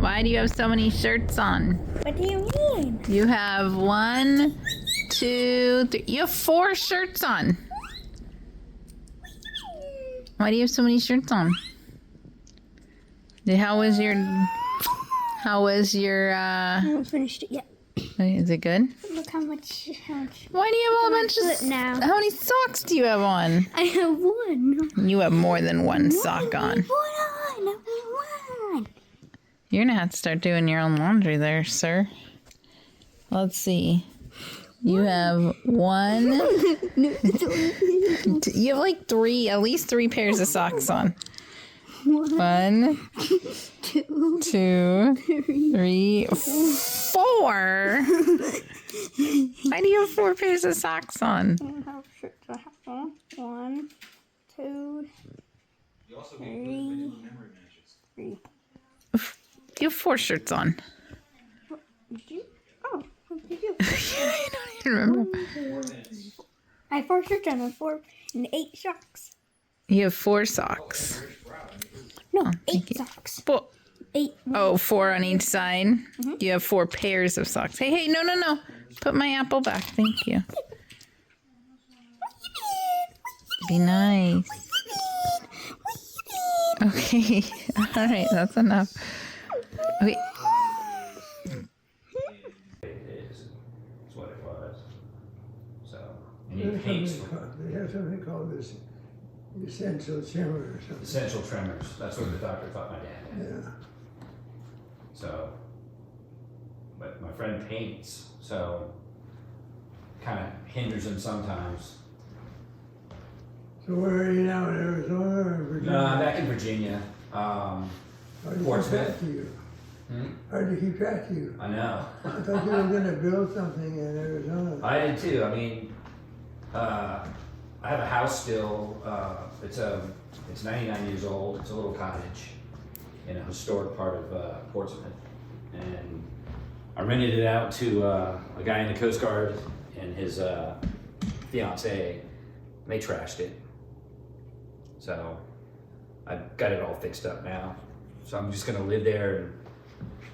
Why do you have so many shirts on? What do you mean? You have 1, 2, 3. You have 4 shirts on. Why do you have so many shirts on? How was your I haven't finished it yet. Is it good? Look how much. Why do you have a bunch of now. How many socks do you have on? I have one. You have more than one sock on. One. You're gonna have to start doing your own laundry there, sir. Let's see. You have 1. You have like 3, at least 3 pairs of socks on. 1, 2, 3, 4. Why do you have 4 pairs of socks on? I have 1, 2, 3. You have 4 shirts on. Did you? Oh, what did you? I don't even remember. I have 4 shirts on and 4 and 8 socks. You have 4 socks. No, thank 8 you. socks. 4. 8. Oh, 4 on each side. You have 4 pairs of socks. Hey, no. Put my apple back. Thank you. Be nice. Okay. All right. That's enough. Okay. Is what it was. So, and he hates They have something called this essential tremor or something. essential tremors. That's what the doctor thought my dad had. Yeah. So, but my friend paints, so kind of hinders him sometimes. So where are you now, in Arizona or Virginia? No, I'm back in Virginia. Hard to keep Portsmouth. track of you. Hmm? Hard to keep track of you. I know. I thought you were going to build something in Arizona. I did too. I mean, I have a house still. It's 99 years old. It's a little cottage in a historic part of Portsmouth, and I rented it out to a guy in the Coast Guard and his fiance. They trashed it, so I've got it all fixed up now. So I'm just gonna live there and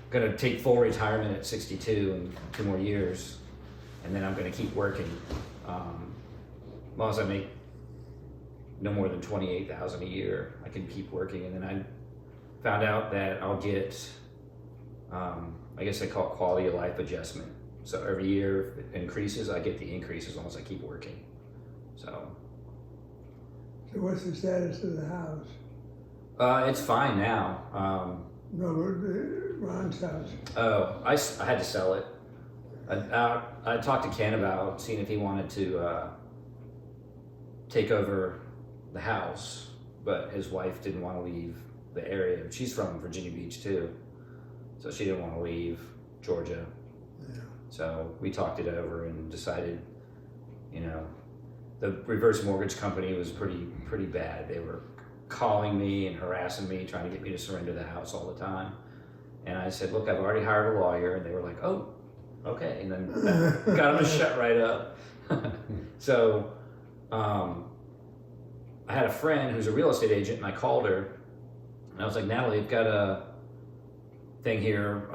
gonna take full retirement at 62 in 2 more years, and then I'm gonna keep working. As long as I make no more than $28,000 a year, I can keep working. And then I found out that I'll get, I guess they call it quality of life adjustment. So every year if it increases, I get the increase as long as I keep working. So So what's the status of the house? it's fine now. Ron's house. Oh, I had to sell it. I talked to Ken about seeing if he wanted to take over the house, but his wife didn't want to leave the area. She's from Virginia Beach too, so she didn't want to leave Georgia. Yeah. So we talked it over and decided, the reverse mortgage company was pretty bad. They were calling me and harassing me, trying to get me to surrender the house all the time. And I said, look, I've already hired a lawyer. And they were like, oh, okay. And then got them to shut right up. So I had a friend who's a real estate agent, and I called her. And I was like, Natalie, I've got a thing here,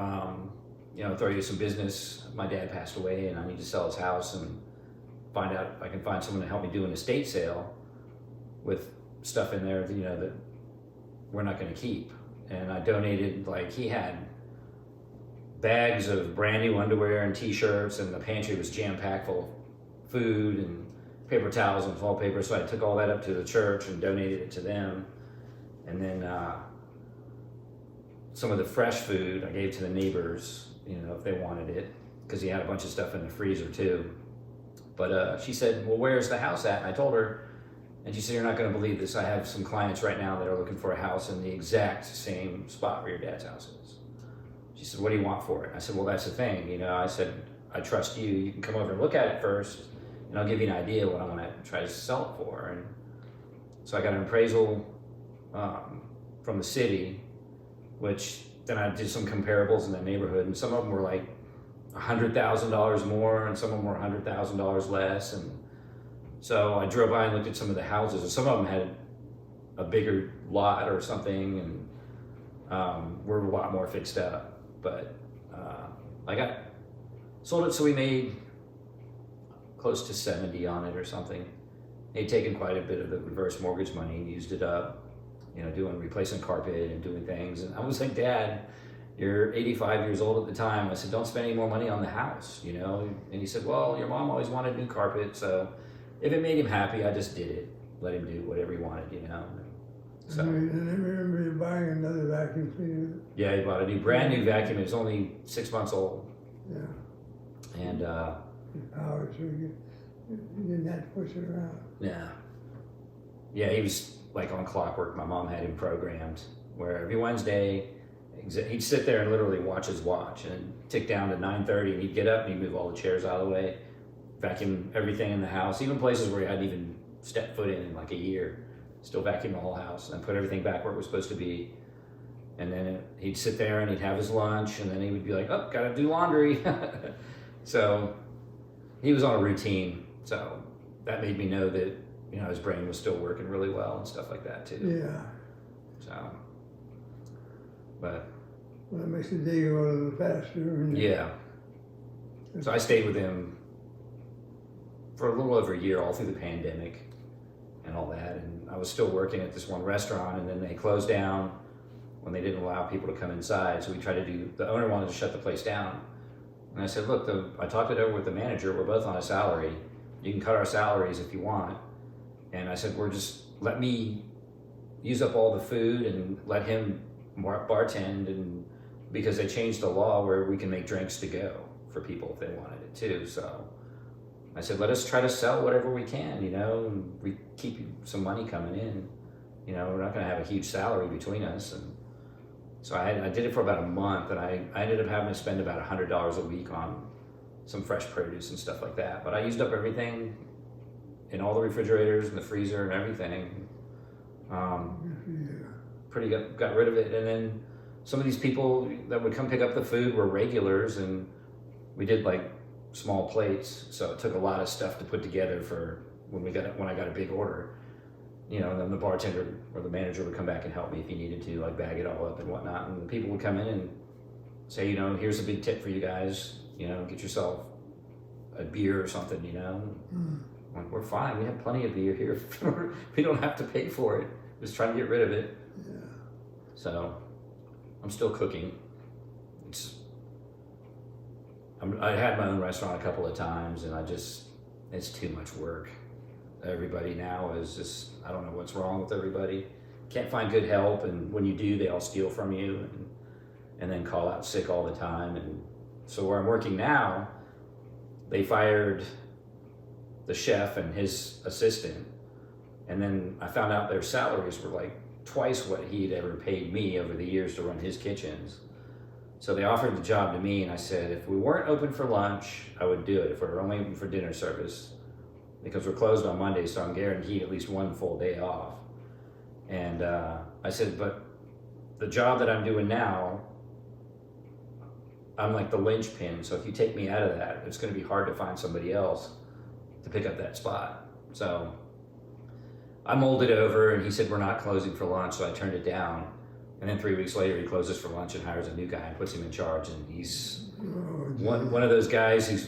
throw you some business. My dad passed away, and I need to sell his house and find out if I can find someone to help me do an estate sale with stuff in there, that we're not going to keep. And I donated, he had bags of brand new underwear and t-shirts, and the pantry was jam-packed full of food and paper towels and wallpaper. So I took all that up to the church and donated it to them. And then some of the fresh food I gave to the neighbors, if they wanted it, because he had a bunch of stuff in the freezer too. But she said, well, where's the house at? And I told her, and she said, you're not going to believe this. I have some clients right now that are looking for a house in the exact same spot where your dad's house is. She said, what do you want for it? I said, well, that's the thing. I said, I trust you. You can come over and look at it first, and I'll give you an idea what I want to try to sell it for. And so I got an appraisal from the city, which then I did some comparables in the neighborhood, and some of them were like $100,000 more, and some of them were $100,000 less. And so I drove by and looked at some of the houses, and some of them had a bigger lot or something. And we're a lot more fixed up. But I sold it, so we made close to 70 on it or something. He'd taken quite a bit of the reverse mortgage money and used it up, replacing carpet and doing things. And I was like, Dad, you're 85 years old at the time. I said, don't spend any more money on the house, And he said, well, your mom always wanted new carpet, so if it made him happy, I just did it. Let him do whatever he wanted, So. I remember you buying another vacuum cleaner. Yeah, he bought a brand new vacuum. It was only 6 months old. Yeah. And Power, so you didn't have to push it around. yeah, he was like on clockwork. My mom had him programmed where every Wednesday he'd sit there and literally watch his watch and tick down to 9:30, and he'd get up and he'd move all the chairs out of the way, vacuum everything in the house, even places where he hadn't even stepped foot in like a year, still vacuum the whole house and put everything back where it was supposed to be. And then he'd sit there and he'd have his lunch, and then he would be like, oh, gotta do laundry. So he was on a routine. So that made me know that, his brain was still working really well and stuff like that too. Yeah. So, but. Well, it makes the day go a little faster. Yeah. So I stayed with him for a little over a year, all through the pandemic and all that. And I was still working at this one restaurant, and then they closed down when they didn't allow people to come inside. So we tried to the owner wanted to shut the place down. And I said, look, I talked it over with the manager. We're both on a salary. You can cut our salaries if you want. And I said, let me use up all the food and let him bartend, and because they changed the law where we can make drinks to go for people if they wanted it too. So I said, let us try to sell whatever we can, and we keep some money coming in. We're not going to have a huge salary between us. And so I did it for about a month, and I ended up having to spend about $100 a week on some fresh produce and stuff like that. But I used up everything in all the refrigerators and the freezer and everything. Got rid of it. And then some of these people that would come pick up the food were regulars, and we did like small plates. So it took a lot of stuff to put together for when I got a big order. And then the bartender or the manager would come back and help me if he needed to, like bag it all up and whatnot. And the people would come in and say, here's a big tip for you guys, get yourself a beer or something, Like, we're fine, we have plenty of beer here. We don't have to pay for it. Just trying to get rid of it. Yeah. So I'm still cooking. I had my own restaurant a couple of times, and it's too much work. Everybody now is just, I don't know what's wrong with everybody. Can't find good help, and when you do, they all steal from you and then call out sick all the time. And so where I'm working now, they fired the chef and his assistant, and then I found out their salaries were like twice what he'd ever paid me over the years to run his kitchens. So they offered the job to me, and I said, if we weren't open for lunch, I would do it. If we were only open for dinner service, because we're closed on Monday, so I'm guaranteed at least one full day off. And I said, but the job that I'm doing now, I'm like the linchpin. So if you take me out of that, it's going to be hard to find somebody else to pick up that spot. So I mulled it over, and he said, we're not closing for lunch, so I turned it down. And then 3 weeks later, he closes for lunch and hires a new guy and puts him in charge. And he's one of those guys who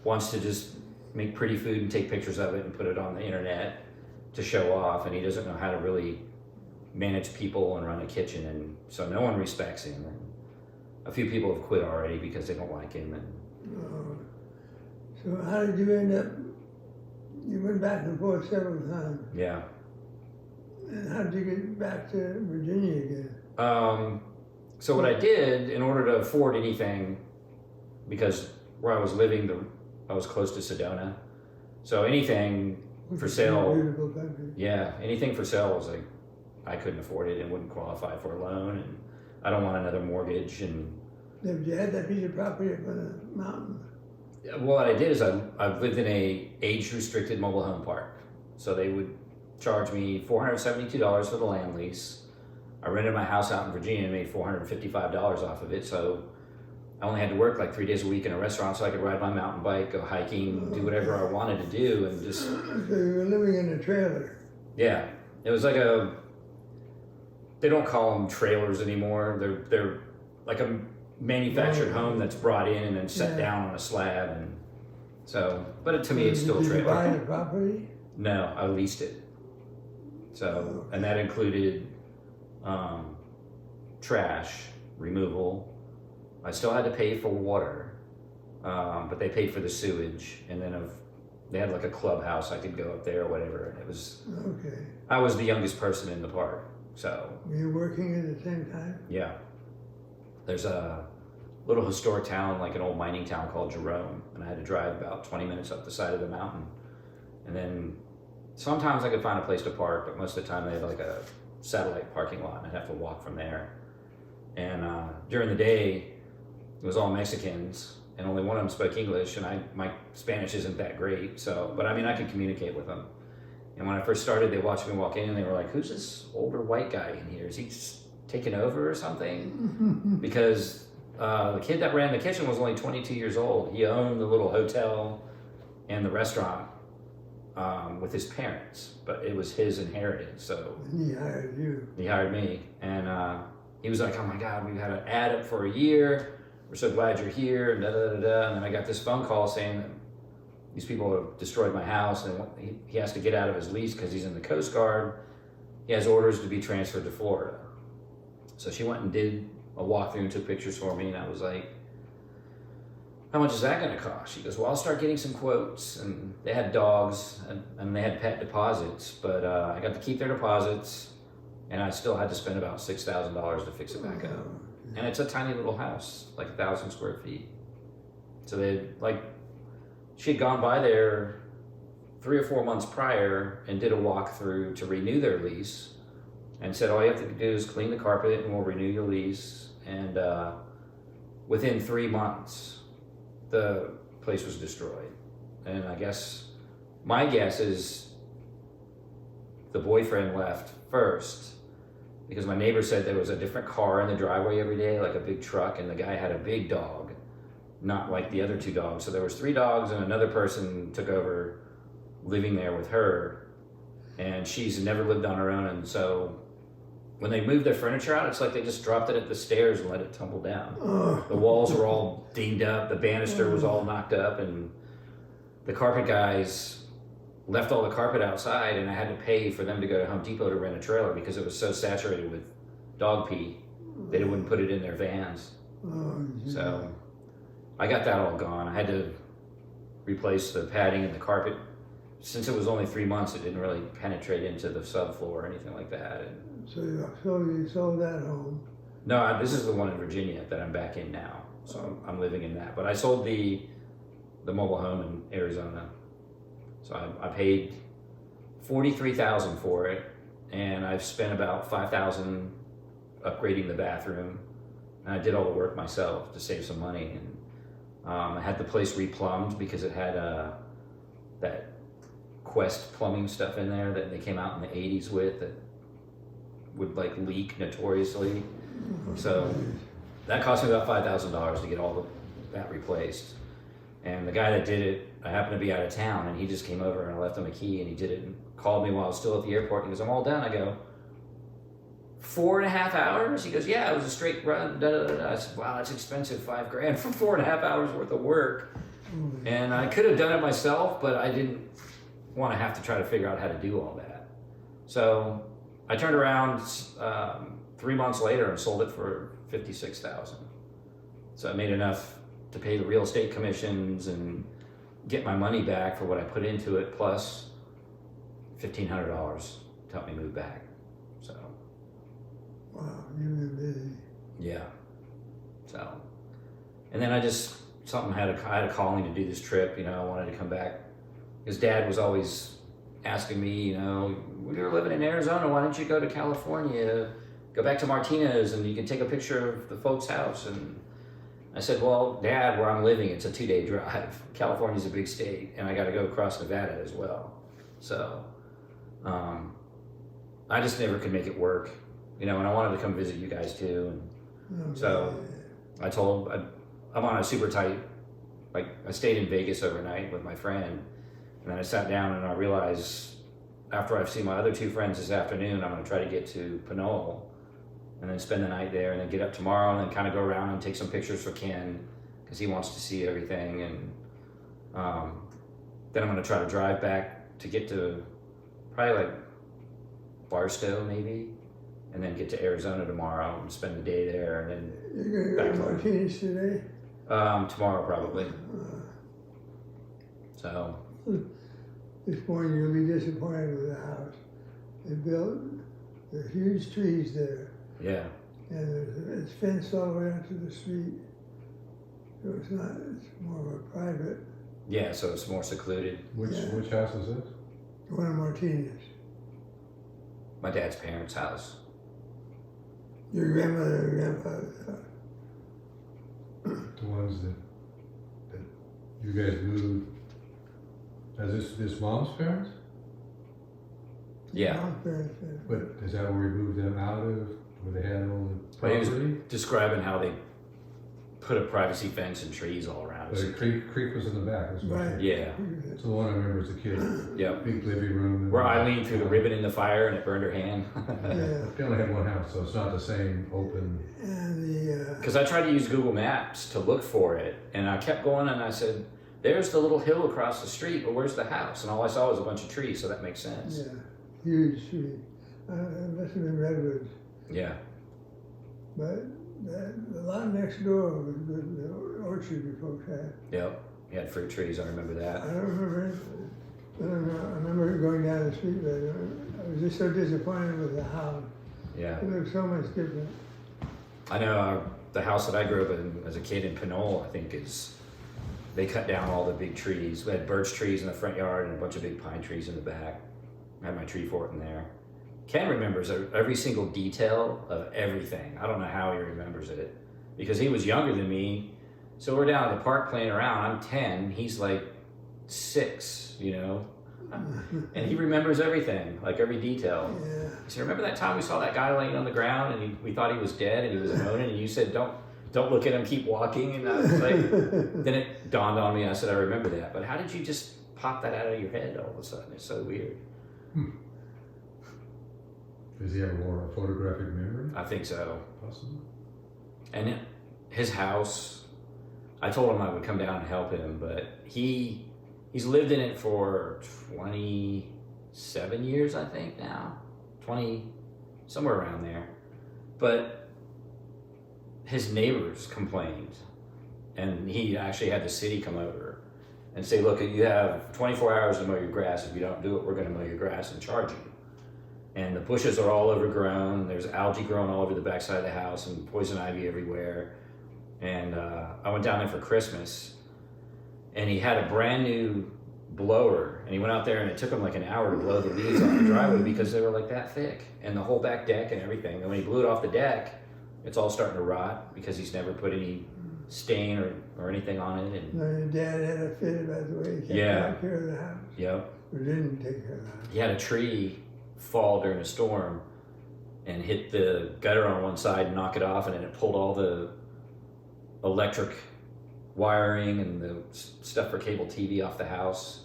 wants to just make pretty food and take pictures of it and put it on the internet to show off, and he doesn't know how to really manage people and run a kitchen, and so no one respects him. And a few people have quit already because they don't like him. And so how did you end up? You went back and forth several times. Yeah. And how did you get back to Virginia again? So what I did, in order to afford anything, because where I was living, I was close to Sedona, so anything for sale. Beautiful country. Yeah, anything for sale was like, I couldn't afford it and wouldn't qualify for a loan, and I don't want another mortgage. And Yeah, but you had that piece of property up on the mountain. what I did is I lived in a age-restricted mobile home park, so they would charge me $472 for the land lease. I rented my house out in Virginia and made $455 off of it, so I only had to work like 3 days a week in a restaurant so I could ride my mountain bike, go hiking, do whatever I wanted to do, and just... So you were living in a trailer. Yeah, it was like they don't call them trailers anymore. They're like a manufactured home that's brought in and then set down on a slab, and so. But to me, it's still a Did you buy trailer. the property? No, I leased it. So, and that included trash removal. I still had to pay for water, but they paid for the sewage, and then they had like a clubhouse. I could go up there or whatever, and it was. Okay. I was the youngest person in the park, so. Were you working at the same time? Yeah. There's a little historic town, like an old mining town called Jerome, and I had to drive about 20 minutes up the side of the mountain. And then sometimes I could find a place to park, but most of the time they had like a satellite parking lot, and I'd have to walk from there. And during the day, it was all Mexicans, and only one of them spoke English, and my Spanish isn't that great, so, but I mean, I could communicate with them. And when I first started, they watched me walk in, and they were like, "Who's this older white guy in here? Is he just taking over or something?" Because the kid that ran the kitchen was only 22 years old. He owned the little hotel and the restaurant with his parents, but it was his inheritance. So And he hired you. he hired me, and he was like, "Oh my God, we've had an ad up for a year. We're so glad you're here." And da da da da. And then I got this phone call saying that these people have destroyed my house, and he has to get out of his lease because he's in the Coast Guard. He has orders to be transferred to Florida. So she went and did a walkthrough and took pictures for me, and I was like, "How much is that going to cost?" She goes, "Well, I'll start getting some quotes." And they had dogs, and they had pet deposits, but I got to keep their deposits, and I still had to spend about $6,000 to fix it back up. And it's a tiny little house, like 1,000 square feet. So she had gone by there 3 or 4 months prior and did a walkthrough to renew their lease, and said, "All you have to do is clean the carpet and we'll renew your lease." And within 3 months, the place was destroyed. And my guess is the boyfriend left first, because my neighbor said there was a different car in the driveway every day, like a big truck, and the guy had a big dog, not like the other 2 dogs. So there was 3 dogs, and another person took over living there with her, and she's never lived on her own. And so when they moved their furniture out, it's like they just dropped it at the stairs and let it tumble down. The walls were all dinged up, the banister was all knocked up, and the carpet guys left all the carpet outside, and I had to pay for them to go to Home Depot to rent a trailer because it was so saturated with dog pee that it wouldn't put it in their vans. So I got that all gone. I had to replace the padding and the carpet. Since it was only 3 months, it didn't really penetrate into the subfloor or anything like that. And So you sold that home. no, this is the one in Virginia that I'm back in now. So I'm living in that. But I sold the mobile home in Arizona. So I paid $43,000 for it, and I've spent about $5,000 upgrading the bathroom. And I did all the work myself to save some money. And I had the place replumbed because it had that Quest plumbing stuff in there that they came out in the 80s with that would like leak notoriously. So that cost me about $5,000 to get all that replaced. And the guy that did it, I happened to be out of town, and he just came over, and I left him a key, and he did it and called me while I was still at the airport. He goes, "I'm all done." I go, 4.5 hours? He goes, "Yeah, it was a straight run." Da, da, da, da. I said, "Wow, that's expensive, $5,000 for 4.5 hours worth of work." And I could have done it myself, but I didn't want to have to try to figure out how to do all that. So I turned around 3 months later and sold it for $56,000. So I made enough to pay the real estate commissions and get my money back for what I put into it, plus $1,500 to help me move back. So Wow, you've been busy. yeah. So, and then I had a calling to do this trip. I wanted to come back. His dad was always asking me, "We were living in Arizona. Why don't you go to California? Go back to Martinez, and you can take a picture of the folks' house." And I said, "Well, Dad, where I'm living, it's a 2-day drive. California's a big state, and I got to go across Nevada as well." So I just never could make it work, and I wanted to come visit you guys too. And so I told him I'm on a super tight, I stayed in Vegas overnight with my friend, and then I sat down and I realized after I've seen my other 2 friends this afternoon, I'm going to try to get to Pinole and then spend the night there, and then get up tomorrow, and then kind of go around and take some pictures for Ken, because he wants to see everything, and then I'm going to try to drive back to get to probably like Barstow maybe, and then get to Arizona tomorrow and spend the day there, and then You're going to go to Martinez today? tomorrow probably. So This morning you'll be disappointed with the house. They built, there's huge trees there, yeah, and it's fenced all the way out to the street. So it's not, it's more of a private, yeah, so it's more secluded. Which Yeah. which house is this? one of Martinez. My dad's parents' house. Your grandmother and grandfather's house. The ones that you guys moved. Is this mom's parents? Yeah. My parents did. But is that where we moved them out of? Where they had all the But he was property? describing how they put a privacy fence and trees all around But us. the creek was in the back. That's what Right. Yeah, It's the one I remember as a kid. yep. Big living room. and- Where Eileen threw the ribbon in the fire and it burned her hand. Yeah, They only had one house, so it's not the same open. and the, Because I tried to use Google Maps to look for it, and I kept going, and I said, there's the little hill across the street, but where's the house? And all I saw was a bunch of trees, so that makes sense. yeah, huge tree. It must have been redwoods. Yeah. But the lot next door was good, the orchard you folks had. Yep. He had fruit trees, I remember I that. don't remember it. I don't know. I remember going down the street, but I was just so disappointed with the house. Yeah. It looked so much different. I know the house that I grew up in as a kid in Pinole, I think they cut down all the big trees. We had birch trees in the front yard and a bunch of big pine trees in the back. I had my tree fort in there. Ken remembers every single detail of everything. I don't know how he remembers it, because he was younger than me. So we're down at the park playing around. I'm 10, he's like 6, you know? And he remembers everything, like every detail. Yeah. He said, remember that time we saw that guy laying on the ground and we thought he was dead and he was moaning, and you said, don't look at him, keep walking. And I was like, then it dawned on me, I said, I remember that. But how did you just pop that out of your head all of a sudden? It's so weird. Does he have more photographic memory? I think so. Possibly. And his house, I told him I would come down and help him, but he's lived in it for 27 years, I think now. 20, somewhere around there. But his neighbors complained, and he actually had the city come over and say, look, you have 24 hours to mow your grass. If you don't do it, we're going to mow your grass and charge you. And the bushes are all overgrown. There's algae growing all over the backside of the house and poison ivy everywhere. And I went down there for Christmas, and he had a brand new blower, and he went out there, and it took him like an hour to blow the leaves off the driveway because they were like that thick, and the whole back deck and everything. And when he blew it off the deck, it's all starting to rot because he's never put any stain or anything on it. And My dad had a fit about the way he took care of the house. yep, Or didn't take care of the house. he had a tree fall during a storm and hit the gutter on one side and knock it off, and then it pulled all the electric wiring and the stuff for cable TV off the house.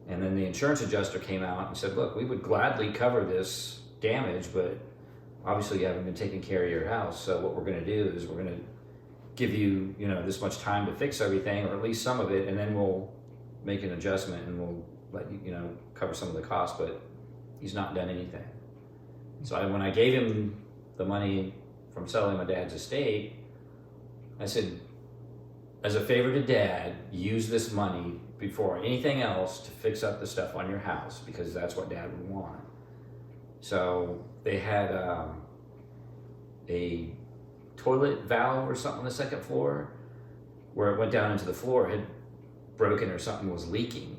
And then the insurance adjuster came out and said, look, we would gladly cover this damage, but obviously you haven't been taking care of your house. So what we're going to do is we're going to give you, this much time to fix everything, or at least some of it, and then we'll make an adjustment and we'll let you, cover some of the costs. But he's not done anything. So when I gave him the money from selling my dad's estate, I said, as a favor to Dad, use this money before anything else to fix up the stuff on your house, because that's what Dad would want. So they had a toilet valve or something on the second floor where it went down into the floor, had broken or something, was leaking.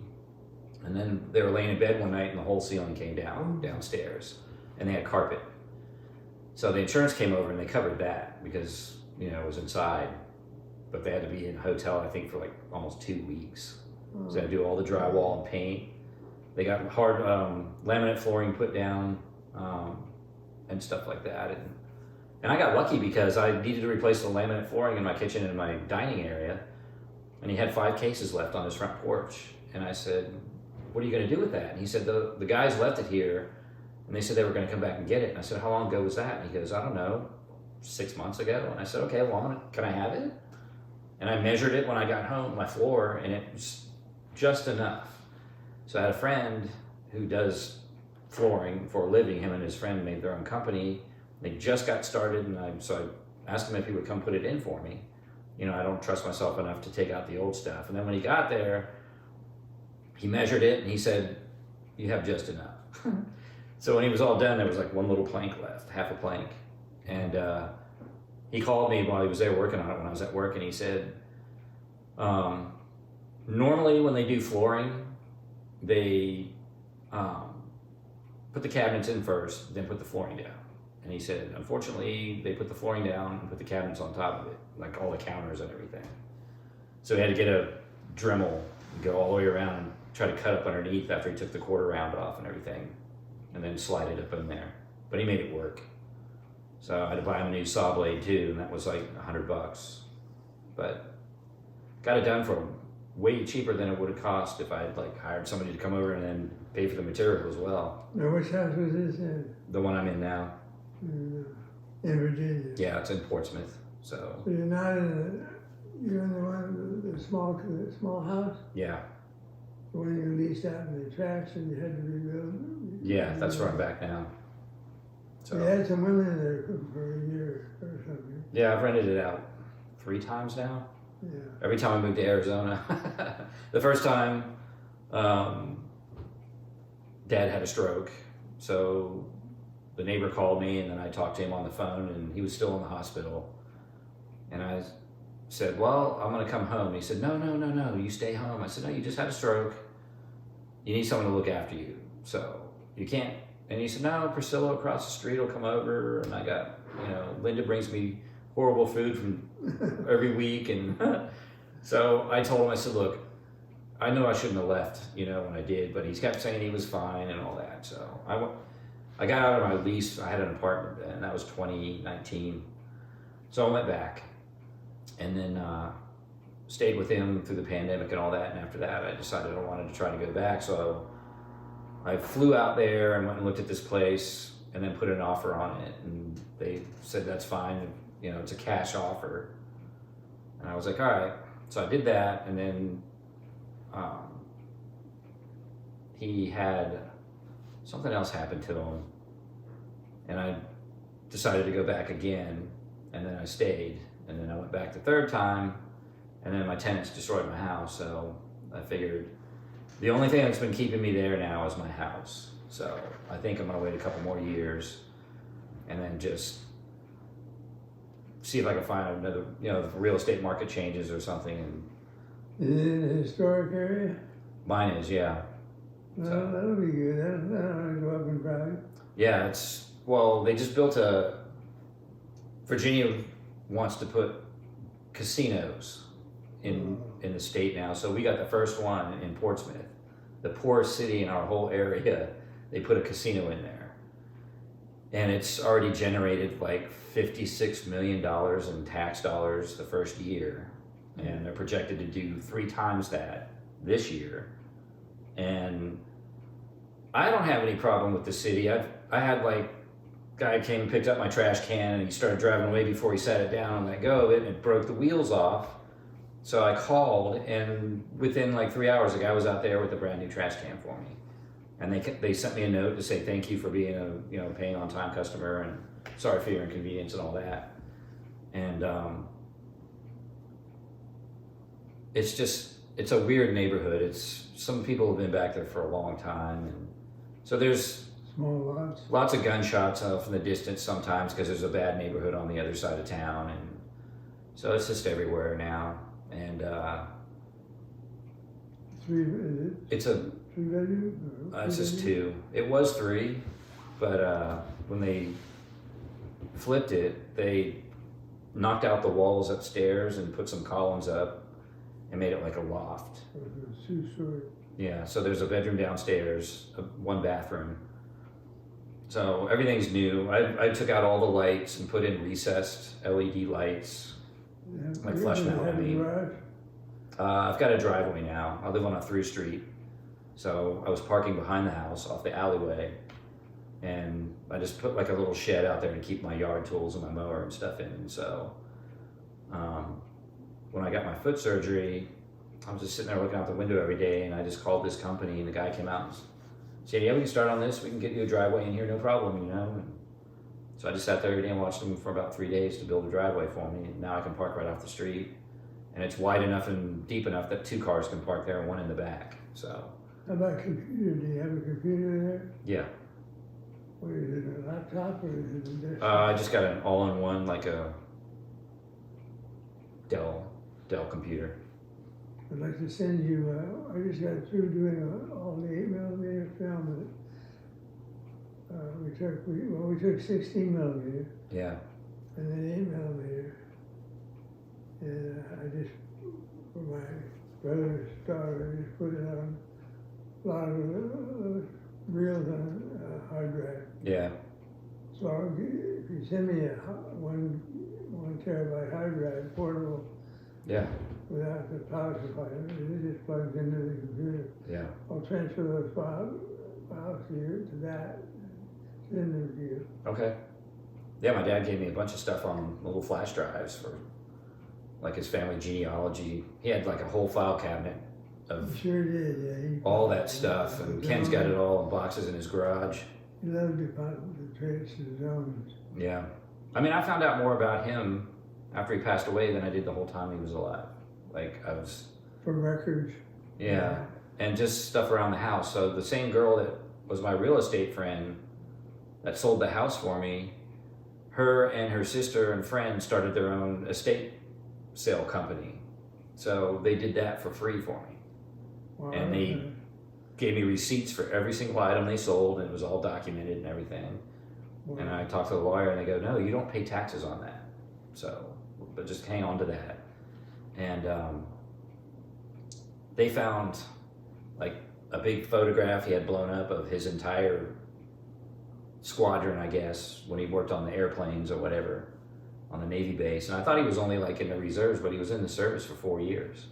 And then they were laying in bed one night and the whole ceiling came downstairs, and they had carpet. So the insurance came over and they covered that because, it was inside. But they had to be in a hotel, I think, for like almost 2 weeks. So they had to do all the drywall and paint. They got hard laminate flooring put down and stuff like that. And I got lucky because I needed to replace the laminate flooring in my kitchen and my dining area. And he had 5 cases left on his front porch. And I said, what are you going to do with that? And he said, the guys left it here, and they said they were going to come back and get it. And I said, how long ago was that? And he goes, I don't know, 6 months ago. And I said, okay, well, can I have it? And I measured it when I got home, my floor, and it was just enough. So I had a friend who does flooring for a living. Him and his friend made their own company. They just got started, and so I asked him if he would come put it in for me. You know, I don't trust myself enough to take out the old stuff. And then when he got there, he measured it, and he said, you have just enough. So when he was all done, there was like one little plank left, half a plank. And he called me while he was there working on it when I was at work, and he said, normally when they do flooring, they put the cabinets in first, then put the flooring down. And he said, unfortunately, they put the flooring down and put the cabinets on top of it, like all the counters and everything. So he had to get a Dremel and go all the way around and try to cut up underneath after he took the quarter round off and everything, and then slide it up in there. But he made it work. So I had to buy him a new saw blade too, and that was like $100. But got it done for way cheaper than it would have cost if I had like hired somebody to come over and then pay for the material as well. Now, which house was this in? The one I'm in now. In Virginia. Yeah, it's in Portsmouth. So So you're not in you're in the one, the small house? yeah, The one you leased out in the tracks and you had to rebuild? yeah, that's where I'm back now. You So had some women in there for a year or something. yeah, I've rented it out 3 times now. Yeah. Every time I moved to Arizona. The first time, Dad had a stroke, so the neighbor called me, and then I talked to him on the phone, and he was still in the hospital. And I said, well, I'm gonna come home. He said, no, you stay home. I said, no, you just had a stroke. You need someone to look after you, so you can't. And he said, no, Priscilla across the street will come over, and I got, Linda brings me horrible food from every week. And so I told him, I said, look, I know I shouldn't have left, when I did, but he kept saying he was fine and all that. So I got out of my lease. I had an apartment then, and that was 2019. So I went back and then stayed with him through the pandemic and all that. And after that, I decided I wanted to try to go back. So I flew out there and went and looked at this place and then put an offer on it. And they said, that's fine. It's a cash offer. And I was like, all right. So I did that. And then he had something else happen to him. And I decided to go back again. And then I stayed. And then I went back the third time. And then my tenants destroyed my house. So I figured the only thing that's been keeping me there now is my house. So I think I'm gonna wait a couple more years and then just see if I can find another, if the real estate market changes or something. And Is it in a historic area? mine is, yeah. Well, that'll be good. That'll go up in value. Yeah, they just built Virginia wants to put casinos in the state now. So we got the first one in Portsmouth, the poorest city in our whole area. They put a casino in there, and it's already generated like $56 million in tax dollars the first year, and they're projected to do 3 times that this year. And I don't have any problem with the city. I had like guy came and picked up my trash can, and he started driving away before he sat it down and let go of it, and it broke the wheels off. So I called, and within like 3 hours, the guy was out there with a brand new trash can for me. And they sent me a note to say thank you for being a paying on time customer, and sorry for your inconvenience and all that. And it's a weird neighborhood. Some people have been back there for a long time, and so there's Small lots. lots of gunshots from the distance sometimes because there's a bad neighborhood on the other side of town, and so it's just everywhere now. And it's a 3-bedroom? it's just 2. It was 3, but when they flipped it, they knocked out the walls upstairs and put some columns up and made it like a loft. It's 2-story. Yeah, so there's a bedroom downstairs, 1 bathroom. So everything's new. I took out all the lights and put in recessed LED lights, like flush mount. I've got a driveway now. I live on a through street. So I was parking behind the house off the alleyway. And I just put like a little shed out there to keep my yard tools and my mower and stuff in. And so when I got my foot surgery, I was just sitting there looking out the window every day, and I just called this company, and the guy came out and said, yeah, we can start on this. We can get you a driveway in here, no problem, you know. And so I just sat there every day and watched him for about 3 days to build a driveway for me. And now I can park right off the street. And it's wide enough and deep enough that 2 cars can park there and 1 in the back. So. How about computer? Do you have a computer there? Yeah. Or is it a laptop or is it a desktop? I just got an all-in-one, like a Dell computer. I'd like to send you, I just got through doing all the 8mm film that we took 16mm Yeah. and then 8mm. And I just, for my brother's daughter, I just put it on a lot of reels on a hard drive. Yeah. So if you send me a 1 terabyte hard drive, portable, Yeah. without the power supply, it just plugs into the computer. Yeah. I'll transfer those files to that, send them to you. Okay. Yeah, my dad gave me a bunch of stuff on little flash drives for like his family genealogy. He had like a whole file cabinet of He sure did, yeah. all that stuff, and Ken's got it all in boxes in his garage. He loved the trace of zones. Yeah. I mean, I found out more about him after he passed away than I did the whole time he was alive. Like, I was... From records. Yeah. And just stuff around the house. So the same girl that was my real estate friend that sold the house for me, her and her sister and friend started their own estate sale company. So they did that for free for me. Wow. And they gave me receipts for every single item they sold, and it was all documented and everything. Wow. And I talked to the lawyer, and they go, no, you don't pay taxes on that. So, but just hang on to that. And they found like a big photograph he had blown up of his entire squadron, I guess, when he worked on the airplanes or whatever on the Navy base. And I thought he was only like in the reserves, but he was in the service for 4 years,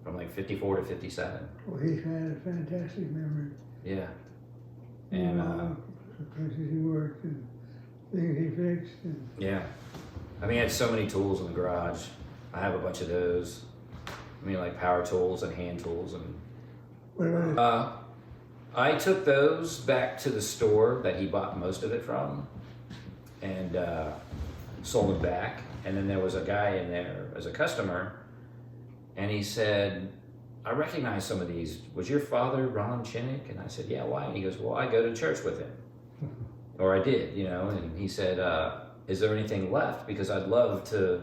from like 54 to 57. Well, he had a fantastic memory. Yeah. And the places he worked and things he fixed. And yeah. I mean, he had so many tools in the garage. I have a bunch of those. I mean, like power tools and hand tools. And what about I took those back to the store that he bought most of it from and sold them back. And then there was a guy in there as a customer, and he said, I recognize some of these. Was your father Ron Chinnick? And I said, yeah, why? And he goes, well, I go to church with him. Or I did, you know. And he said, is there anything left? Because I'd love to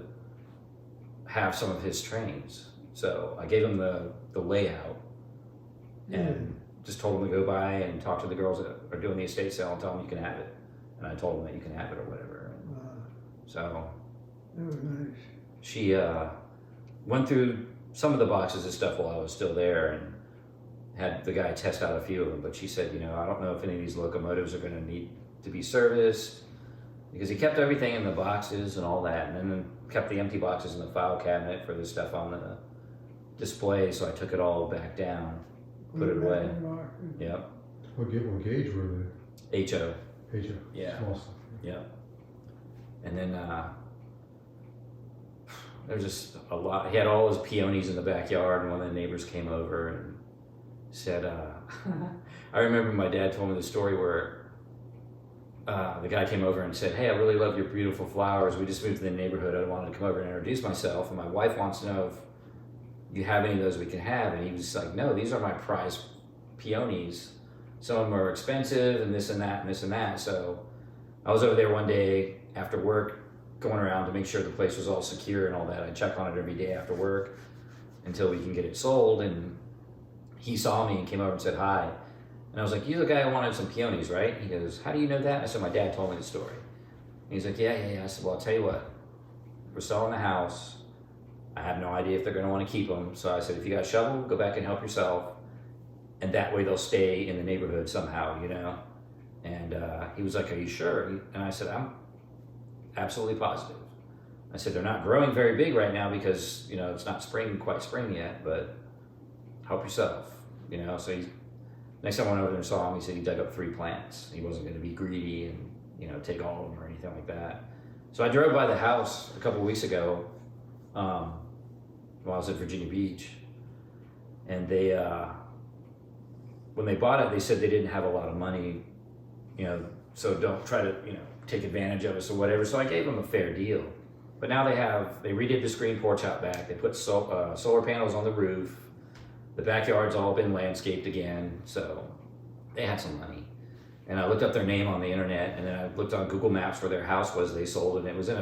have some of his trains. So I gave him the layout and just told him to go by and talk to the girls that are doing the estate sale and tell them you can have it. And I told him that you can have it or whatever. So that was nice. she went through some of the boxes of stuff while I was still there and had the guy test out a few of them. But she said, you know, I don't know if any of these locomotives are going to need to be serviced, because he kept everything in the boxes and all that, and then kept the empty boxes in the file cabinet for the stuff on the display. So I took it all back down, put it away. Yep. What gauge were they? HO. HO. Yeah. Small stuff. Yep. And then there's just a lot. He had all his peonies in the backyard, and one of the neighbors came over and said, I remember my dad told me the story where the guy came over and said, hey, I really love your beautiful flowers. We just moved to the neighborhood. I wanted to come over and introduce myself, and my wife wants to know if you have any of those we can have. And he was like, no, these are my prized peonies. Some of them are expensive and this and that and this and that. So I was over there one day after work, going around to make sure the place was all secure and all that. I check on it every day after work until we can get it sold. And he saw me and came over and said hi. And I was like, you're the guy who wanted some peonies, right? He goes, how do you know that? I said, my dad told me the story. And he's like, yeah. I said, well, I'll tell you what. We're selling the house. I have no idea if they're going to want to keep them. So I said, if you got a shovel, go back and help yourself. And that way they'll stay in the neighborhood somehow, you know? And he was like, are you sure? And I said, I'm absolutely positive. I said, they're not growing very big right now because, you know, it's not quite spring yet, but help yourself, you know? So next time I went over there and saw him, he said he dug up 3 plants. He wasn't going to be greedy and, you know, take all of them or anything like that. So I drove by the house a couple of weeks ago while I was at Virginia Beach, and they, when they bought it, they said they didn't have a lot of money, you know, so don't try to, you know, take advantage of us or whatever. So I gave them a fair deal. But now they redid the screen porch out back. They put solar panels on the roof. The backyard's all been landscaped again, so they had some money. And I looked up their name on the internet, and then I looked on Google Maps where their house was they sold, and it was in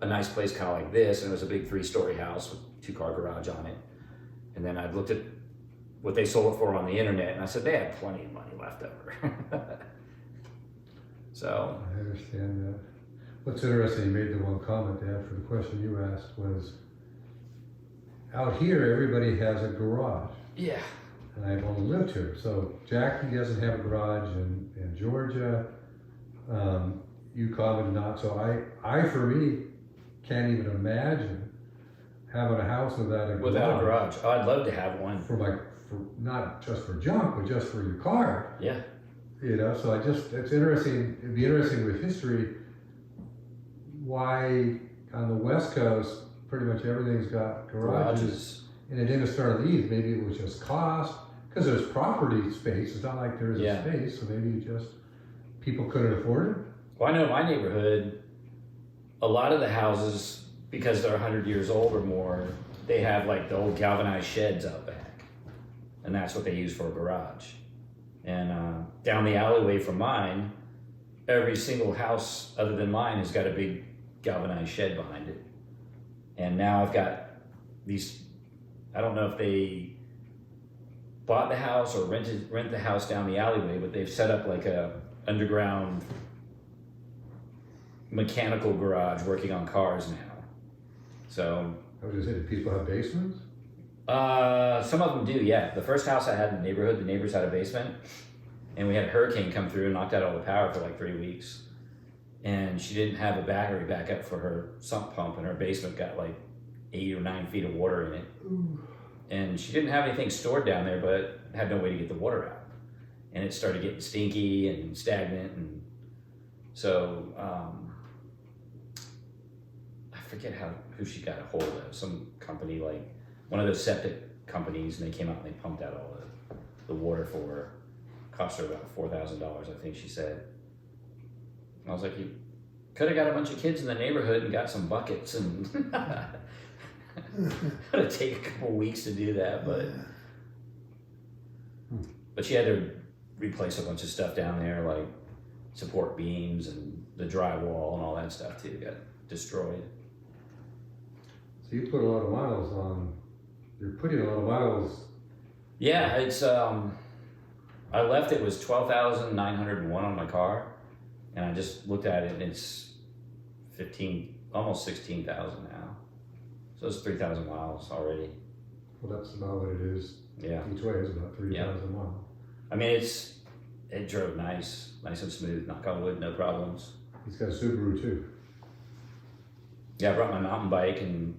a nice place kind of like this, and it was a big 3-story house with 2-car garage on it. And then I looked at what they sold it for on the internet, and I said they had plenty of money left over. So. I understand that. What's interesting, you made the one comment after the question you asked was, out here, everybody has a garage. Yeah. And I've only lived here. So Jackie doesn't have a garage in Georgia. You commented not. So I for me, can't even imagine having a house without a garage. Without a garage. Oh, I'd love to have one. For not just for junk, but just for your car. Yeah. You know, so it's interesting. It'd be interesting with history why on the West Coast pretty much everything's got garages. And it didn't start at these. Maybe it was just cost, because there's property space. It's not like there isn't space, so maybe people couldn't afford it. Well, I know in my neighborhood, a lot of the houses, because they're 100 years old or more, they have like the old galvanized sheds out back, and that's what they use for a garage. And down the alleyway from mine, every single house other than mine has got a big galvanized shed behind it. And now I've got these, I don't know if they bought the house or rent the house down the alleyway, but they've set up like a underground mechanical garage working on cars now. So. I was just saying, do people have basements? Some of them do, yeah. The first house I had in the neighborhood, the neighbors had a basement, and we had a hurricane come through and knocked out all the power for like 3 weeks. And she didn't have a battery backup for her sump pump, and her basement got like 8 or 9 feet of water in it. Ooh. And she didn't have anything stored down there, but had no way to get the water out. And it started getting stinky and stagnant, and so I forget who she got a hold of. Some company, like one of those septic companies, and they came out and they pumped out all the water for her. Cost her about $4,000, I think she said. And I was like, you could have got a bunch of kids in the neighborhood and got some buckets, and it'd take a couple weeks to do that, but she had to replace a bunch of stuff down there, like support beams and the drywall and all that stuff too got destroyed. So you put a lot of miles on. You're putting a lot of miles. Yeah, it's I left, it was 12,901 on my car, and I just looked at it and it's 15, almost 16,000 now. So it's 3,000 miles already. Well, that's about what it is. Yeah. Each way is about 3,000 miles. I mean, it drove nice and smooth, knock on wood, no problems. He's got a Subaru too. Yeah, I brought my mountain bike, and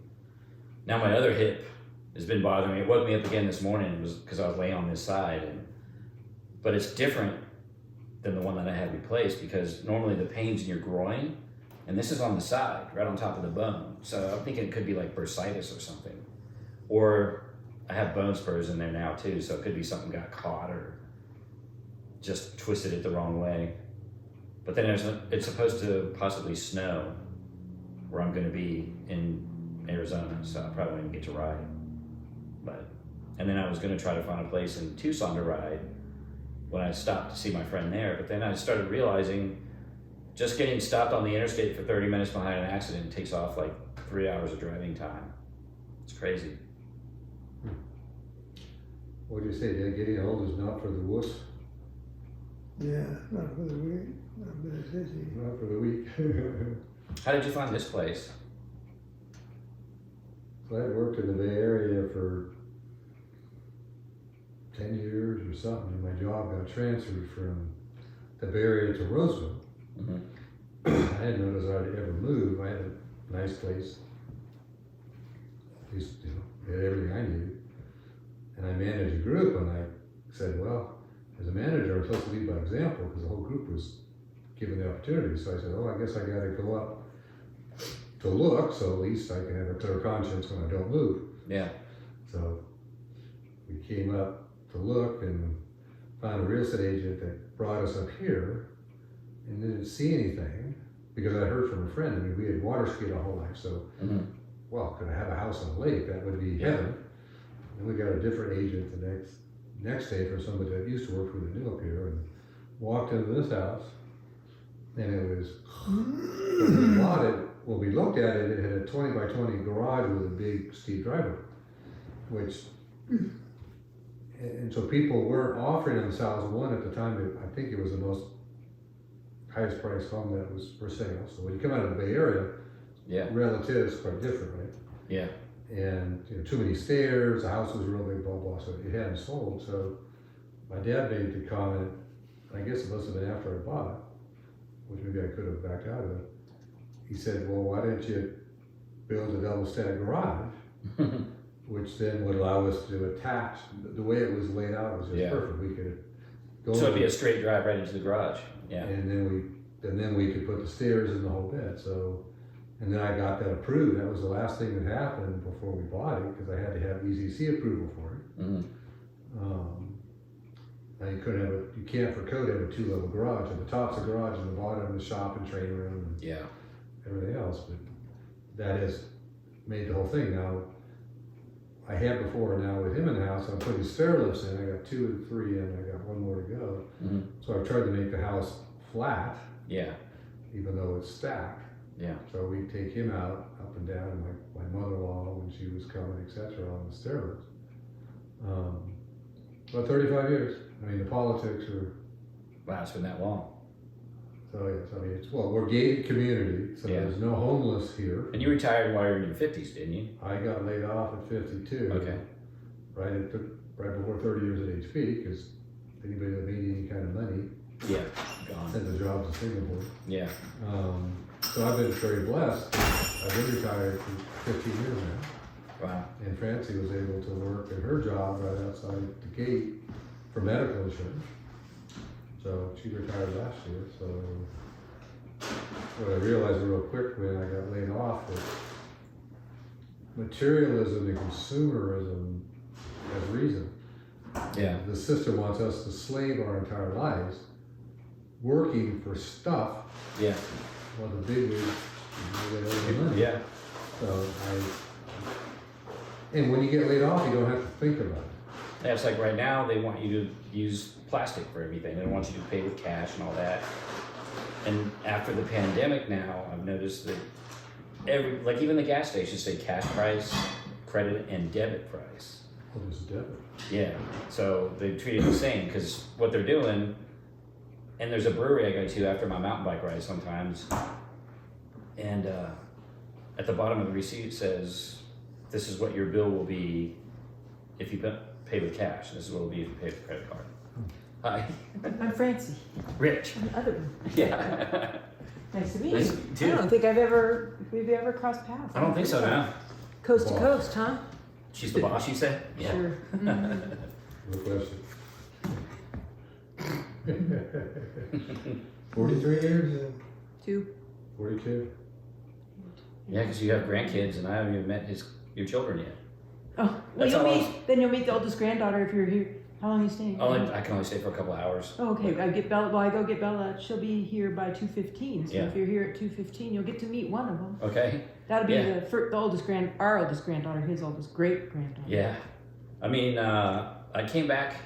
now my other hip has been bothering me. It woke me up again this morning. It was because I was laying on this side, but it's different than the one that I had replaced, because normally the pain's in your groin, and this is on the side, right on top of the bone. So I'm thinking it could be like bursitis or something. Or I have bone spurs in there now too, so it could be something got caught or just twisted it the wrong way. But then it's supposed to possibly snow where I'm going to be in Arizona, so I probably won't get to ride. And then I was going to try to find a place in Tucson to ride when I stopped to see my friend there. But then I started realizing just getting stopped on the interstate for 30 minutes behind an accident takes off like 3 hours of driving time. It's crazy. What do you say? That getting old is not for the wuss? Yeah, not for the weak, not for the sissy. Not for the weak. How did you find this place? So I worked in the Bay Area for 10 years or something, and my job got transferred from the Bay Area to Roseville. Mm-hmm. I didn't notice I'd ever move. I had a nice place. At least, had everything I needed. And I managed a group, and I said, well, as a manager, I'm supposed to lead by example because the whole group was given the opportunity. So I said, oh, I guess I gotta go up to look, so at least I can have a clear conscience when I don't move. Yeah. So we came up to look and found a real estate agent that brought us up here and didn't see anything because I heard from a friend. I mean, we had water skied our whole life, so well, could I have a house on the lake? That would be heaven. And we got a different agent the next day for somebody that used to work for the new up here, and walked into this house, and it was when we bought it. When we looked at it, it had a 20 by 20 garage with a big steep driveway, which, and so people weren't offering themselves one at the time. I think it was the most highest priced home that was for sale. So when you come out of the Bay Area, relatives quite different, right? Yeah. And too many stairs, the house was real big, blah blah. So it hadn't sold. So my dad made the comment. I guess it must have been after I bought it, which maybe I could have backed out of it. He said, well, why don't you build a double stack garage, which then would allow us to attach. The way it was laid out was just perfect. We could go. So it'd be a straight drive right into the garage. Yeah. And then we could put the stairs in the whole bit. So, and then I got that approved. That was the last thing that happened before we bought it because I had to have EZC approval for it. Now you can't for code have a 2-level garage. At the top's a garage and the bottom the shop and training room and everything else. But that has made the whole thing. Now I had before, now with him in the house, I'm putting stair lifts in. I got 2 and 3 and I got 1 more to go. So I've tried to make the house flat. Yeah. Even though it's stacked. Yeah. So we take him out, up and down, and my mother-in-law when she was coming, etc., on the stair lifts. About 35 years. I mean, the politics are. Wow, it's been that long. So yes, I mean, we're a gated community, so there's no homeless here. And you retired while you were in your 50s, didn't you? I got laid off at 52. Okay. Right before 30 years at HP, because anybody that made any kind of money. Gone. Sent the job to Singapore. Yeah. So I've been very blessed. I've been retired for 15 years now. Wow. And Francie was able to work at her job right outside the gate for medical insurance. So she retired last year. So what I realized real quick when I got laid off was materialism and consumerism has reason. Yeah. The system wants us to slave our entire lives working for stuff. Yeah. Well, the big wigs, they owe the money. Yeah. So and when you get laid off, you don't have to think about it. Yeah, it's like right now they want you to use plastic for everything. They don't want you to pay with cash and all that. And after the pandemic now, I've noticed that even the gas stations say cash price, credit, and debit price. Oh, there's debit. Yeah, so they treat it the same because what they're doing, and there's a brewery I go to after my mountain bike ride sometimes, and at the bottom of the receipt it says, this is what your bill will be if you pay with cash. This is what it will be if you pay with credit card. Hi. I'm Francie. Rich. I'm the other one. Yeah. Nice to meet Nice you. to meet you. I don't think we've ever crossed paths. I don't think so now. Coast to coast, huh? She's the boss, you say? Yeah. Sure. No question. 43 years? 2. 42? Yeah, because you have grandkids and I haven't even met your children yet. Oh, well, you'll meet the oldest granddaughter if you're here. How long are you staying? I can only stay for a couple of hours. Oh, okay. I get Bella. Well, I go get Bella. She'll be here by 2:15. So if you're here at 2:15, you'll get to meet one of them. Okay. That'll be the oldest our oldest granddaughter, his oldest great granddaughter. Yeah. I mean, I came back.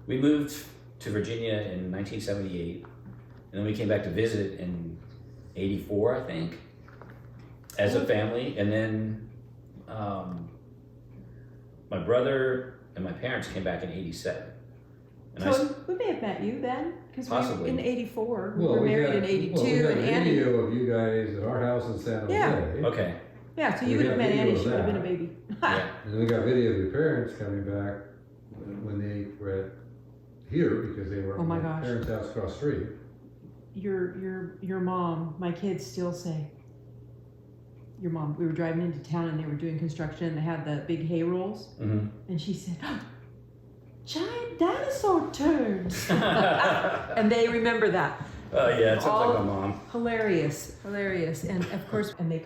We moved to Virginia in 1978, and then we came back to visit in '84, I think, as a family, and then my brother and my parents came back in '87. So we may have met you then, because we were in '84. We were married in '82, we had and a Andy. Video of you guys at our house in San Jose. Yeah. Okay. Yeah, so you would have met Andy. She would have been a baby. Yeah. And then we got video of your parents coming back when they were here because they were at my parents' house across the street. Your mom. My kids still say. Your mom. We were driving into town and they were doing construction and they had the big hay rolls. Mm-hmm. And she said, oh, giant dinosaur turds. And they remember that. Oh yeah, it sounds All like my mom. Hilarious. And of course, and they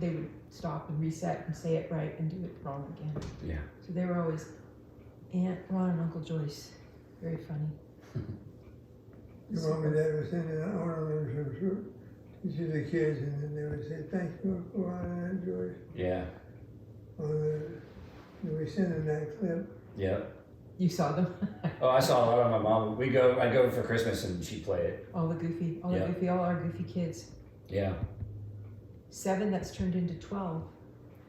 would stop and reset and say it right and do it wrong again. Yeah. So they were always Aunt Ron and Uncle Joyce. Very funny. Your mom and dad would send in an ornament or some to the kids, and then they would say, "Thank you for Ron and Aunt Joyce." Yeah. We send them that clip. Yeah. You saw them? Oh, I saw a lot of my mom. I go for Christmas and she'd play it. All our goofy kids. Yeah. 7 that's turned into 12.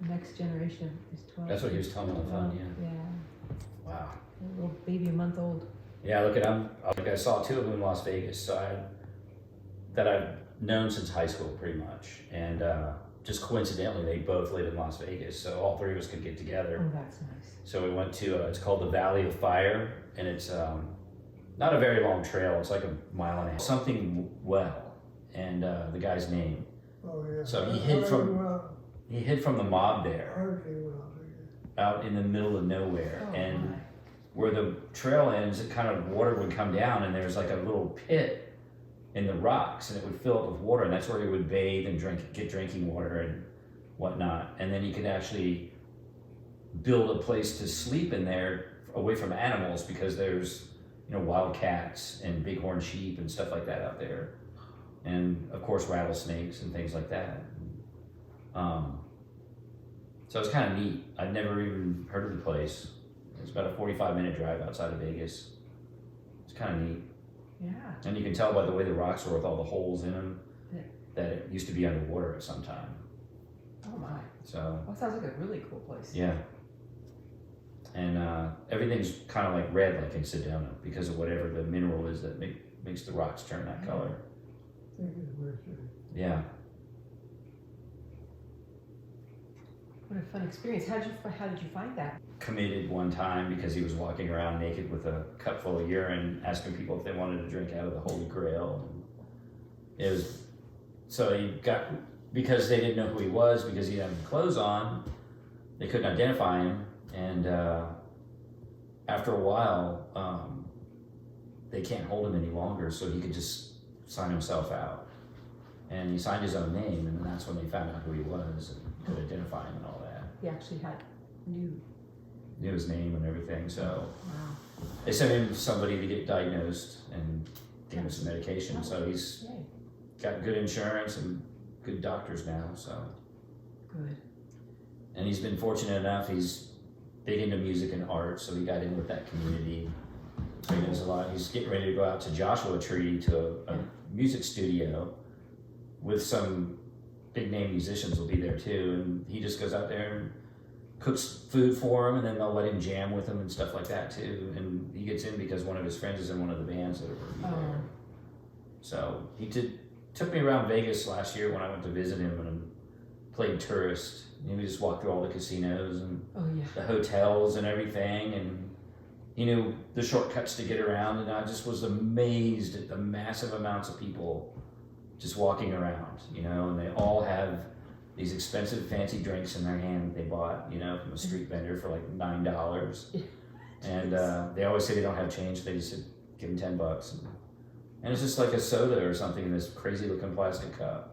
The next generation is 12. That's what he was telling me on the phone, yeah. Yeah. Wow. A little baby, a month old. Yeah, look at I saw 2 of them in Las Vegas, that I've known since high school pretty much. And just coincidentally, they both live in Las Vegas, so all 3 of us could get together. Oh, that's nice. So we went to, it's called the Valley of Fire, and it's not a very long trail, it's like a mile and a half. Something well, and the guy's name. Oh yeah. So he hid from the mob there, out in the middle of nowhere, and my. where the trail ends, it kind of water would come down, and there's like a little pit in the rocks, and it would fill up with water, and that's where he would bathe and get drinking water and whatnot. And then he could actually build a place to sleep in there away from animals, because there's wild cats and bighorn sheep and stuff like that out there, and of course rattlesnakes and things like that. So it's kind of neat. I'd never even heard of the place. It's about a 45-minute drive outside of Vegas. It's kind of neat. Yeah. And you can tell by the way the rocks are with all the holes in them that it used to be underwater at some time. Oh my. So. That sounds like a really cool place. Yeah. And everything's kind of like red, like in Sedona, because of whatever the mineral is that makes the rocks turn that color. Yeah. What a fun experience. How did you find that? Committed one time because he was walking around naked with a cup full of urine, asking people if they wanted to drink out of the Holy Grail. It was, so he got, because they didn't know who he was, because he had clothes on, they couldn't identify him. And after a while, they can't hold him any longer, so he could just sign himself out. And he signed his own name, and then that's when they found out who he was and could identify him and all that. He actually knew His name and everything, so wow. they sent him somebody to get diagnosed and gave him some medication. So he's got good insurance and good doctors now, so. Good. And he's been fortunate enough, he's big into music and art, so he got in with that community. So he knows a lot. He's getting ready to go out to Joshua Tree to a music studio with some big name musicians will be there too. And he just goes out there and cooks food for him, and then they'll let him jam with them and stuff like that too. And he gets in because one of his friends is in one of the bands that are going to be there. So he took me around Vegas last year when I went to visit him and played tourist. And we just walked through all the casinos and the hotels and everything, and he knew the shortcuts to get around, and I just was amazed at the massive amounts of people just walking around, and they all have these expensive fancy drinks in their hand that they bought, from a street vendor for like $9. And they always say they don't have change, they just said, give them $10. And it's just like a soda or something in this crazy looking plastic cup.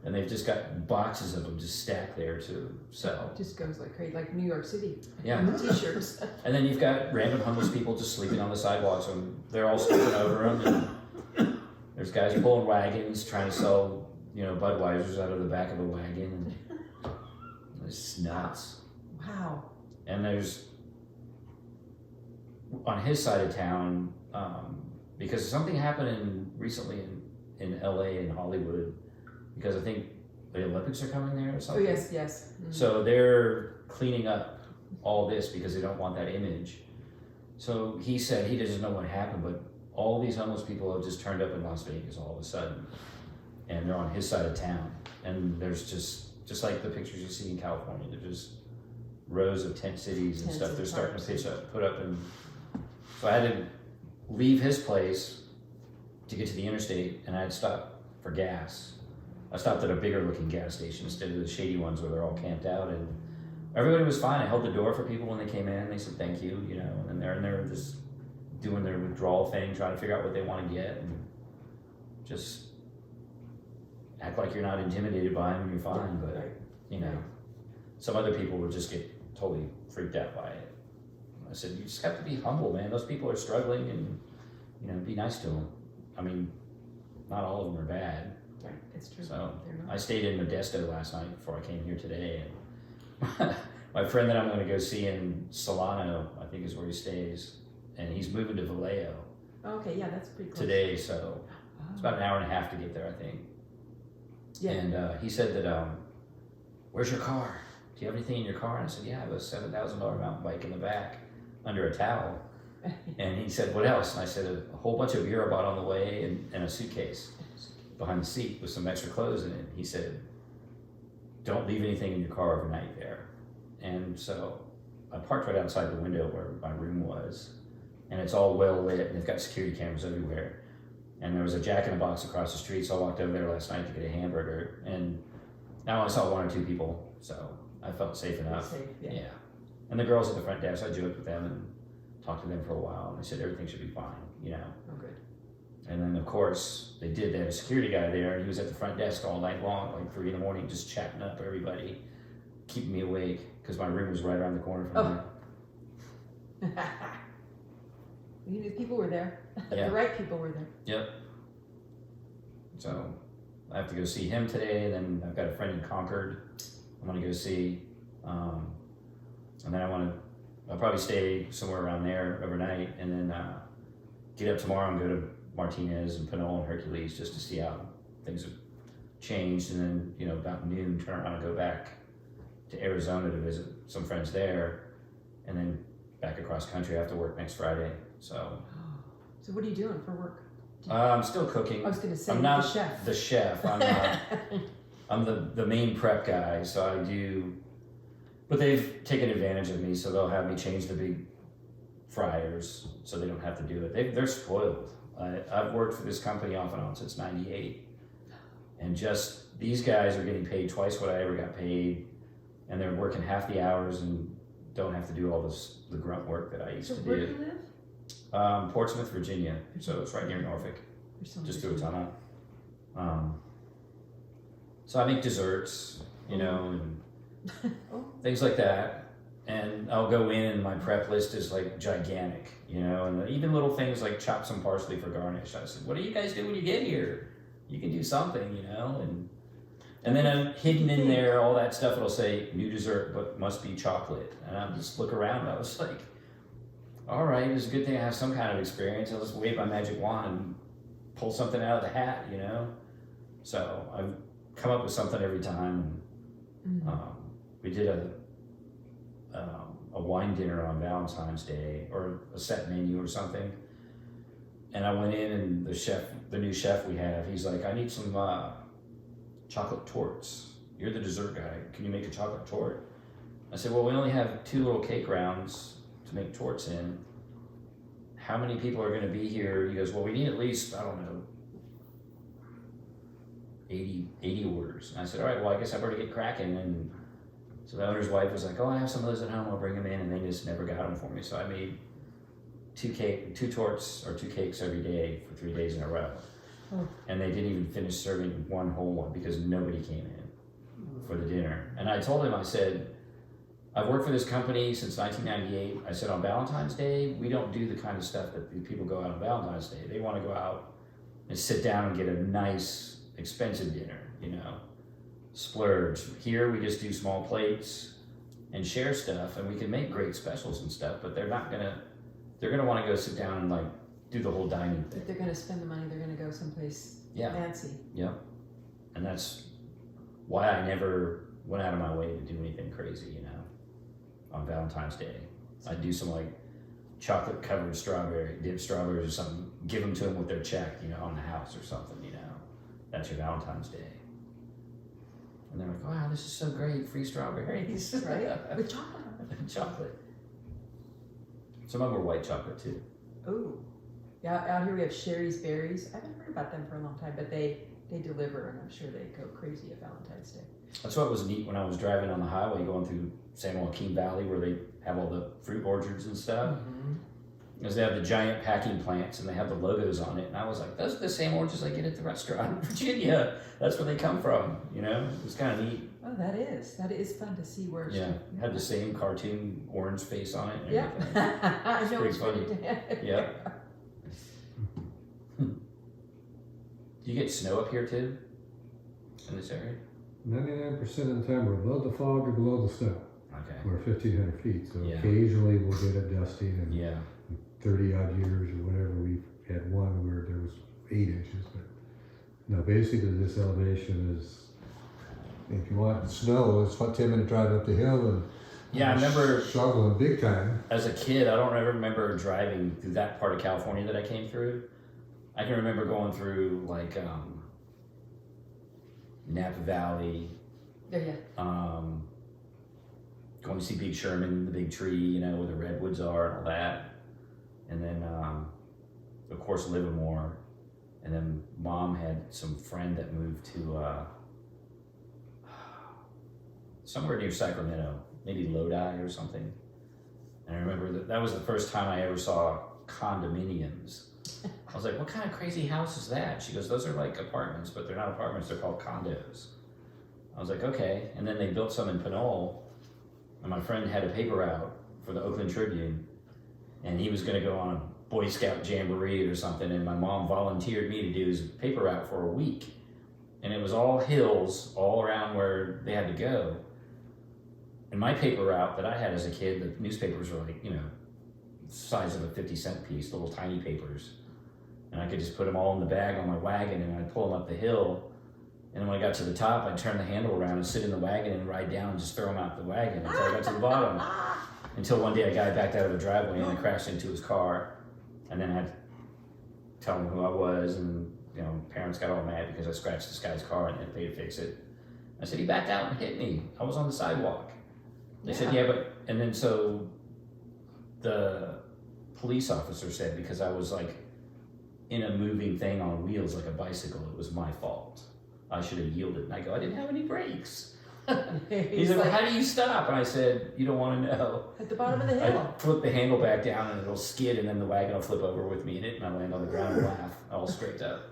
And they've just got boxes of them just stacked there to sell. It just goes like crazy, like New York City. Yeah. T-shirts. And then you've got random homeless people just sleeping on the sidewalks, and they're all stepping over them. And there's guys pulling wagons trying to sell, Budweisers out of the back of a wagon. And it's nuts. Wow. And there's, on his side of town, because something happened recently in LA and Hollywood, because I think the Olympics are coming there or something. Oh, yes. Mm-hmm. So they're cleaning up all this because they don't want that image. So he said he doesn't know what happened, but all these homeless people have just turned up in Las Vegas all of a sudden. And they're on his side of town. And there's just like the pictures you see in California, they're just rows of tent cities and stuff. They're starting to put up. And so I had to leave his place to get to the interstate, and I had to stop for gas. I stopped at a bigger looking gas station instead of the shady ones where they're all camped out, and Everybody was fine. I held the door for people when they came in. They said thank you, you know, and they're in there just doing their withdrawal thing, trying to figure out what they want to get, and just act like you're not intimidated by them and you're fine. But Right. you know, some other people would just get totally freaked out by it. I said, you just have to be humble, man. Those people are struggling, and you know, be nice to them. I mean, not all of them are bad. Right. It's true. So They're not. I stayed in Modesto last night before I came here today, and my friend that I'm going to go see in Solano, I think is where he stays, and he's moving to Vallejo Okay, yeah, that's pretty close. today, so Oh. it's about an hour and a half to get there, I think. Yeah. And he said that, where's your car? Do you have anything in your car? And I said, yeah, I have a $7,000 mountain bike in the back under a towel. And he said, what else? And I said, a whole bunch of beer I bought on the way, and a suitcase behind the seat with some extra clothes in it. He said, don't leave anything in your car overnight there. And so I parked right outside the window where my room was, and it's all well lit, and they've got security cameras everywhere. And there was a Jack in the Box across the street, so I walked over there last night to get a hamburger, and now I saw one or two people, so I felt safe enough. Safe, yeah. And the girls at the front desk, I joked with them and talked to them for a while, and they said everything should be fine, you know. Oh, good. And then, of course, they had a security guy there, and he was at the front desk all night long, like 3 in the morning, just chatting up everybody, keeping me awake, because my room was right around the corner from there. We knew people were there. Yeah. The right people were there. Yep. So I have to go see him today, and then I've got a friend in Concord I want to go see. And then I'll probably stay somewhere around there overnight, and then get up tomorrow and go to Martinez and Pinole and Hercules just to see how things have changed, and then, you know, about noon, turn around and go back to Arizona to visit some friends there, and then back across country after work next Friday. So So what are you doing for work? I'm still cooking. I was going to say I'm not the chef. the chef. I'm the main prep guy, so I do. But they've taken advantage of me, so they'll have me change the big fryers, so they don't have to do it. They're spoiled. I've worked for this company off and on since '98, and just these guys are getting paid twice what I ever got paid, and they're working half the hours and don't have to do all the grunt work that I used So to where do do. you live? Portsmouth, Virginia, so it's right near Norfolk. There's some Just through a Virginia. tunnel. So I make desserts, you know, and Oh. things like that. And I'll go in, and my prep list is like gigantic, you know, and even little things like chop some parsley for garnish. I said, what do you guys do when you get here? You can do something, you know, and then I'm hidden in there, all that stuff. It'll say new dessert, but must be chocolate. And I'll just look around. I was like, all right, it's a good thing I have some kind of experience. I'll just wave my magic wand and pull something out of the hat, you know? So I've come up with something every time. We did a wine dinner on Valentine's Day, or a set menu or something. And I went in, and the new chef we have, he's like, I need some chocolate torts. You're the dessert guy. Can you make a chocolate tort? I said, well, we only have 2 little cake rounds to make torts in. How many people are going to be here? He goes, well, we need at least, I don't know, 80 orders. And I said, all right, well, I guess I better get cracking. And so the owner's wife was like, oh, I have some of those at home, I'll bring them in. And they just never got them for me. So I made 2 torts or 2 cakes every day for 3 days in a row. Oh. And they didn't even finish serving one whole one because nobody came in for the dinner. And I told him, I said, I've worked for this company since 1998. I said, on Valentine's Day, we don't do the kind of stuff that the people go out on Valentine's Day. They want to go out and sit down and get a nice, expensive dinner, you know, splurge. Here, we just do small plates and share stuff, and we can make great specials and stuff, but they're going to want to go sit down and, like, do the whole dining thing. If they're going to spend the money, they're going to go someplace Yeah. fancy. Yep. And that's why I never went out of my way to do anything crazy, you know, on Valentine's Day. I'd do some, like, chocolate covered dipped strawberries or something, give them to them with their check, you know, on the house or something, you know. That's your Valentine's Day. And they're like, wow, this is so great, free strawberries. Right? With chocolate. Chocolate. Some of them are white chocolate too. Oh. Yeah, out here we have Sherry's Berries. I haven't heard about them for a long time, but they deliver, and I'm sure they go crazy at Valentine's Day. That's what was neat when I was driving on the highway going through San Joaquin Valley where they have all the fruit orchards and stuff. Because they have the giant packing plants and they have the logos on it. And I was like, those are the same oranges I get at the restaurant in Virginia. That's where they come from, you know? It was kind of neat. Oh, that is fun to see where. Yeah, had the same cartoon orange face on it and Yeah. everything. I know pretty it's funny. funny. Yeah. Do you get snow up here too? In this area? 99% of the time we're above the fog or below the snow. Okay. We're 1,500 feet, so Yeah. occasionally we'll get a dusting, and Yeah. 30 odd years or whatever, we've had one where there was 8 inches. But no, basically this elevation is, if you want snow, it's about 10-minute drive up the hill, and Yeah, I remember shoveling big time. as a kid, I don't ever remember driving through that part of California that I came through. I can remember going through like Napa Valley, Yeah. going to see Big Sherman, the big tree, you know, where the redwoods are and all that. And then, of course, Livermore. And then Mom had some friend that moved to somewhere near Sacramento, maybe Lodi or something. And I remember that was the first time I ever saw condominiums. I was like, what kind of crazy house is that? She goes, those are like apartments, but they're not apartments, they're called condos. I was like, okay. And then they built some in Pinole, and my friend had a paper route for the Oakland Tribune, and he was gonna go on a Boy Scout jamboree or something, and my mom volunteered me to do his paper route for a week. And it was all hills all around where they had to go. And my paper route that I had as a kid, the newspapers were like, you know, the size of a 50-cent piece, little tiny papers. And I could just put them all in the bag on my wagon and I'd pull them up the hill. And then when I got to the top, I'd turn the handle around and sit in the wagon and ride down and just throw them out the wagon until I got to the bottom. Until one day a guy backed out of a driveway and I crashed into his car. And then I had to tell him who I was, and you know, parents got all mad because I scratched this guy's car and had to pay to fix it. I said, he backed out and hit me. I was on the sidewalk. They said, yeah, but, and then so the police officer said, because I was like in a moving thing on wheels like a bicycle, it was my fault. I should have yielded. And I go, I didn't have any brakes. He's like, well, how do you stop? And I said, you don't want to know. At the bottom of the hill. I flip the handle back down and it'll skid, and then the wagon will flip over with me in it, and I land on the ground and laugh, all scraped up.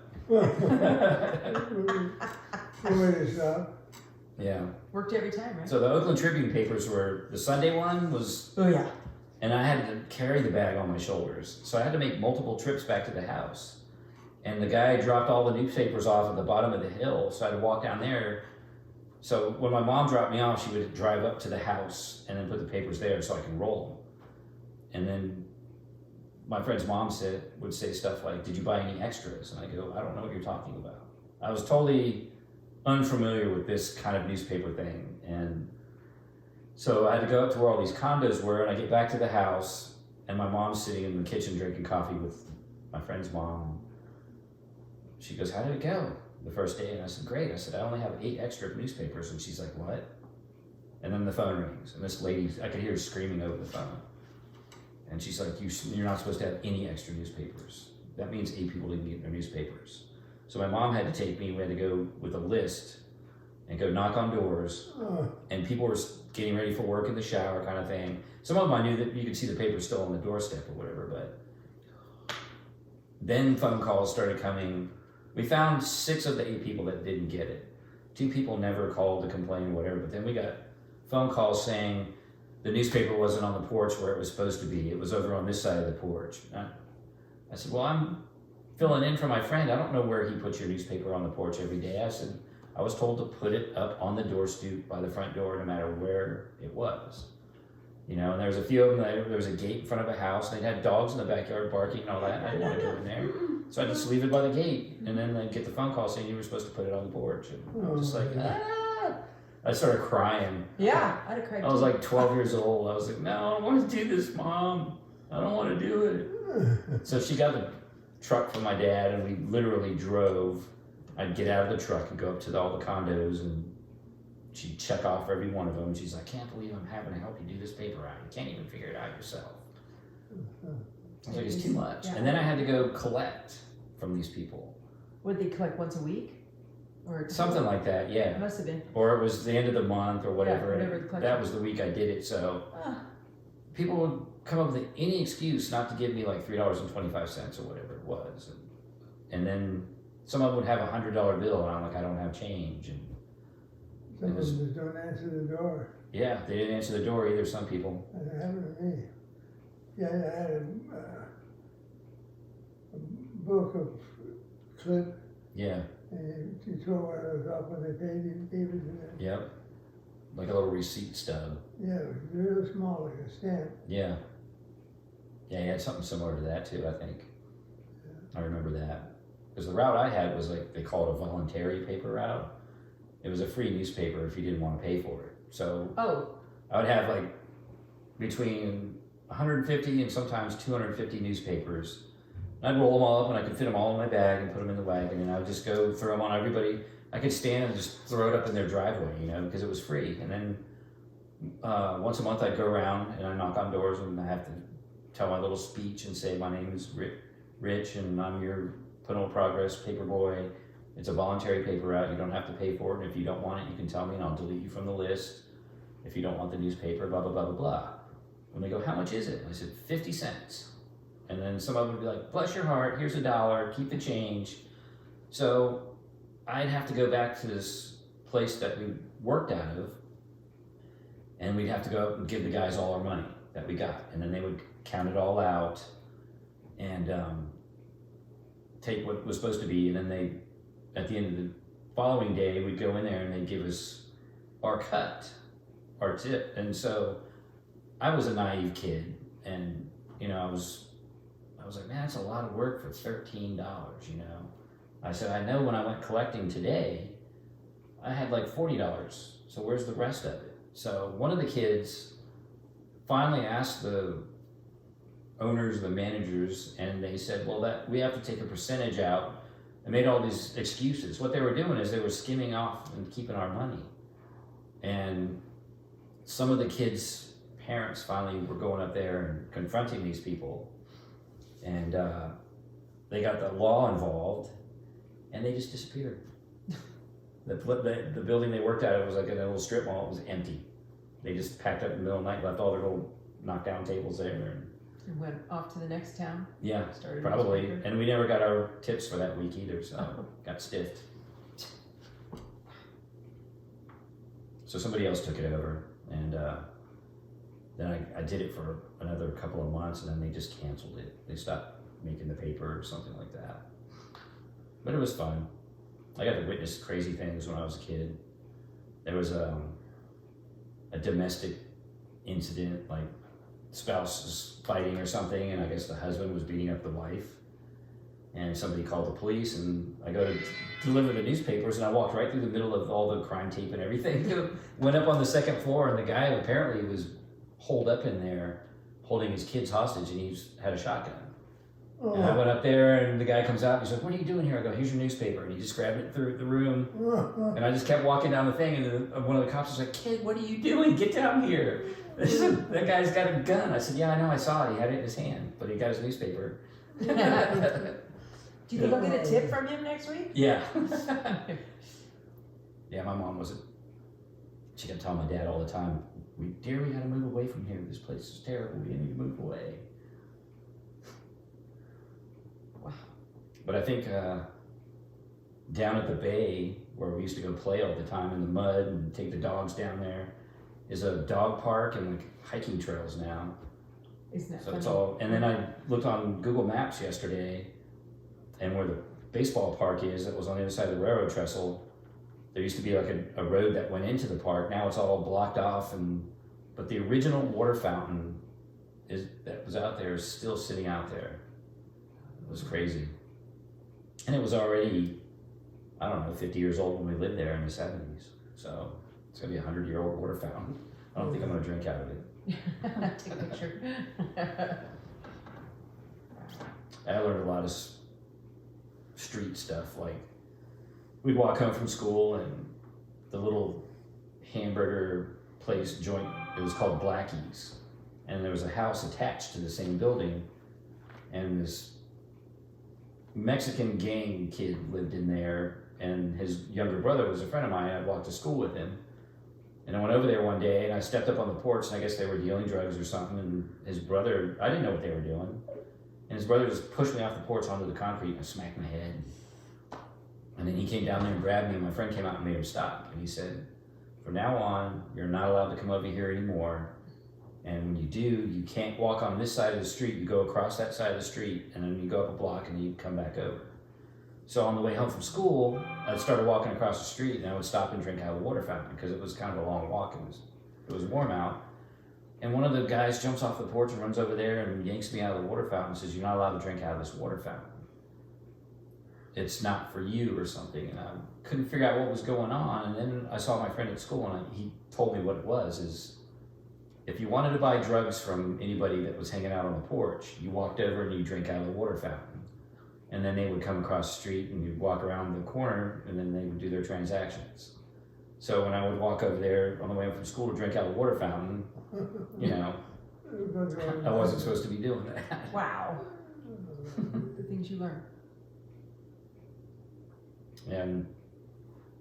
Yeah. Worked every time, right? So the Oakland Tribune papers were, the Sunday one was, Oh, yeah. and I had to carry the bag on my shoulders. So I had to make multiple trips back to the house. And the guy dropped all the newspapers off at the bottom of the hill, so I had to walk down there. So when my mom dropped me off, she would drive up to the house and then put the papers there so I can roll them. And then my friend's mom would say stuff like, did you buy any extras? And I go, I don't know what you're talking about. I was totally unfamiliar with this kind of newspaper thing. And so I had to go up to where all these condos were, and I get back to the house, and my mom's sitting in the kitchen drinking coffee with my friend's mom. She goes, how did it go the first day? And I said, great. I said, I only have 8 extra newspapers. And she's like, what? And then the phone rings, and this lady, I could hear her screaming over the phone. And she's like, you're not supposed to have any extra newspapers. That means 8 people didn't get their newspapers. So my mom had to take me, we had to go with a list and go knock on doors. And people were getting ready for work in the shower kind of thing. Some of them I knew that you could see the paper still on the doorstep or whatever, but then phone calls started coming. We found 6 of the 8 people that didn't get it. 2 people never called to complain or whatever, but then we got phone calls saying the newspaper wasn't on the porch where it was supposed to be. It was over on this side of the porch. I said, well, I'm filling in for my friend. I don't know where he puts your newspaper on the porch every day. I said, I was told to put it up on the door stoop by the front door no matter where it was. You know, and there was a few of them, there was a gate in front of a house, and they'd had dogs in the backyard barking and all that, and I didn't want to go in there. So I just leave it by the gate, and then I'd get the phone call saying you were supposed to put it on the porch. And I'm just like, ah! I started crying. Yeah, I'd have cried. I was like 12 years old. I was like, no, I don't want to do this, Mom. I don't want to do it. So she got the truck from my dad, and we literally drove. I'd get out of the truck and go up to all the condos, and she'd check off every one of them. She's like, I can't believe I'm having to help you do this paper out. You can't even figure it out yourself. I was like, it's too much. Yeah. And then I had to go collect from these people. Would they collect once a week? Or something like that, It yeah. must have been. Or it was the end of the month or whatever. whatever and the collection- that was the week I did it, so Ah, people would come up with any excuse not to give me like $3.25 or whatever it was. And then some of them would have $100 bill and I'm like, I don't have change. And Some of them just don't answer the door. yeah, they didn't answer the door either, some people. That happened to me. Yeah, I had a book of clip, Yeah, and you throw one of those up when they paid you, gave it to them. yep. Like a little receipt stub. Yeah, it was real small, like a stamp. Yeah. Yeah, he had something similar to that too, I think. I remember that. Because the route I had was like, they call it a voluntary paper route. It was a free newspaper if you didn't want to pay for it. So oh, I would have like between 150 and sometimes 250 newspapers. I'd roll them all up and I could fit them all in my bag and put them in the wagon and I would just go throw them on everybody. I could stand and just throw it up in their driveway, you know, because it was free. And then once a month I'd go around and I'd knock on doors and I have to tell my little speech and say, my name is Rich and I'm your Pinole Progress paper boy. It's a voluntary paper route. You don't have to pay for it. And if you don't want it, you can tell me and I'll delete you from the list. If you don't want the newspaper, blah, blah, blah, blah, blah. When they go, how much is it? I said, 50 cents. And then some of them would be like, bless your heart, here's $1, keep the change. So I'd have to go back to this place that we worked out of and we'd have to go and give the guys all our money that we got. And then they would count it all out and take what was supposed to be. And then they, at the end of the following day, we'd go in there and they'd give us our cut, our tip. And so I was a naive kid and, you know, I was like, man, that's a lot of work for $13, you know. I said, I know when I went collecting today, I had like $40, so where's the rest of it? So one of the kids finally asked the owners, the managers, and they said, well, that we have to take a percentage out, and made all these excuses. What they were doing is they were skimming off and keeping our money. And some of the kids' parents finally were going up there and confronting these people. And they got the law involved, and they just disappeared. The building they worked at, it was like a little strip mall. It was empty. They just packed up in the middle of the night, left all their little knockdown tables there. and went off to the next town. Yeah, Started probably. newspaper. And we never got our tips for that week either, so got stiffed. So somebody else took it over, and then I did it for another couple of months, and then they just canceled it. They stopped making the paper or something like that. But it was fun. I got to witness crazy things when I was a kid. There was a domestic incident, like spouse was fighting or something, and I guess the husband was beating up the wife. And somebody called the police, and I go to deliver the newspapers, and I walked right through the middle of all the crime tape and everything. Went up on the second floor, and the guy apparently was holed up in there, holding his kids hostage, and he had a shotgun. Oh. And I went up there, and the guy comes out, and he's like, what are you doing here? I go, here's your newspaper. And he just grabbed it through the room, and I just kept walking down the thing, and then one of the cops was like, kid, what are you doing? Get down here. That guy's got a gun. I said, yeah, I know, I saw it. He had it in his hand, but he got his newspaper. Do you think I'll get a tip from him next week? Yeah. Yeah, my mom wasn't. She kept telling my dad all the time, dear, we gotta move away from here. This place is terrible. We need to move away. Wow. But I think down at the bay, where we used to go play all the time in the mud and take the dogs down there, is a dog park and like hiking trails now. Isn't that So funny? it's all, and then I looked on Google Maps yesterday, and where the baseball park is, that was on the other side of the railroad trestle, there used to be like a road that went into the park. Now it's all blocked off, but the original water fountain that was out there is still sitting out there. It was crazy. And it was already, I don't know, 50 years old when we lived there in the 70s. So it's gonna be a 100-year-old water fountain. I don't think I'm gonna drink out of it. Take a picture. I learned a lot of street stuff, like we'd walk home from school and the little hamburger place joint, it was called Blackie's, and there was a house attached to the same building, and this Mexican gang kid lived in there, and his younger brother was a friend of mine. I walked to school with him. And I went over there one day and I stepped up on the porch and I guess they were dealing drugs or something. And his brother, I didn't know what they were doing. And his brother just pushed me off the porch onto the concrete and I smacked my head. And then he came down there and grabbed me and my friend came out and made him stop. And he said, from now on, you're not allowed to come over here anymore. And when you do, you can't walk on this side of the street. You go across that side of the street and then you go up a block and you come back over. So on the way home from school, I started walking across the street and I would stop and drink out of the water fountain because it was kind of a long walk. It was warm out. And one of the guys jumps off the porch and runs over there and yanks me out of the water fountain and says, you're not allowed to drink out of this water fountain. It's not for you or something. And I couldn't figure out what was going on. And then I saw my friend at school and he told me what it was, is if you wanted to buy drugs from anybody that was hanging out on the porch, you walked over and you drink out of the water fountain. And then they would come across the street and you'd walk around the corner and then they would do their transactions. So when I would walk over there on the way home from school to drink out of the water fountain, you know, I wasn't supposed to be doing that. Wow. The things you learn. And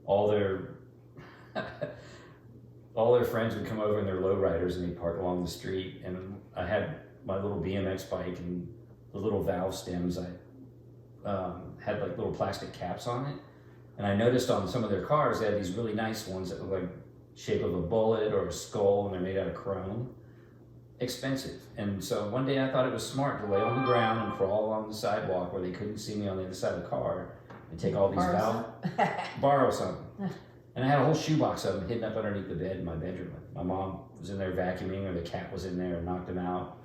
all their friends would come over in their lowriders and they'd park along the street. And I had my little BMX bike and the little valve stems, I had like little plastic caps on it. And I noticed on some of their cars, they had these really nice ones that look like shape of a bullet or a skull and they're made out of chrome. Expensive. And so one day I thought it was smart to lay on the ground and crawl along the sidewalk where they couldn't see me on the other side of the car and take all these borrow something. And I had a whole shoebox of them hidden up underneath the bed in my bedroom. My mom was in there vacuuming or the cat was in there and knocked them out.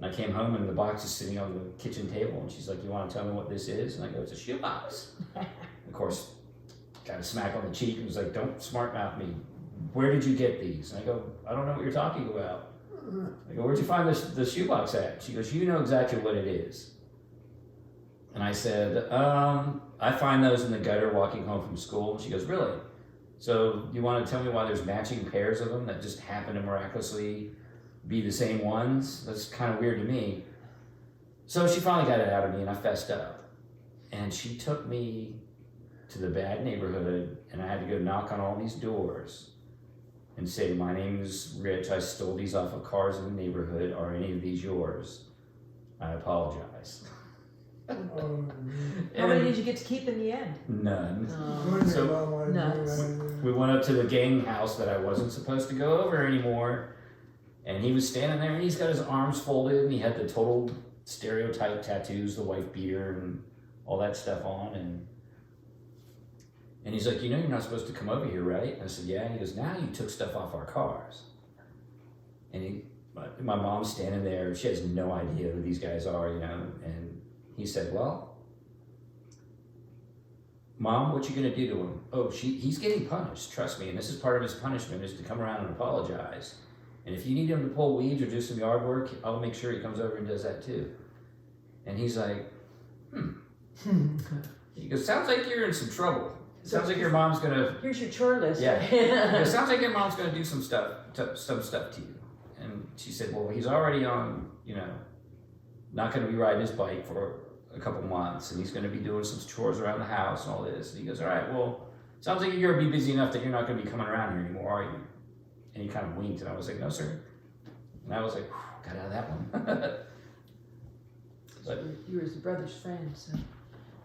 And I came home and the box is sitting on the kitchen table and she's like, you want to tell me what this is? And I go, it's a shoebox. Of course, got a smack on the cheek and was like, don't smart mouth me. Where did you get these? And I go, I don't know what you're talking about. I go, where'd you find the shoebox at? She goes, you know exactly what it is. And I said, I find those in the gutter walking home from school. And she goes, really? So you want to tell me why there's matching pairs of them that just happen to miraculously be the same ones? That's kind of weird to me. So she finally got it out of me and I fessed up. And she took me to the bad neighborhood and I had to go knock on all these doors and say, my name is Rich, I stole these off of cars in the neighborhood. Are any of these yours? I apologize. How many did you get to keep in the end? None. So, nuts. We went up to the gang house that I wasn't supposed to go over anymore. And he was standing there and he's got his arms folded and he had the total stereotype tattoos, the wife beater and all that stuff on. And he's like, you know you're not supposed to come over here, right? And I said, yeah. And he goes, now you took stuff off our cars. And my mom's standing there. She has no idea who these guys are, you know. And he said, well, Mom, what you gonna do to him? Oh, he's getting punished, trust me. And this is part of his punishment, is to come around and apologize. And if you need him to pull weeds or do some yard work, I'll make sure he comes over and does that too. And he's like, He goes, sounds like you're in some trouble. It sounds like your mom's gonna... Here's your chore list. Yeah. It sounds like your mom's gonna do some stuff to you. And she said, well, he's already on, you know, not gonna be riding his bike for a couple months, and he's gonna be doing some chores around the house and all this. And he goes, all right, well, sounds like you're gonna be busy enough that you're not gonna be coming around here anymore, are you? And he kind of winked, and I was like, no, sir. And I was like, got out of that one. But you were his brother's friend, so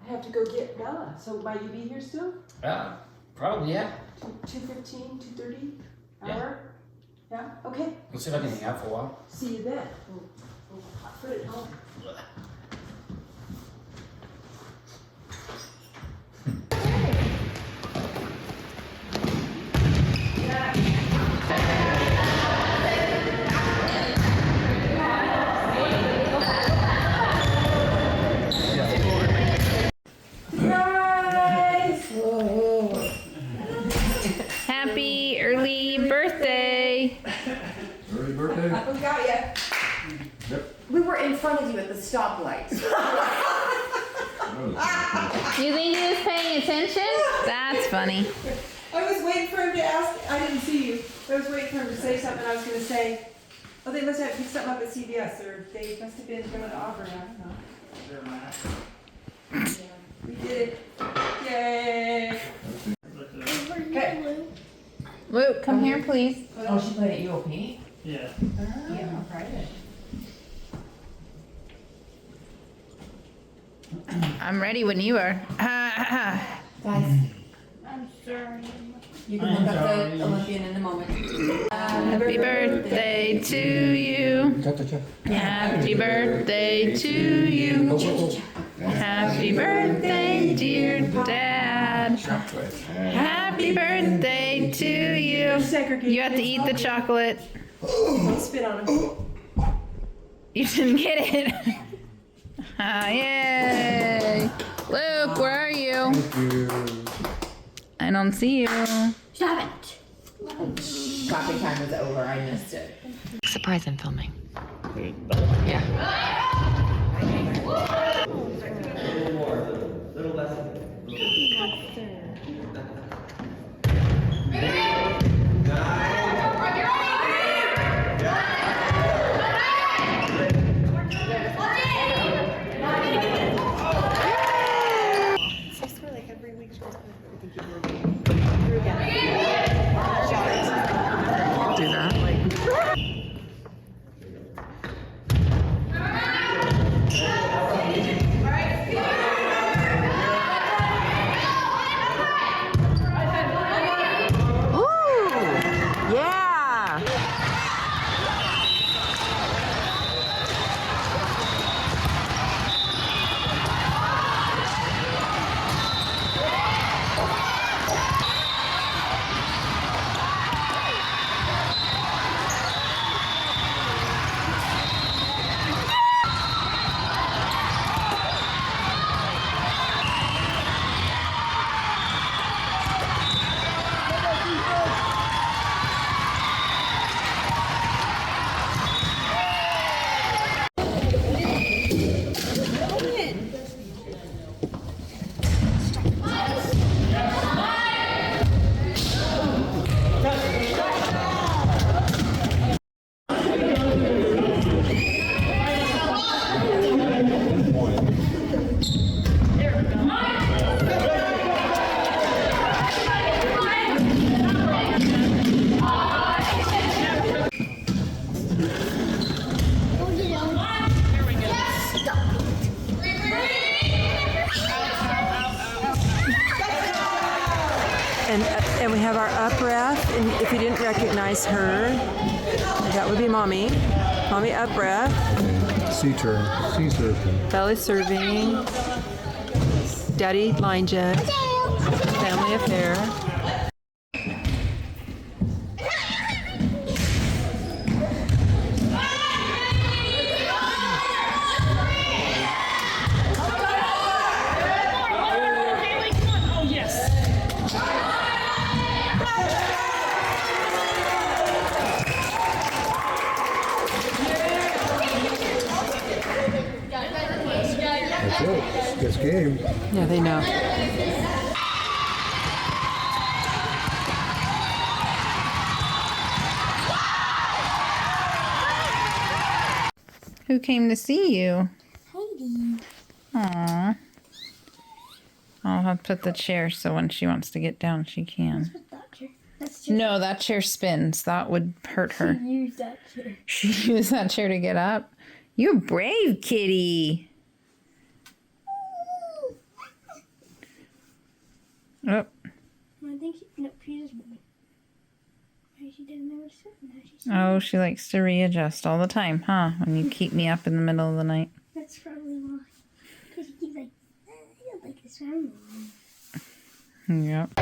I have to go get Bella. So might you be here still? Probably, yeah. 2:15, 2:30 Yeah. hour? Yeah? Okay. Let's see if I can hang out for a while. See you then. We'll put it home. Happy early birthday! Early birthday? We got you. Yep. We were in front of you at the stoplight. You think he was paying attention? That's funny. I was waiting for him to ask. I didn't see you. I was waiting for him to say something. I was going to say, oh, they must have picked something up at CVS, or they must have been going to Auburn. I don't know. We did it. Yay. Okay. Luke, come here, please. Oh, she played at UOP? Yeah. Yeah, Friday. I'm ready when you are. Guys, I'm sorry. you can look up the Olympian in a moment. Happy birthday to you. Happy birthday to you. Happy birthday, dear Dad. Happy birthday to you. Segregate. You have to eat the chocolate. Don't spit on him. You didn't get it. Yay. Luke, where are you? Thank you. I don't see you. Stop it. Coffee time was over, I missed it. Surprise, I'm filming. Yeah. Do that. Yeah! And we have our up ref, and if you didn't recognize her, that would be Mommy. Mommy up ref. Sea surfing. Belly serving. Daddy line jet. Family affair. That's it. This game. Yeah, they know. Who came to see you? Heidi. Aww. I'll have to put the chair so when she wants to get down, she can. Put that chair. That's just No, that chair spins. That would hurt her. use that chair. She used that chair to get up. You're brave, kitty. Oh, I think she just moved. She didn't know what to sit. Now she's oh, she likes to readjust all the time, huh? When you keep me up in the middle of the night. That's probably why. Because he keeps like, I don't like this round. Yep.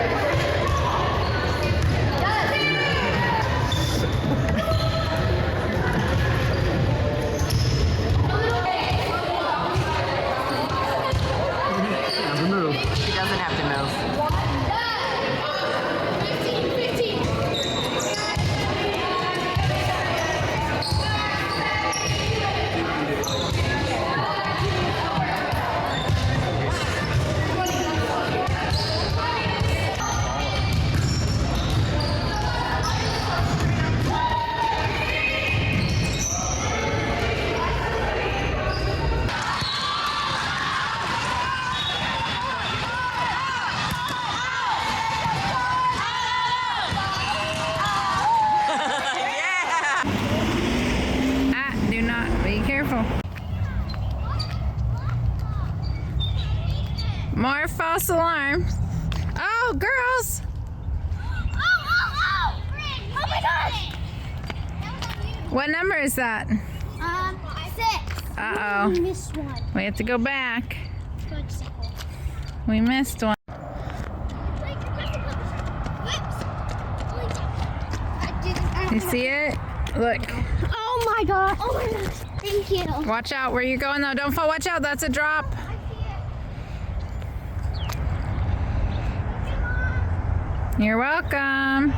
She doesn't have to move. careful. More false alarms. Oh, girls! Oh my gosh! What number is that? 6. Uh-oh. We missed one. We have to go back. Bicycle. We missed one. You see it? Look. Oh my gosh. Oh my gosh. Thank you. Watch out where you're going though. Don't fall. Watch out. That's a drop. You're welcome.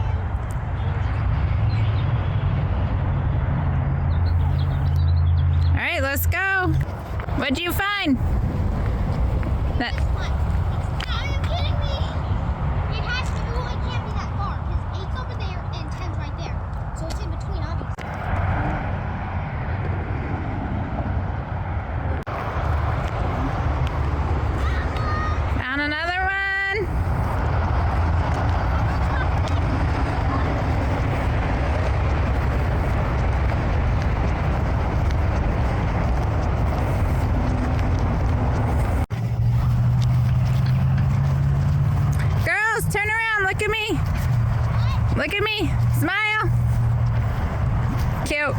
All right, let's go. What'd you find? That. Are you kidding me? It has to. It can't be that far because 8's over there and 10's right there. So it's in between, obviously. Found another one. Girls, turn around. Look at me. Look at me. Smile. Cute.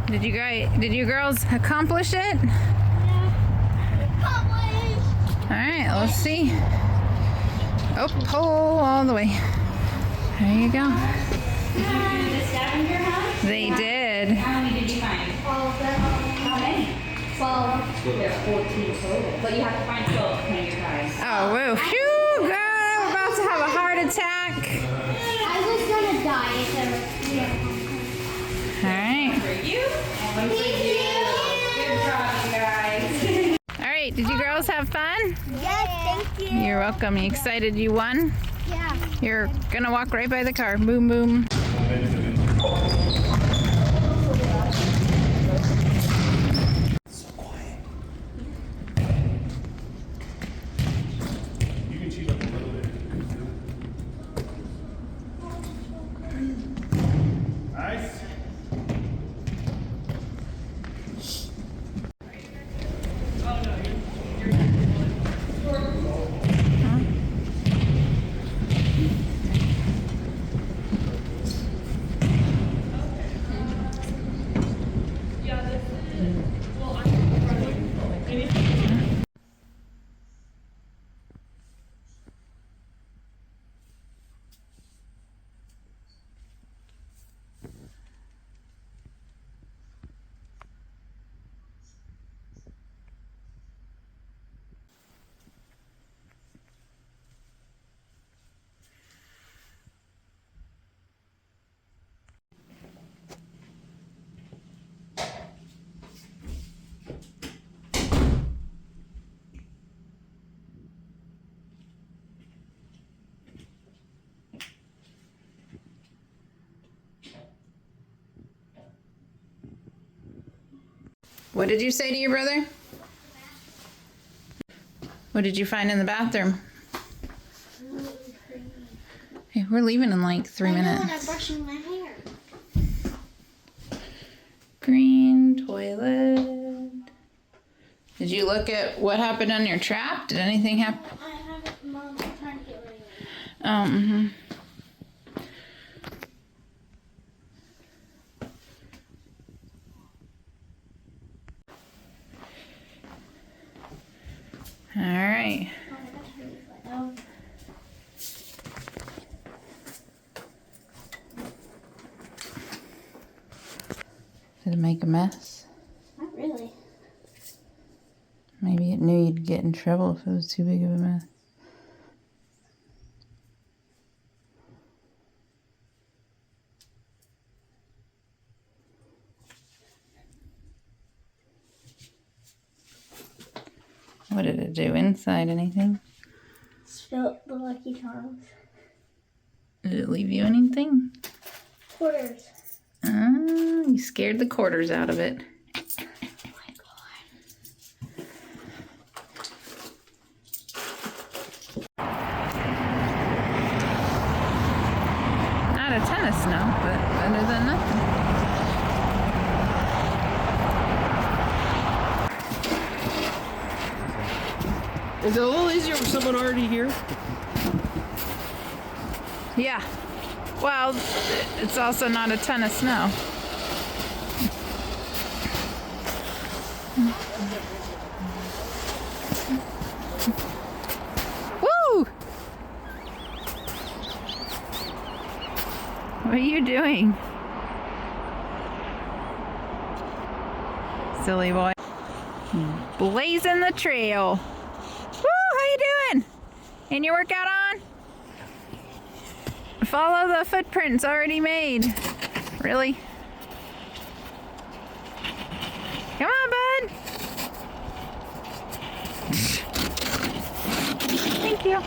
Did you girls accomplish it? All right, let's see. Oh, pull all the way. There you go. Did you do the scavenger hunt? They did. How many did you find? All of them. How many? 12. There's 14 total. But you have to find 12 to claim your prize. Oh, woo. Phew, girl, I'm about to have a heart attack. I was gonna die if there was 3 of them. All right. For you and one for Thank you. you. Good job, you guys. All right, did you girls have fun? Yes, thank you. You're welcome. You excited you won? Yeah. You're gonna walk right by the car. Boom, boom. You can cheat up a little bit. Nice. What did you say to your brother? What did you find in the bathroom? Hey, we're leaving in like 3 minutes. I'm brushing my hair. Green toilet. Did you look at what happened on your trap? Did anything happen? I have it, Mom. I'm trying to get ready. Mm-hmm. All right. Did it make a mess? Not really. Maybe it knew you'd get in trouble if it was too big of a mess. What did it do inside? Anything? Spilt the Lucky Charms. Did it leave you anything? Quarters. You scared the quarters out of it. Oh my god. Not a ton of snow, but better than nothing. Is it a little easier with someone already here? Yeah. Well, it's also not a ton of snow. Woo! What are you doing? Silly boy. Blazing the trail. Woo! How you doing? And your workout on? Follow the footprints already made. Really? Come on, bud. Thank you.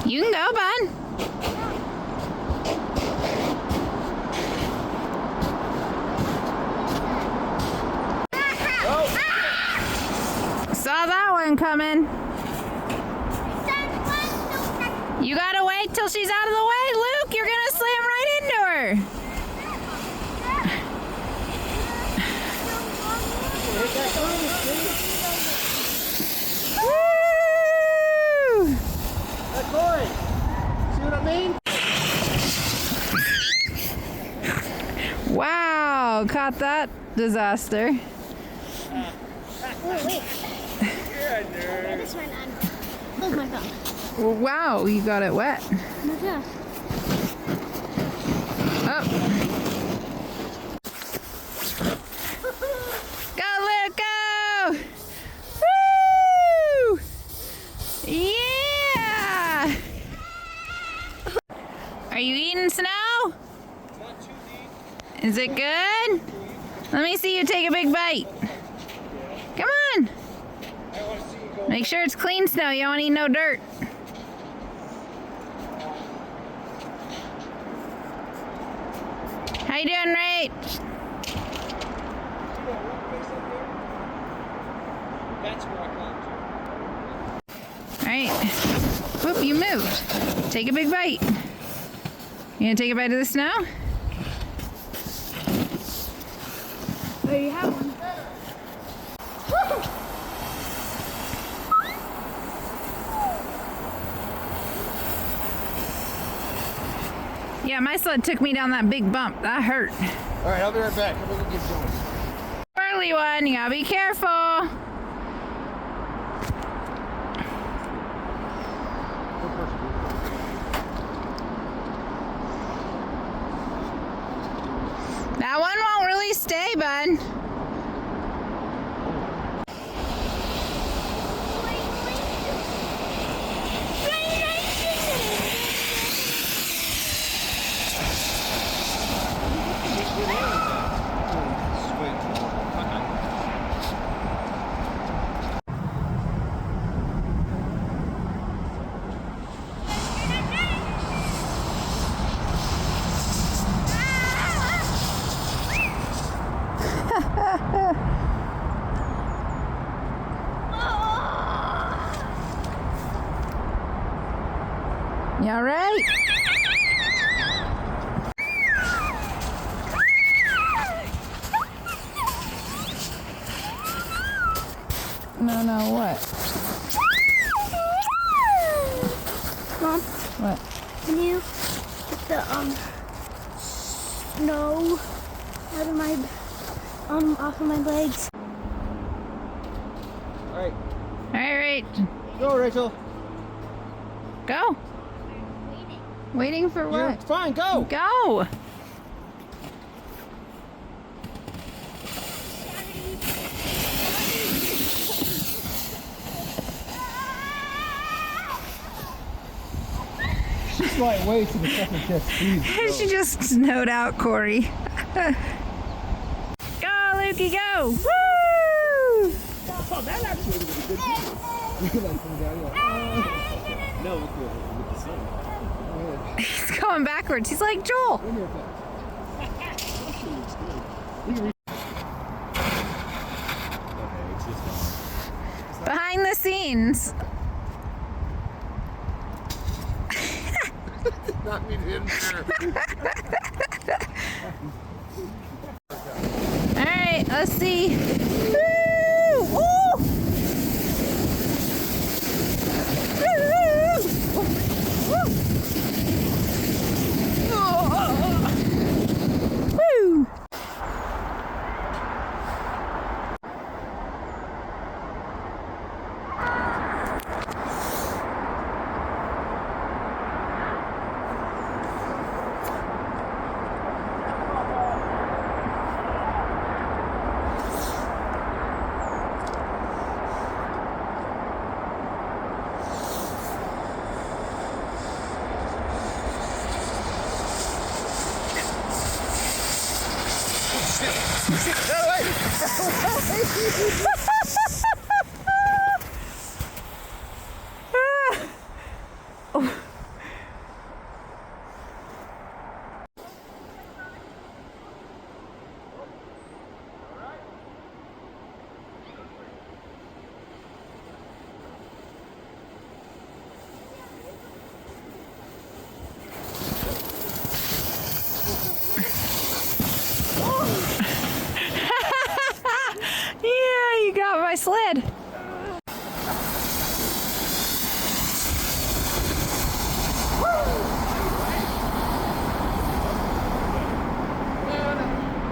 You can go, bud. Saw that one coming. You gotta wait till she's out of the way, Luke. You're gonna slam right into her. Woo! That's Corey. See what I mean? Wow, caught that disaster. Wait. I just went on. Hold my phone. Wow, you got it wet. Oh my gosh. Up. Go, Luke, go! Woo! Yeah! Are you eating snow? Not too deep. Is it good? Let me see you take a big bite. Come on. I want to see you go. Make sure it's clean snow. You don't eat no dirt. How you doing, Rach? That's where I come to. All right. Whoop, you moved. Take a big bite. You gonna take a bite of the snow? Oh, you have one. Yeah, my sled took me down that big bump. That hurt. All right, I'll be right back. I'm gonna get going. Early one, you gotta be careful. That one won't really stay, bud. You all right? No, what? Mom, What? can you get the snow out of my off of my legs? All right, All right, go, Rachel. go. Waiting for You're what? fine. Go. Go. She's like way to the second test speed. She just snowed out, Corey. Go, Lukey, go! Woo! Oh, that actually would have been good. Like from down here. No, with the sun. He's going backwards. He's like Joel. Behind the scenes. Not me in there. let's see. Woo! Woo! Woo! Yeah, you got my sled.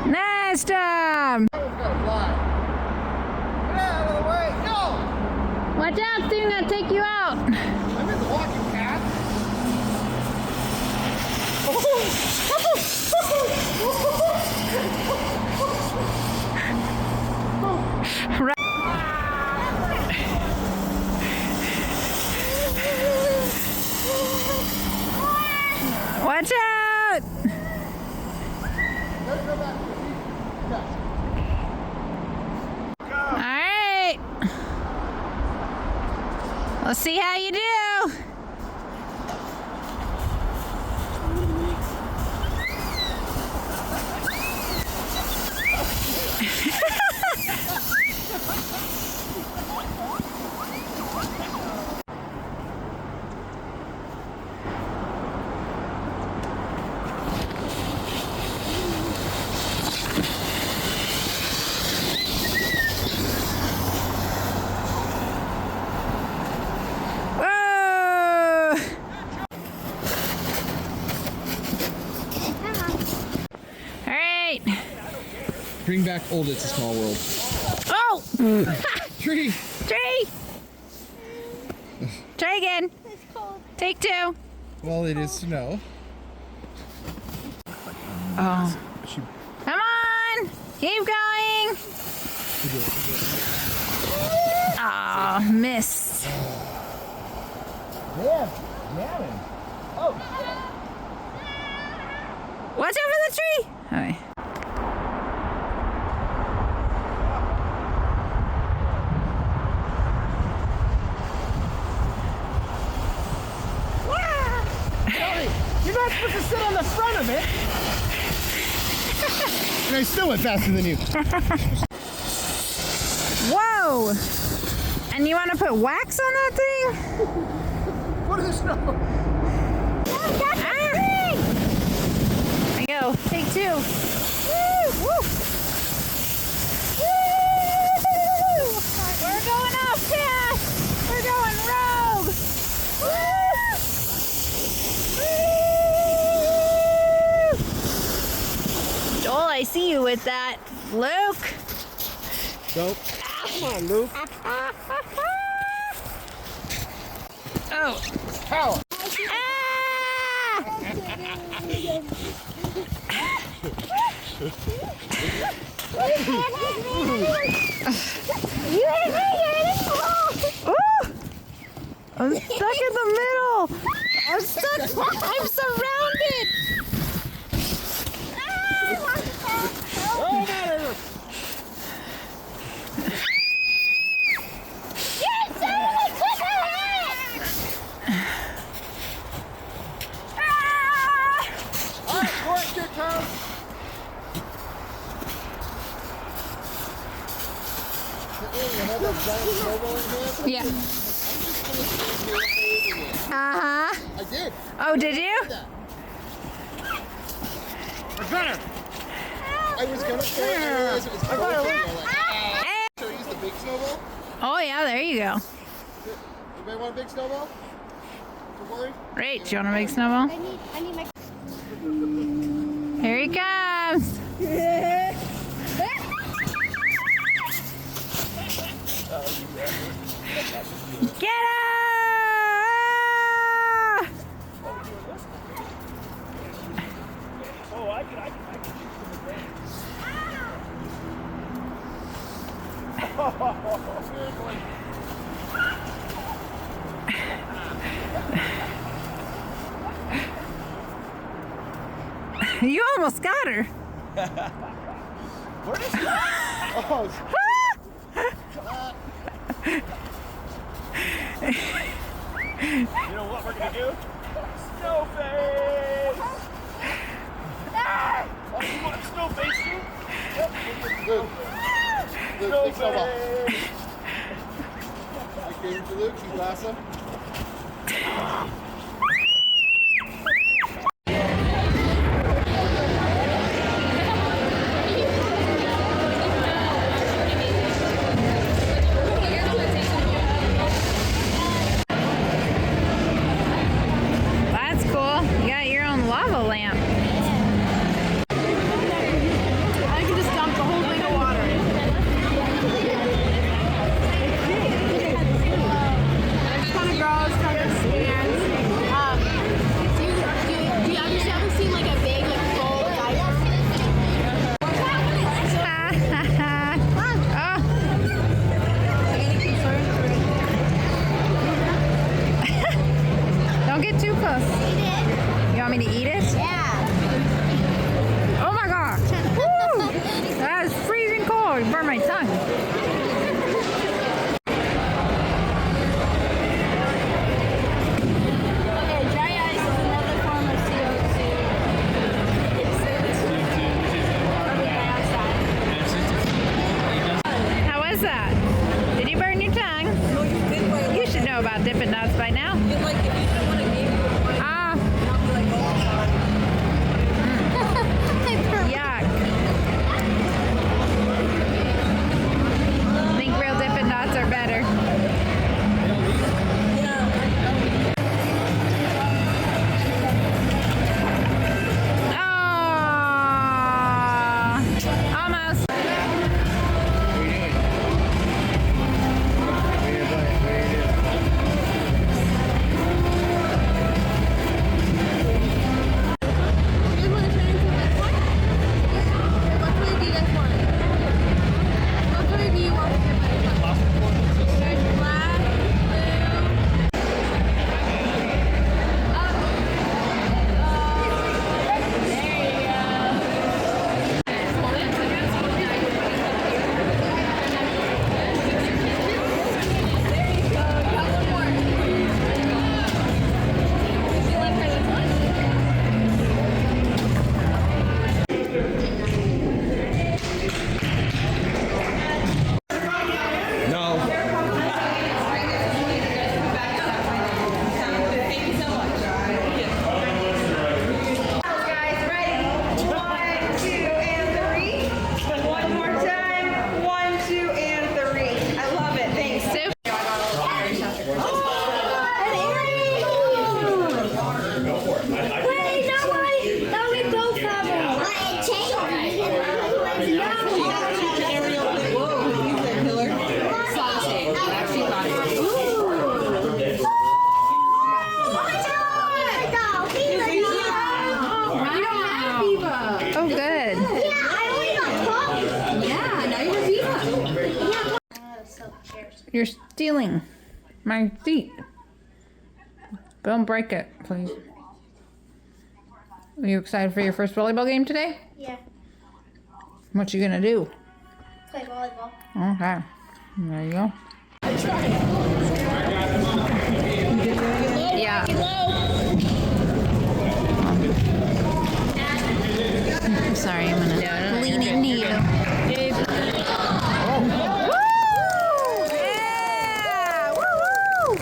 Nice job. Watch out, they're gonna take you out. I'm in the walking path. Watch out! All right. Let's see how you do. Bring back old It's a Small World. Oh! Tree! Tree! Try again. It's cold. Take two. Well, it is snow. Oh. Come on! Keep going! Oh, missed. Yeah, jamming. Oh! Watch out for the tree! Okay. You're not supposed to sit on the front of it! And I still went faster than you. Whoa! And you want to put wax on that thing? What is snow? There we go. Take two. Woo! Woo! Woo! We're going off path. We're going rogue. Woo! Joel, I see you with that. Luke. Nope. Come on, Luke. Oh. Power. Ah! You hit me, Ooh! I'm stuck in the middle. I'm stuck. I'm surrounded. Yeah. Uh-huh. I did. Oh, did you? Runner. I was gonna show it. I realized it was cold. So I used the big snowball. Oh yeah, there you go. Anybody want a big snowball? For Corey? Great. Do you want a big snowball? I need my. Here he comes. Get him! Oh, I can shoot You almost got her. Where is he? Oh, You know what we're gonna do? Snowface! Oh, you want snowface too? Yep. Luke. Luke, big snowball. Snowface! I came to Luke. You glass him. That's cool. You got your own lava lamp. I can just dump the whole thing of water. It's kind of gross, kind of stands. Do you ever seen like a big like full diaper? Don't get too close. You want me to eat it? Yeah. Oh my gosh. Woo! That is freezing cold. It burned my tongue. Okay, dry ice is another form of CO2. How was that? Did you burn your tongue? You should know about Dippin' Dots by now. Ah. Yuck. I think real Dippin' Dots are better. Oh, almost. Oh, good. You're stealing my seat. Don't break it, please. Are you excited for your first volleyball game today? Yeah, What you gonna do? play volleyball. Okay. There you go. Yeah. I'm sorry, I'm gonna lean into you. Woo! Yeah! Woo!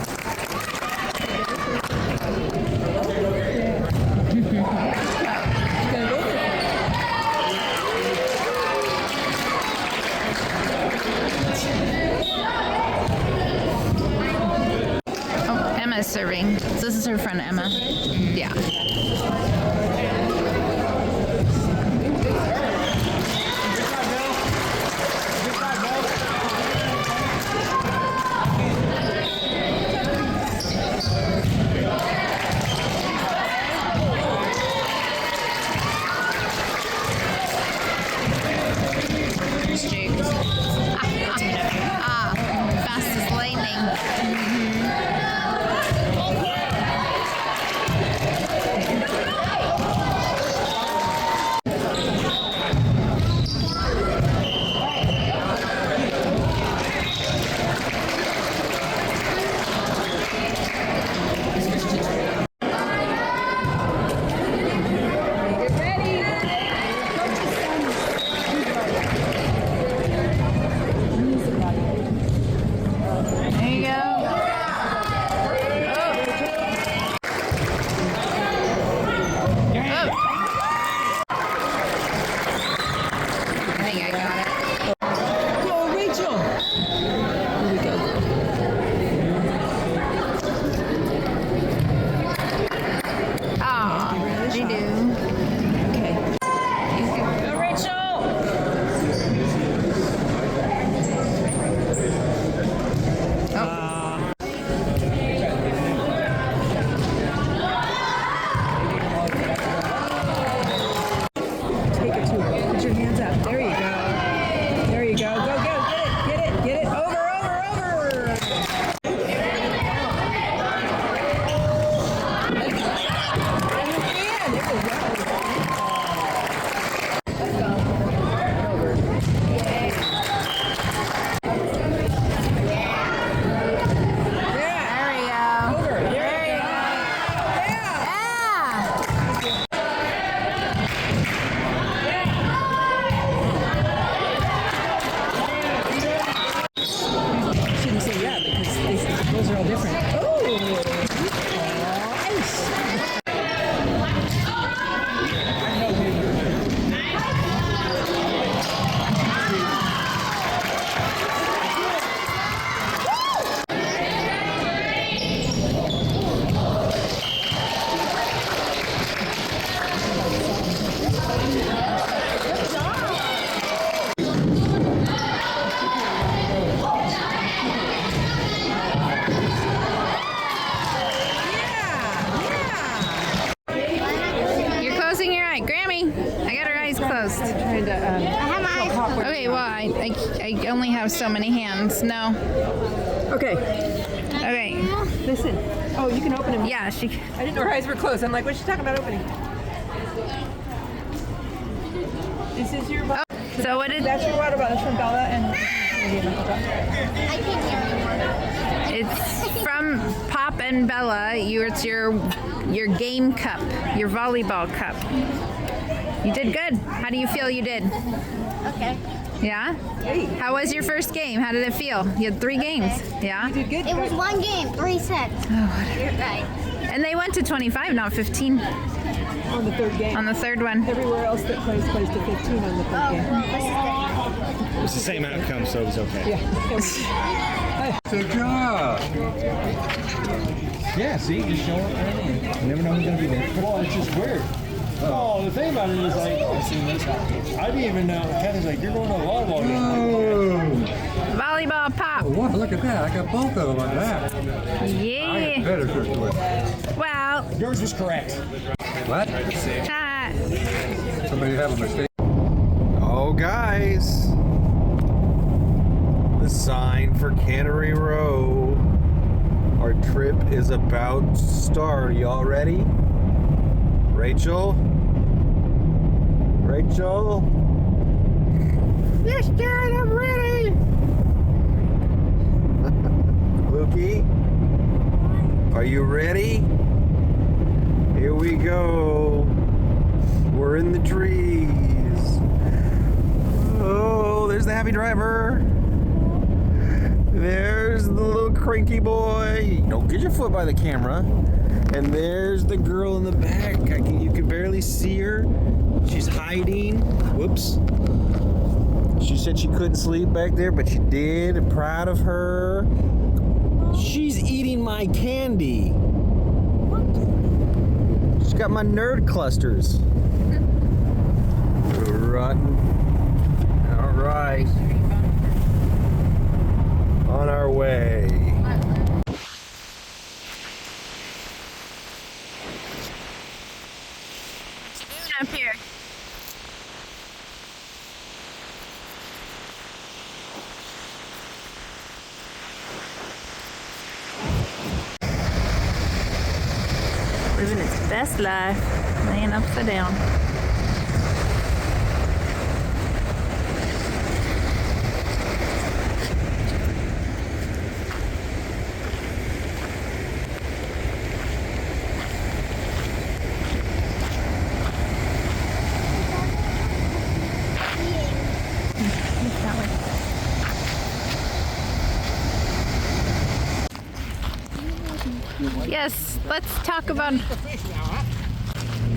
I only have so many hands. No. Okay, Okay. listen. Oh, you can open them. Yeah, she. I didn't know her eyes were closed. I'm like, what's she talking about opening? This is your bottle. So what did? That's your water bottle. It's from Bella and. I can't hear anymore. It's from Pop and Bella. It's your game cup, your volleyball cup. You did good. How do you feel you did? Okay. Yeah? How was your first game? How did it feel? You had 3 games. Yeah? You did good. It was 1 game, 3 sets. Oh, You're right. and they went to 25, not 15 On the third game. on the third one. Everywhere else that plays to 15 on the third Oh, game. well, this is different. It's the same outcome, so it's okay. Yeah. Good job. Yeah, see, just show up right in. You never know who's gonna be there. Well, it's just weird. Oh, the thing about it is like, I didn't even know. Kenny's like, you're going to a volleyball game. Volleyball Pop. Oh, wow, look at that. I got both of them on that. I Yeah. better first one. Well, Yours was correct. What? Somebody have a mistake. Oh, guys. The sign for Cannery Row. Our trip is about to start. Y'all ready? Rachel? Rachel? Yes, Dad, I'm ready. Lukey? Are you ready? Here we go. We're in the trees. Oh, there's the happy driver. There's the little cranky boy. Don't get your foot by the camera. And there's the girl in the back. You can barely see her. She's hiding. Whoops. She said she couldn't sleep back there, but she did. I'm proud of her. She's eating my candy. She's got my nerd clusters. Rotten. All right. On our way. Up here. Living its best life, laying upside down. Yes, let's talk about.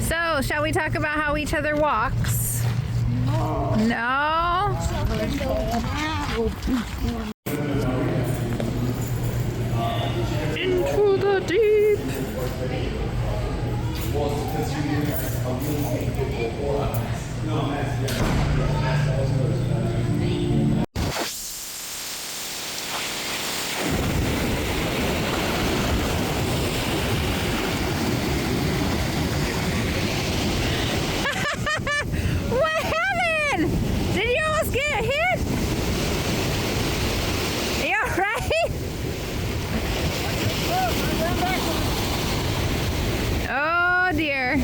So, shall we talk about how each other walks? No? Into the deep. What happened? Did you almost get hit? Are you alright? Oh dear.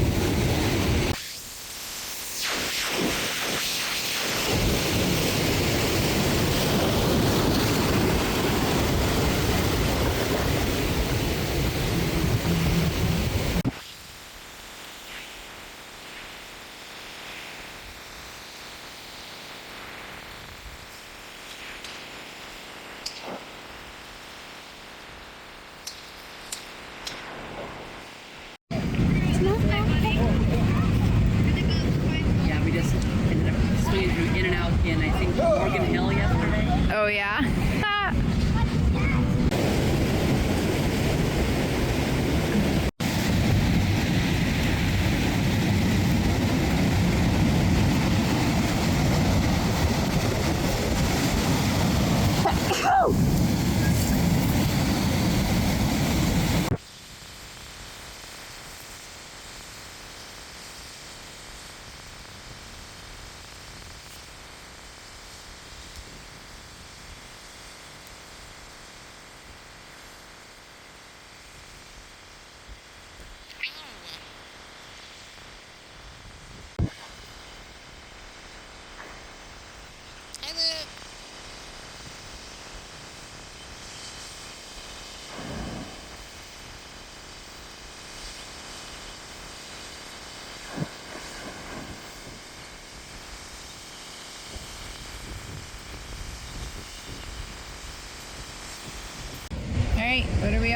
Yeah, we just ended up swinging through in and out in, I think, Morgan Hill yesterday. Oh yeah.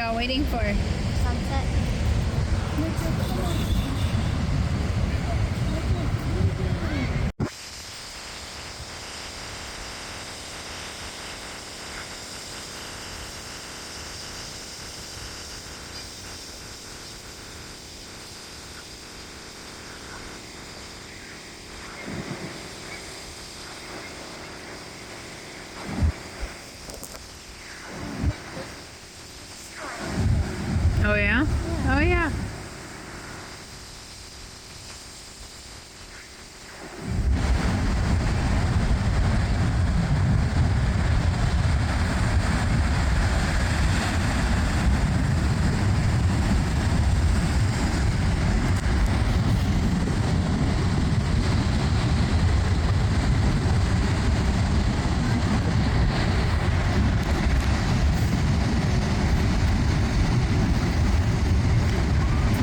y'all waiting for? Sunset. Oh yeah? Oh yeah.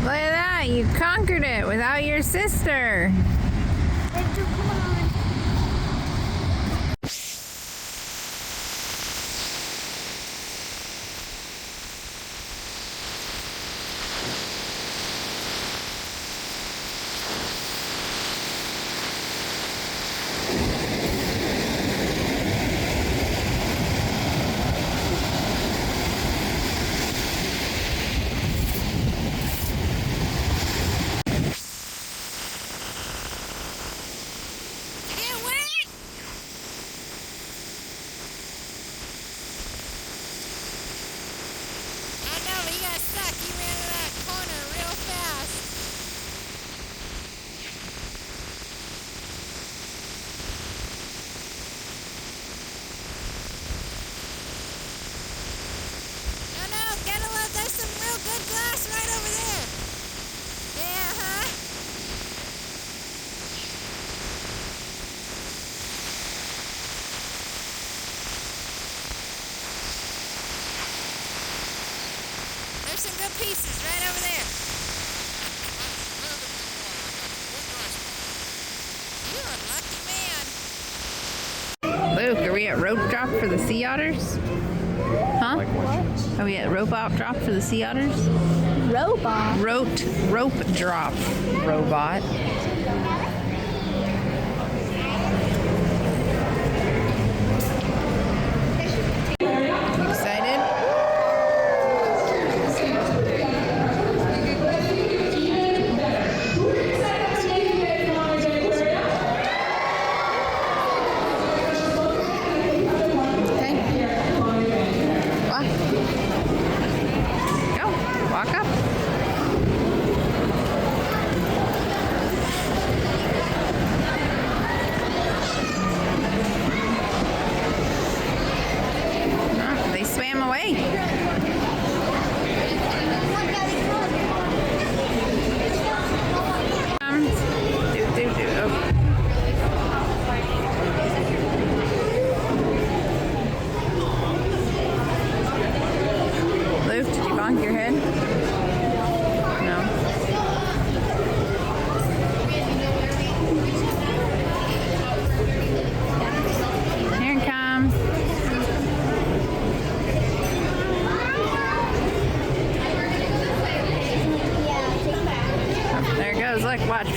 Look at that, you conquered it without your sister. Some good pieces right over there. You're a lucky man. Luke, are we at rope drop for the sea otters? Huh? Are we at rope drop for the sea otters? Robot. Rope drop. Robot. Excited? Walk up. Oh, they swam away. Oh. Luke, did you bonk your head? No. Here it comes. Oh, there it goes. Look, watch.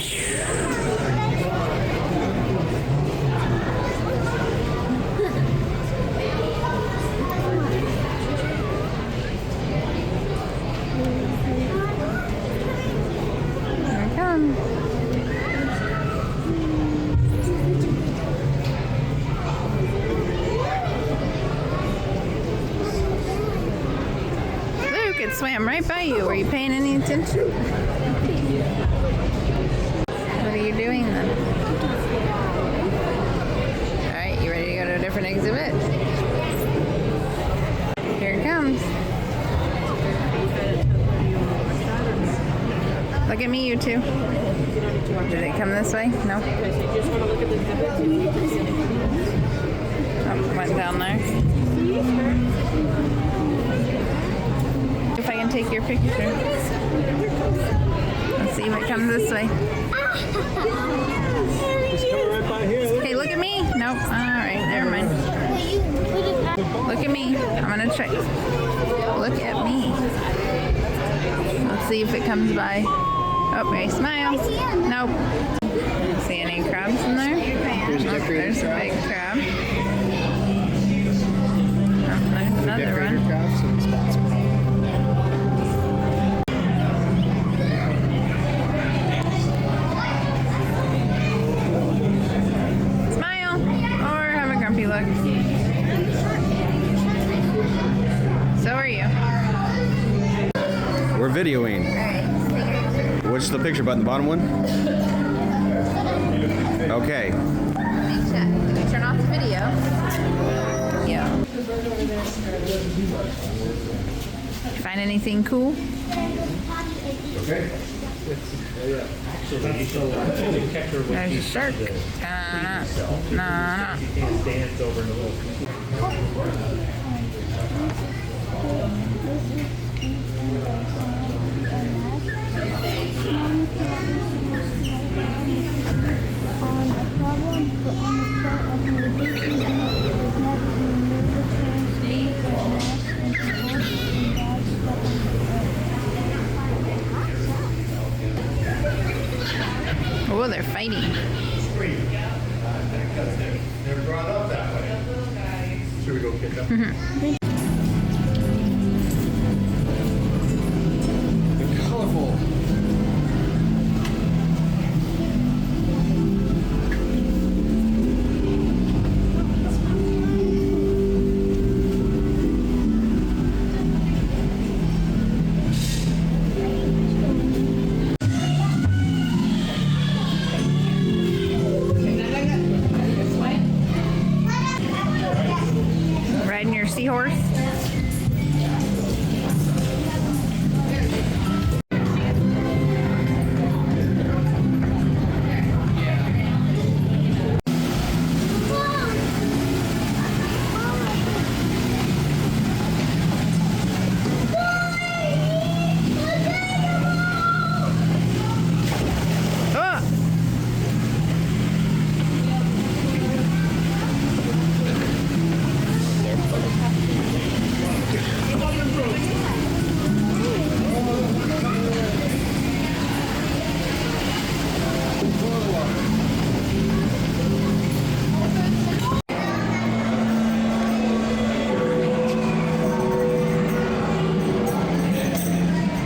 Here it comes. Luke, it swam right by you. Were you paying any attention? What are you doing then? Alright, you ready to go to a different exhibit? Here it comes. Look at me, you two. Did it come this way? No? Oh, went down there. If I can take your picture. Let's see if it comes this way. Just come right by here. Hey, look at me. Nope. Alright, never mind. Look at me. I'm gonna check. Look at me. Let's see if it comes by. Oh, ready? Smile. Nope. See any crabs in there? There's Oh, there's a big crab. Oh, there's another one. Smile or have a grumpy look. So are you. We're videoing. What's the picture button? The bottom one? Okay. Turn off the video. Yeah. Find anything cool? Okay. There's a shark. She can't dance over in the little. Oh, they're fighting. Never brought up that way. Should we go pick up? They're colorful. Riding your seahorse?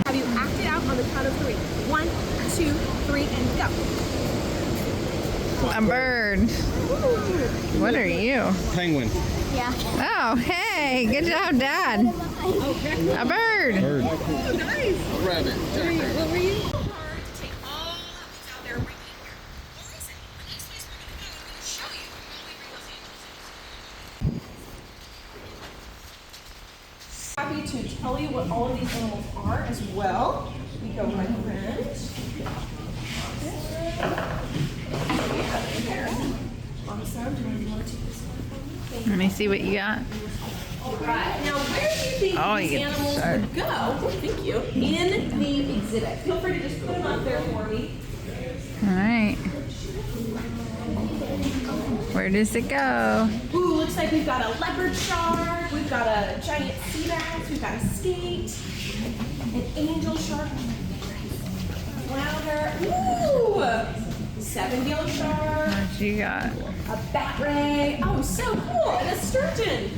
Have you acted out on the count of 3? 1, 2, 3, and go. A bird. What are you? Penguin. Yeah. Oh, hey, good job, Dad. A bird. Bird. Nice. Rabbit. What were you? Happy to tell you what all of these animals are as well. We go my friend. Awesome. Do you want to take this one? Let me see what you got. All right. Now, where do you think Oh, these you get to animals start. would go? Thank you. In the exhibit. Feel free to just put them up there for me. All right. Where does it go? Ooh, looks like we've got a leopard shark. We've got a giant sea bass. We've got a skate. An angel shark. Flounder. Ooh! 7-gill shark. What you got? A bat ray. Oh, so cool. And a sturgeon.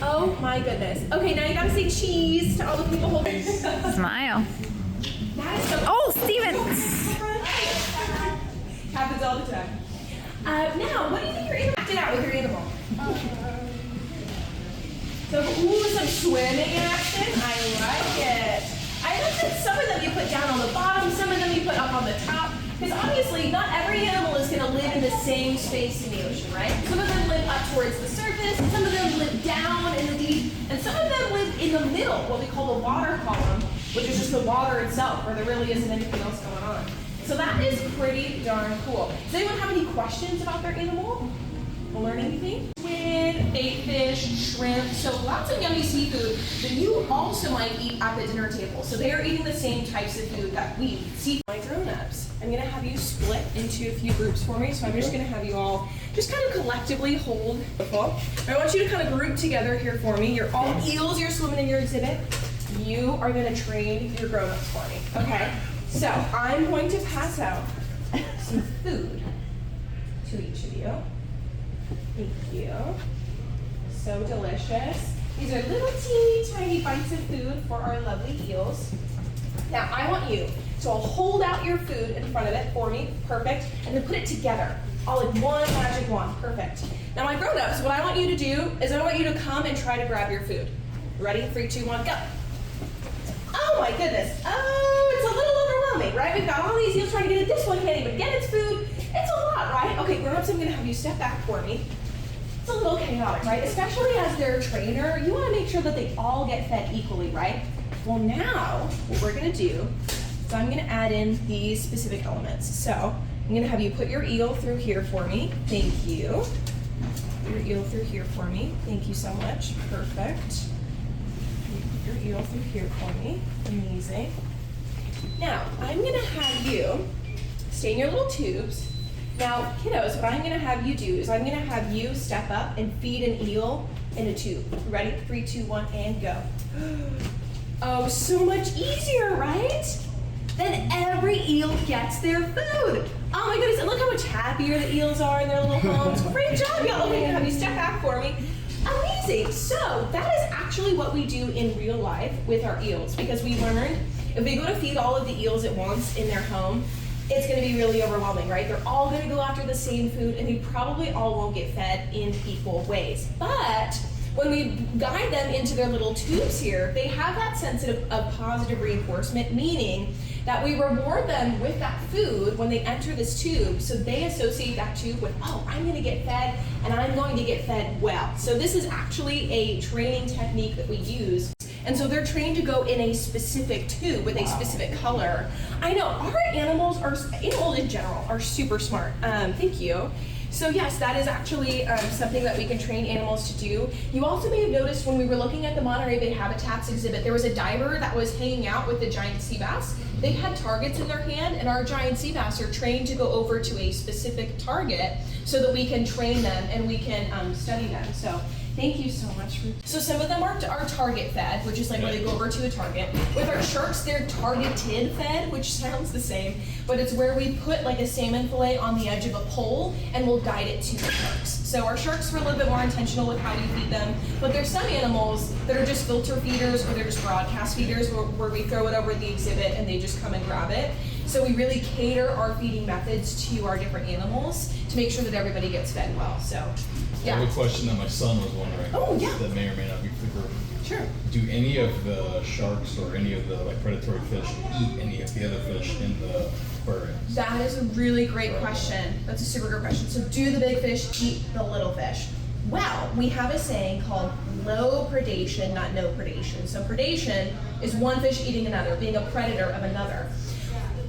Oh my goodness. Okay, now you gotta say cheese to all the people holding. Smile. That is so Oh, Steven. Happens all the time. Now, what do you think your animal acted out with your animal? So, ooh, some swimming action. I like it. I like that some of them you put down on the bottom, some of them you put up on the top. Because obviously, not every animal is going to live in the same space in the ocean, right? Some of them live up towards the surface, some of them live down in the deep, and some of them live in the middle, what we call the water column, which is just the water itself, where there really isn't anything else going on. So that is pretty darn cool. Does anyone have any questions about their animal? Learn anything? Squid, bait fish, shrimp, so lots of yummy seafood that you also might eat at the dinner table. So they are eating the same types of food that we eat. See, my grown-ups, I'm gonna have you split into a few groups for me. So I'm just gonna have you all just kind of collectively hold the ball. I want you to kind of group together here for me. You're all eels, you're swimming in your exhibit. You are gonna train your grown-ups for me, okay? So I'm going to pass out some food to each of you. Thank you. So delicious. These are little teeny tiny bites of food for our lovely eels. Now I want you to hold out your food in front of it for me, perfect, and then put it together, all in one magic wand, perfect. Now my grown-ups, what I want you to do is I want you to come and try to grab your food. Ready? 3, 2, 1, go. Oh my goodness. Oh, it's a little overwhelming, right? We've got all these eels trying to get it. This one can't even get its food. It's a lot, right? Okay, grown-ups, I'm gonna have you step back for me. It's a little chaotic, right? Especially as their trainer, you wanna make sure that they all get fed equally, right? Well now, what we're gonna do is I'm gonna add in these specific elements. So I'm gonna have you put your eel through here for me. Thank you. Put your eel through here for me. Thank you so much. Perfect. Put your eel through here for me. Amazing. Now, I'm gonna have you stay in your little tubes. Now, kiddos, what I'm gonna have you do is I'm gonna have you step up and feed an eel in a tube. Ready? 3, 2, 1, and go. Oh, so much easier, right? Then every eel gets their food. Oh my goodness, and look how much happier the eels are in their little homes. Great job, y'all. I'm gonna have you step back for me. Amazing. So that is actually what we do in real life with our eels, because we learned if we go to feed all of the eels at once in their home, it's gonna be really overwhelming, right? They're all gonna go after the same food and they probably all won't get fed in equal ways. But when we guide them into their little tubes here, they have that sense of positive reinforcement, meaning that we reward them with that food when they enter this tube, so they associate that tube with, oh, I'm gonna get fed and I'm going to get fed well. So this is actually a training technique that we use. And so they're trained to go in a specific tube with a specific color. I know, our animals in general are super smart. Thank you. So yes, that is actually something that we can train animals to do. You also may have noticed when we were looking at the Monterey Bay Habitats exhibit, there was a diver that was hanging out with the giant sea bass. They had targets in their hand, and our giant sea bass are trained to go over to a specific target so that we can train them and we can study them. So thank you so much. So some of them are target fed, which is like where they go over to a target. With our sharks, they're targeted fed, which sounds the same, but it's where we put like a salmon fillet on the edge of a pole and we'll guide it to the sharks. So our sharks are a little bit more intentional with how we feed them, but there's some animals that are just filter feeders or they're just broadcast feeders where we throw it over the exhibit and they just come and grab it. So we really cater our feeding methods to our different animals to make sure that everybody gets fed well. So yeah. I have a question that my son was wondering. Oh, yeah. That may or may not be for group. Sure. Do any of the sharks or any of the predatory fish eat any of the other fish in the aquariums? That is a really great question. That's a super good question. So do the big fish eat the little fish? Well, we have a saying called low predation, not no predation. So predation is one fish eating another, being a predator of another.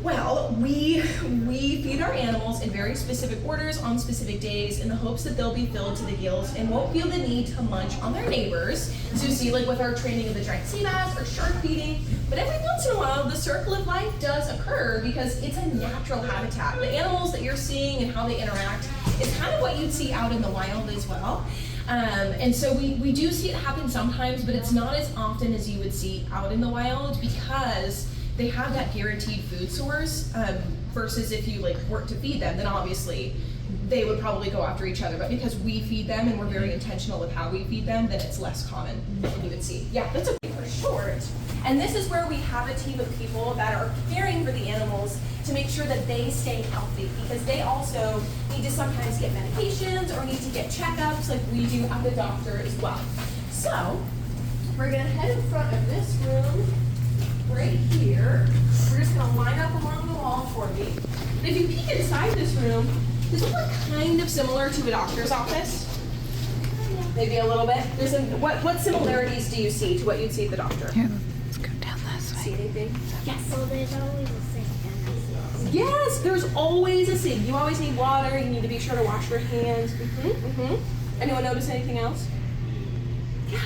Well, we feed our animals in very specific orders on specific days in the hopes that they'll be filled to the gills and won't feel the need to munch on their neighbors. So you see, like with our training of the giant sea bass or shark feeding, but every once in a while the circle of life does occur because it's a natural habitat. The animals that you're seeing and how they interact is kind of what you'd see out in the wild as well. And so we do see it happen sometimes, but it's not as often as you would see out in the wild because they have that guaranteed food source versus if you like work to feed them, then obviously they would probably go after each other. But because we feed them and we're very intentional with how we feed them, then it's less common than you would see. Yeah, that's okay for short. And this is where we have a team of people that are caring for the animals to make sure that they stay healthy because they also need to sometimes get medications or need to get checkups like we do at the doctor as well. So we're gonna head in front of this room right here. We're just gonna line up along the wall for me. And if you peek inside this room, does it look kind of similar to a doctor's office? Maybe a little bit. There's what similarities do you see to what you'd see at the doctor? Here, let's go down this way. See anything? Yes. Well, there's always a sink. Yes, there's always a sink. You always need water. You need to be sure to wash your hands. Anyone notice anything else? Yeah.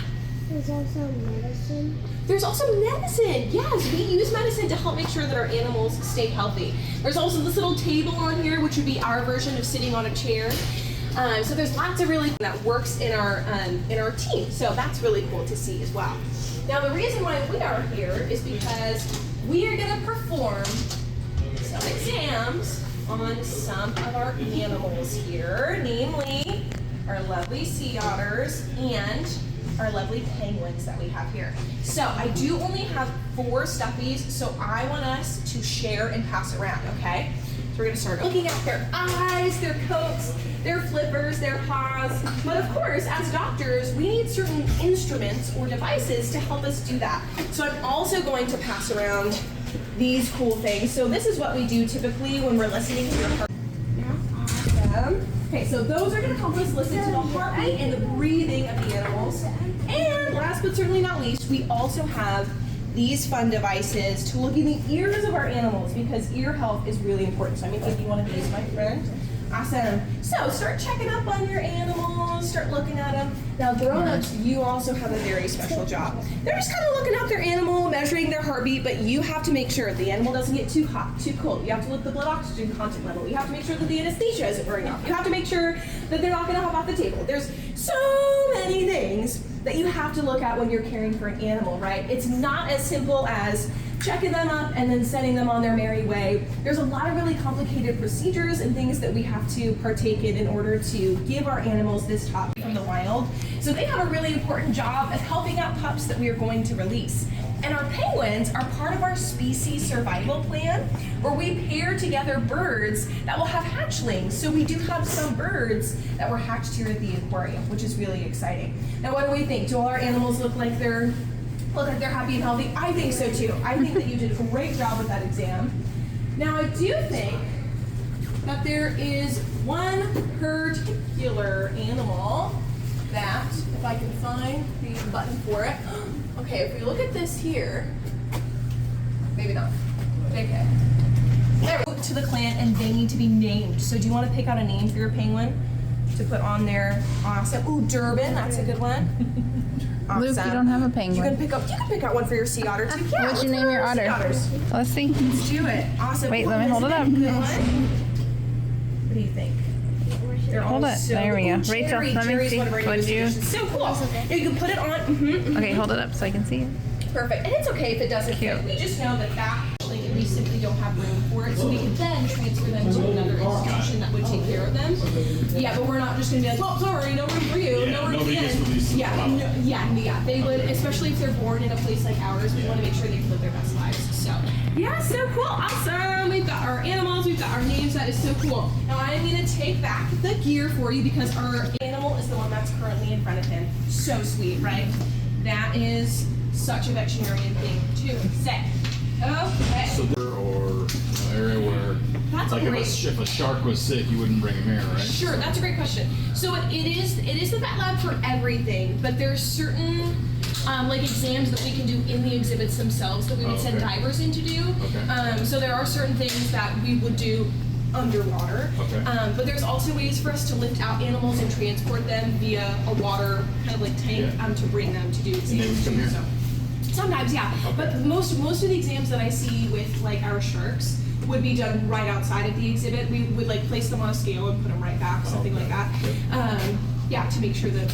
There's also medicine. There's also medicine. Yes, we use medicine to help make sure that our animals stay healthy. There's also this little table on here, which would be our version of sitting on a chair. So there's lots of really that works in our team. So that's really cool to see as well. Now the reason why we are here is because we are going to perform some exams on some of our animals here, namely our lovely sea otters and our lovely penguins that we have here. So I do only have 4 stuffies, so I want us to share and pass around, okay? So we're gonna start looking at their eyes, their coats, their flippers, their paws. But of course, as doctors, we need certain instruments or devices to help us do that. So I'm also going to pass around these cool things. So this is what we do typically when we're listening to your heart. Awesome. Okay, so those are gonna help us listen to the heartbeat and the breathing of the animals. And last but certainly not least, we also have these fun devices to look in the ears of our animals because ear health is really important. So I'm gonna give you one of these, my friend. Awesome. So start checking up on your animals, start looking at them. Now grown-ups, you also have a very special job. They're just kind of looking at their animal, measuring their heartbeat, but you have to make sure the animal doesn't get too hot, too cold. You have to look at the blood oxygen content level. You have to make sure that the anesthesia isn't wearing off. You have to make sure that they're not gonna hop off the table. There's so many things that you have to look at when you're caring for an animal, right? It's not as simple as checking them up and then sending them on their merry way. There's a lot of really complicated procedures and things that we have to partake in order to give our animals this top from the wild. So they have a really important job of helping out pups that we are going to release. And our penguins are part of our species survival plan where we pair together birds that will have hatchlings. So we do have some birds that were hatched here at the aquarium, which is really exciting. Now what do we think? Do all our animals look like they're happy and healthy? I think so too. I think that you did a great job with that exam. Now I do think that there is one particular animal that, if I can find the button for it. Okay, if we look at this here, maybe not. Okay. There we go to the clan and they need to be named. So do you want to pick out a name for your penguin to put on there? Awesome. Ooh, Durbin, that's a good one. Awesome. Luke, you don't have a penguin. You can pick out one for your sea otter too. Yeah, what'd you name your otter? Let's see. Let's do it. Awesome. Wait, let me hold it up. Good one. What do you think? Hold it. So there we go. cool. Rachel, let me see. What'd you? So cool. Now you can put it on. Okay, hold it up so I can see it. Perfect. And it's okay if it doesn't fit. We just know that we simply don't have room for it, so we can then transfer them to another institution that would take care of them. Yeah, but we're not just gonna be like, well, sorry, no room for you, no room for you. Yeah, they would, especially if they're born in a place like ours, we want to make sure they can live their best lives. So, yeah, so cool, awesome. We've got our animals, we've got our names. That is so cool. Now I'm gonna take back the gear for you because our animal is the one that's currently in front of him. So sweet, right? That is such a veterinarian thing to say. Okay. So there or area where that's like if a shark was sick, you wouldn't bring him here, right? Sure, that's a great question. So it is the vet lab for everything, but there's certain like exams that we can do in the exhibits themselves that we would send divers in to do. Okay. So there are certain things that we would do underwater. Okay. But there's also ways for us to lift out animals and transport them via a water kind of like tank to bring them to do exams. And they would come here? So, sometimes, yeah. Okay. But most of the exams that I see with like our sharks would be done right outside of the exhibit. We would like place them on a scale and put them right back, something like that. Yeah, to make sure that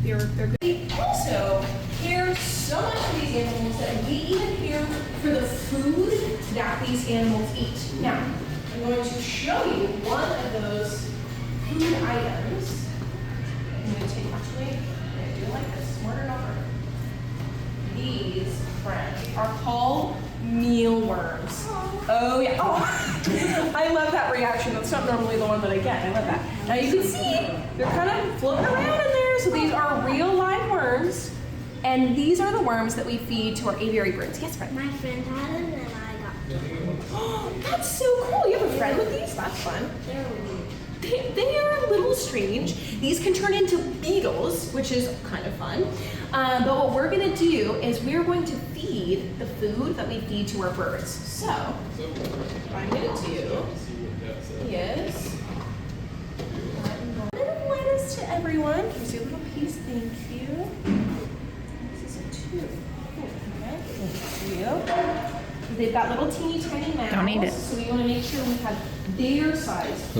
they're good. We also care so much for these animals that we even care for the food that these animals eat. Now, I'm going to show you one of those food items. I'm going to take actually, I'm going to do it like this, smarter, not harder. These, friends, are called mealworms. Oh yeah. Oh, I love that reaction. That's not normally the one that I get. I love that. Now you can see they're kind of floating around in there. So these are real live worms, and these are the worms that we feed to our aviary birds. Yes, friend. My friend had them, and I got them. Oh, that's so cool. You have a friend with these? That's fun. They are a little strange. These can turn into beetles, which is kind of fun. But what we're gonna do is we're going to feed feed the food that we feed to our birds. So, what I'm gonna do is a little lettuce to everyone. Here's your little piece, thank you. This is a 2. Okay, thank you. They've got little teeny tiny mouths. Don't eat it. So we want to make sure we have their size.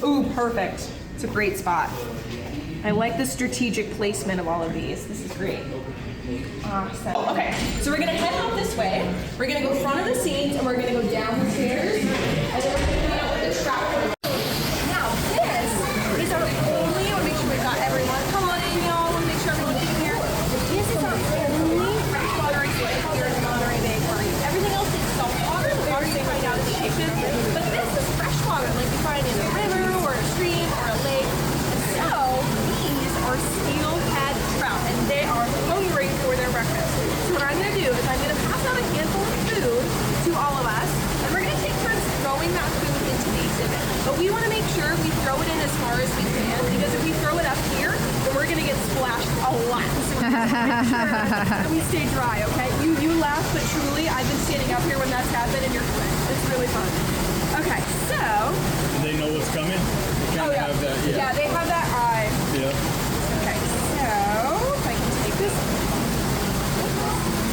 Ooh, perfect. It's a great spot. I like the strategic placement of all of these. This is great. Awesome. Okay, so we're gonna head out this way. We're gonna go front of the scenes and we're gonna go down the stairs. And then we're gonna go out with the trap. Now this is our only, I wanna make sure we've got everyone. Come on in, y'all. I wanna make sure everyone's in here. This is our only freshwater exhibit here in Monterey Bay Aquarium. Everything else is saltwater, the water they find out in the ocean. But this is freshwater, like you find in a river or a stream or a lake. So these are steelhead trout, and they are hungry for their breakfast. So what I'm going to do is I'm going to pass out a handful of food to all of us, and we're going to take turns throwing that food into the exhibit. But we want to make sure we throw it in as far as we can, because if we throw it up here, then we're going to get splashed a lot. So we're going to make sure that we stay dry, okay? You laugh, but truly, I've been standing up here when that's happened, and you're good. It's really fun. Okay, so... Do they know what's coming? They kind of have that, Yeah, they have that eye. Yeah. Okay, so if I can take this.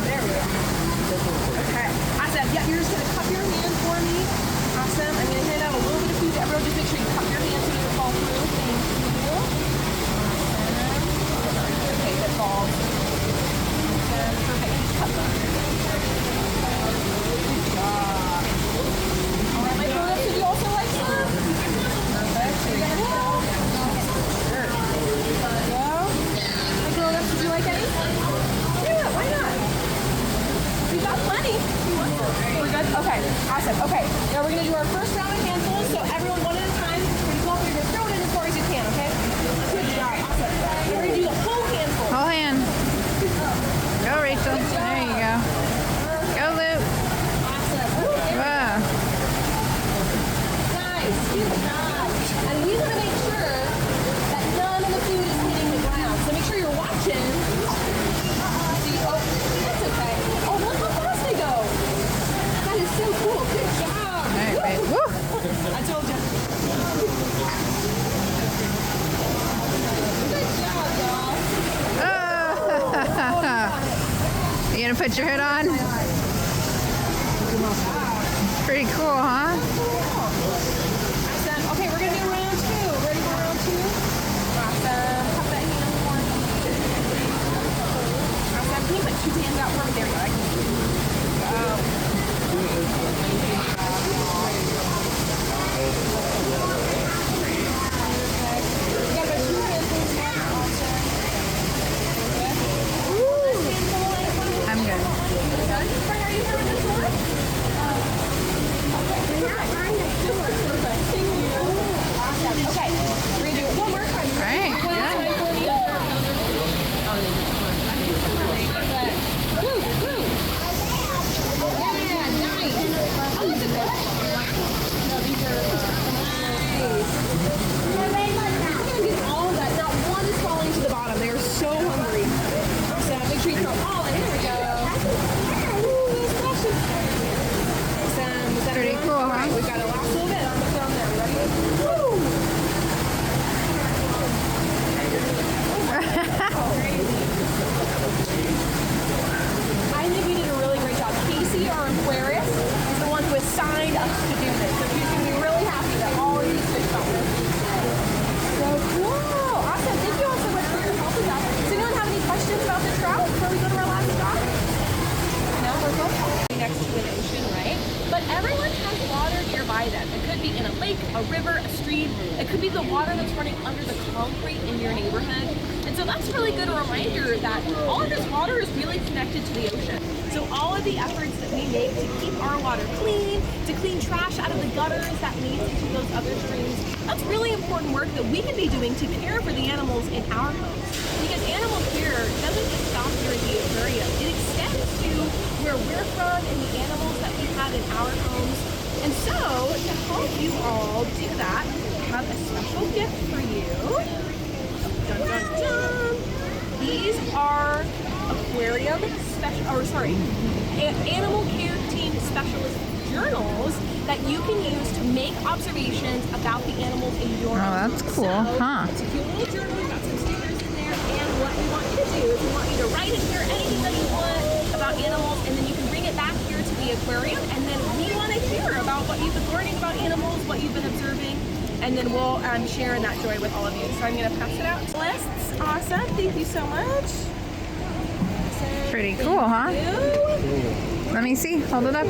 There we go. Okay, awesome. Yeah, you're just gonna cup your hand for me. Awesome. I'm gonna hand out a little bit of food to everyone. Just make sure you cup your hand so you don't fall through. Thank you. Awesome. Okay, that falls. Awesome. Perfect. Just cup them. Good job. All right, my grown-ups, did you also like some? Perfect. Here you go. Sure. My grown-ups, did you like any? Yeah, why not? We got plenty. We're good? Okay, awesome. Okay, now we're going to do our first round of handfuls, so everyone one at a time. Pretty cool. You're going to throw it in as far as you can, okay? Good job. Awesome. We're going to do the whole handful. Whole hand. Go, Rachel. There you go. Go, Luke. Awesome. Wow. Nice. Good job. And we want to make sure that none of the food is hitting the ground. So make sure you're watching. See, oh, that's okay. Oh, look how fast they go. That is so cool. Good job. All right, babe. Woo. I told you. Good job, y'all. Oh. You gonna put your hood on? Pretty cool, huh? Awesome. Okay, we're gonna do round 2. Ready for round 2? Awesome. Cup that hand for me. Awesome. Can you put 2 hands out for me? There we go. I can I'm good. Are you having this one? Awesome. Okay, we're gonna do it one more time. All right. Yeah. Woo, woo. Yeah, nice. Oh, look at that. No, these are nice. We're gonna get all of that. Not one is falling to the bottom. They are so hungry. So make sure you throw all in. There we go. Ooh, those splashes. Awesome. Is that Pretty everyone? cool, All right, huh? we've got a last little bit. I'm gonna throw them there. Ready? Woo! I think we did a really great job. Casey, our Aquarius, is the one who assigned us to do this. So she's going to be really happy that all of these fish felt this. So cool. Awesome. Thank you all so much for your help with that. Does anyone have any questions about the trout before we go to our last stop? No, we're good. Next to an ocean, right? But everyone has water nearby them. It could be in a lake, a river, a stream. It could be the water that's running under the concrete in your neighborhood. And so that's really good reminder that all of this water is really connected to the ocean. So all of the efforts that we make to keep our water clean, to clean trash out of the gutters that leads into those other streams, that's really important work that we can be doing to care for the animals in our homes. Because animal care doesn't just stop here in the aquarium. It extends to where we're from and the animals that we have in our homes. And so, to help you all do that, I have a special gift for you. Dun, dun, dun. These are aquarium animal care team specialist journals that you can use to make observations about the animals in your Oh, that's cool, huh? It's a cute little journal. We've got some stickers in there, and what we want you to do is we want you to write in here anything that you want about animals, and then you can bring it back here to the aquarium, and then we want to hear about what you've been learning about animals, what you've been observing, and then we'll share in that joy with all of you. So I'm going to pass it out. Lists, awesome. Thank you so much. Pretty cool, huh? Let me see. Hold it up.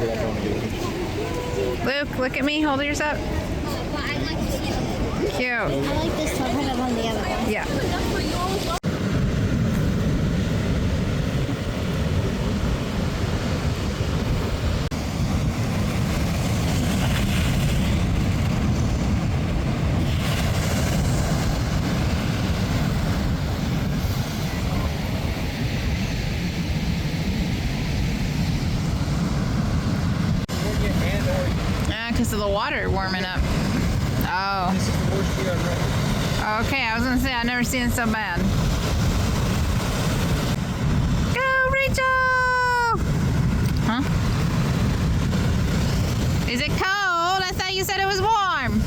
Luke, look at me. Hold yours up. Cute. I like this, so I'll put it on the other one. Yeah. Because of the water warming up. Oh. Okay, I was gonna say I've never seen it so bad. Go, Rachel! Huh? Is it cold? I thought you said it was warm.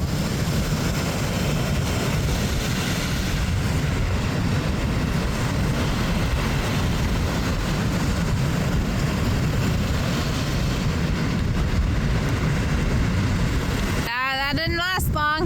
That didn't last long.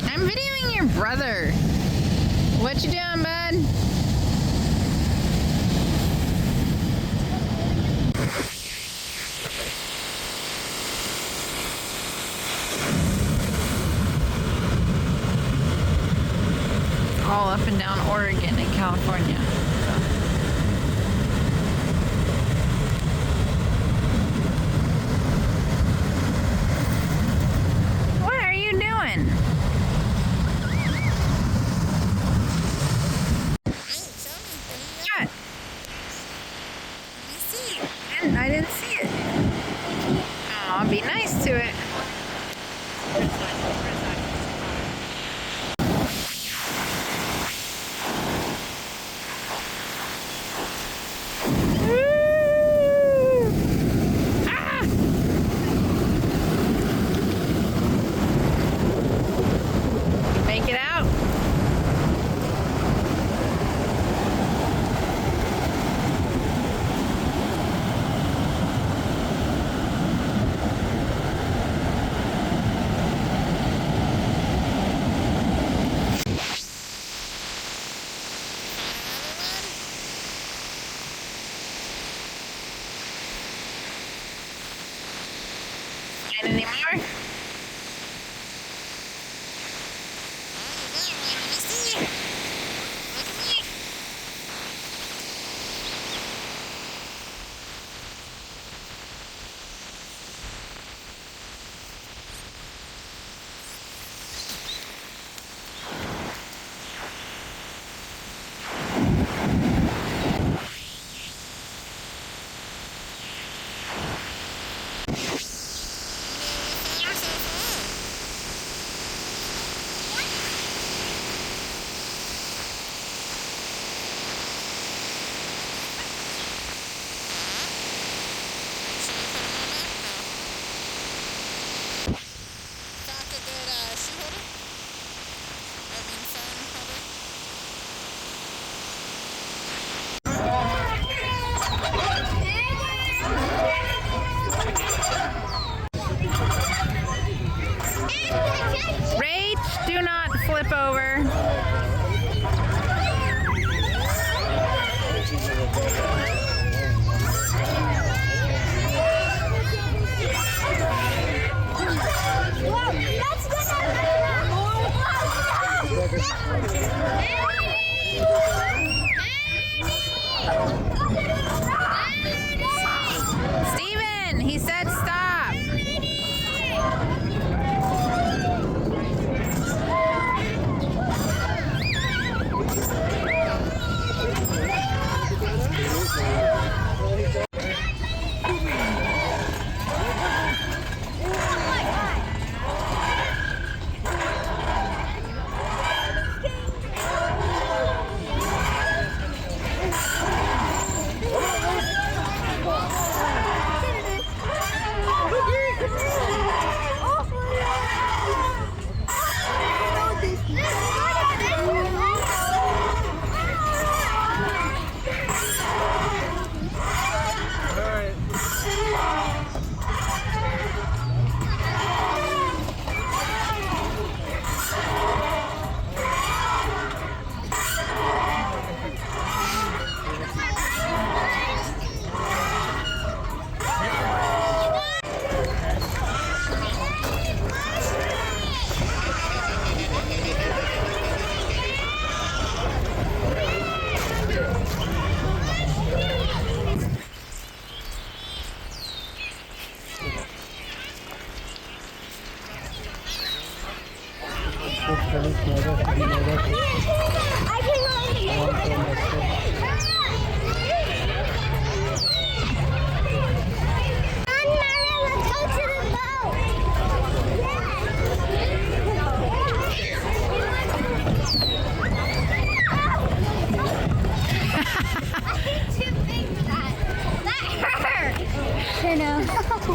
I'm videoing your brother. What you doing, bud? All up and down Oregon and California. What are you doing? What? I didn't see it. Aw, be nice to it. Make it out. And any more? Rach, do not flip over. Steven, he said stop.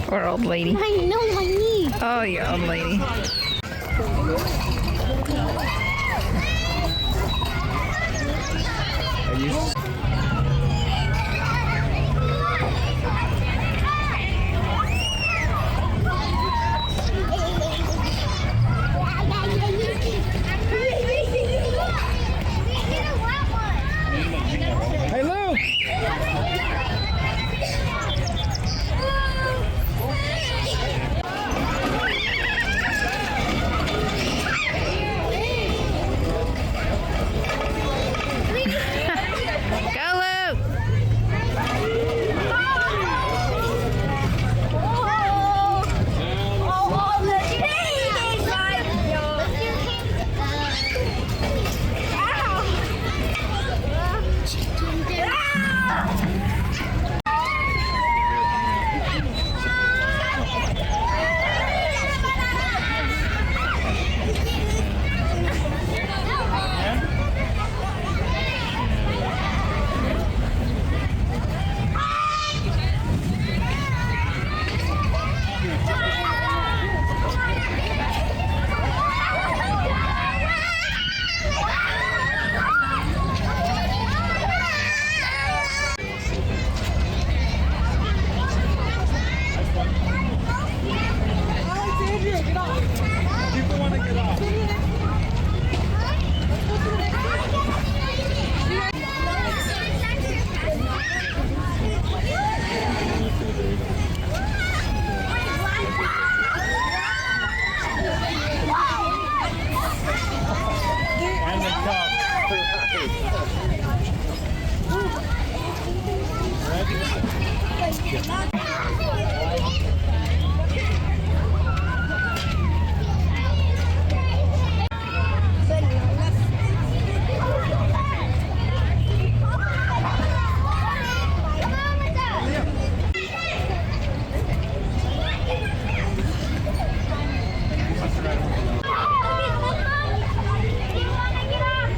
Poor old lady. I know my knee. Oh, you old lady. Hey, Luke!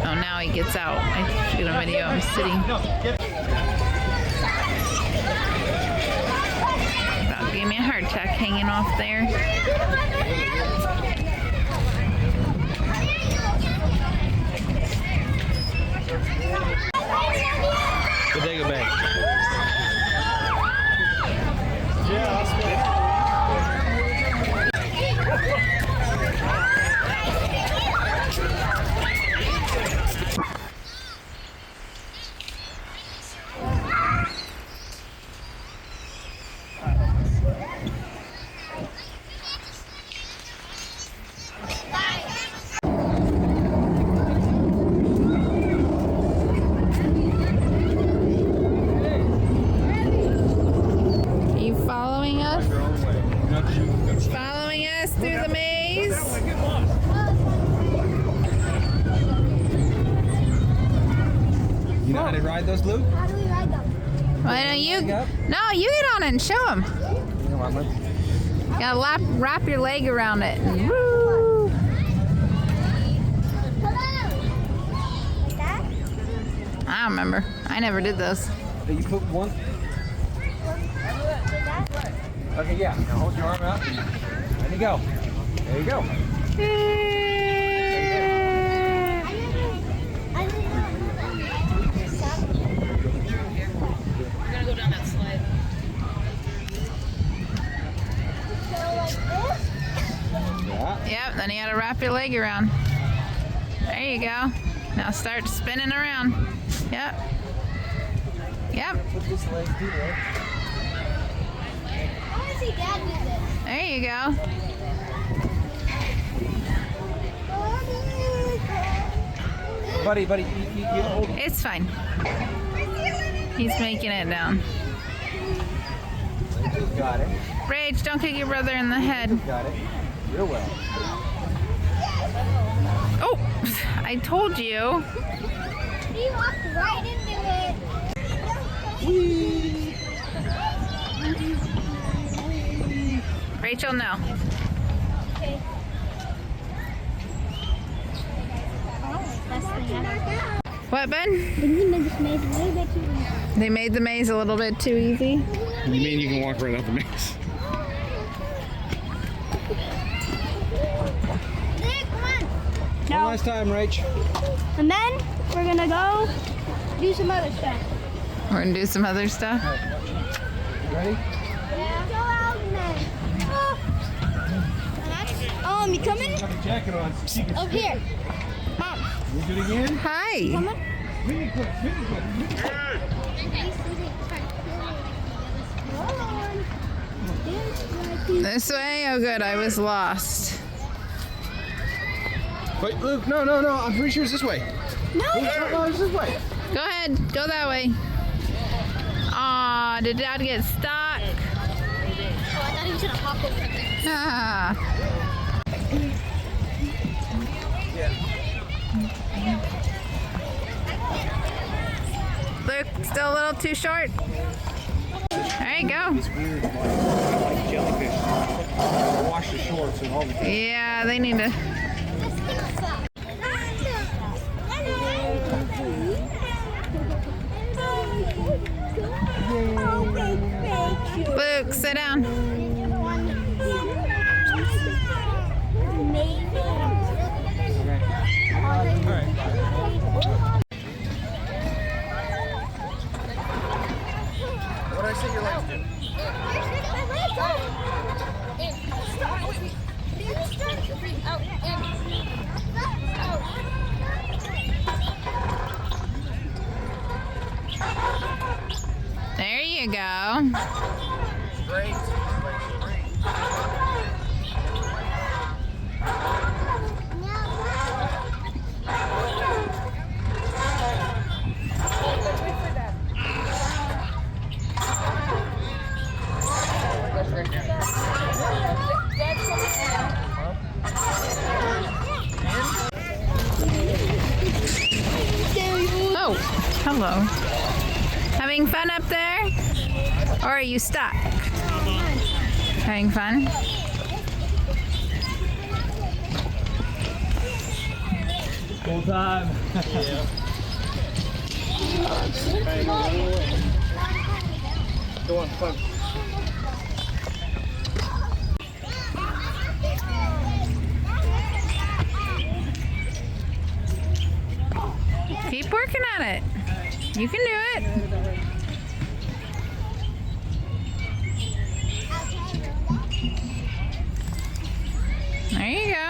Oh, now he gets out. I shoot a video of him sitting. About gave me a heart attack hanging off there. Bodega Bay. You following us? Following us through the maze? You know how to ride those, Luke? How do we ride them? Why don't you? No, you get on it and show him. You know what, let's... Gotta wrap your leg around it. And woo! Like that? I don't remember. I never did those. You put one... Like that? Okay, yeah. Now hold your arm out. There you go. There you go. We're gonna go down that slide. Yeah. Yep, then you gotta wrap your leg around. There you go. Now start spinning around. Yep. Yep. Put this leg through there. I want to see Dad do this. There you go. Buddy, you hold it. It's fine. He's making it down. Got it. Rage, don't kick your brother in the head. Got it. Real well. Oh! I told you. He walked right into it. Rachel, no. Okay. What, Ben? They They made the maze a little bit too easy. You mean you can walk right out the maze? One last time, Rach. And then we're gonna go do some other stuff. We're gonna do some other stuff. Ready? Yeah. Go out and then. You coming? Got the jacket on. Up here. Mom. You do it again? Hi. Coming? Really quick, really quick. This way? Oh, good. I was lost. Wait, Luke, no. I'm pretty sure it's this way. No. No, it's this way. Go ahead. Go that way. Aw, did Dad get stuck? Oh, I thought he was gonna hop over there. Ah. Luke, still a little too short. There you go. This weird, like jellyfish. Wash the shorts and all the things. Yeah, they need to. Luke, sit down. What did I say your legs do? There you go. Straight. Oh, hello. Having fun up there? Or are you stuck? Having fun? Full time. Yeah. Go on, fun. Keep working at it. You can do it. There you go.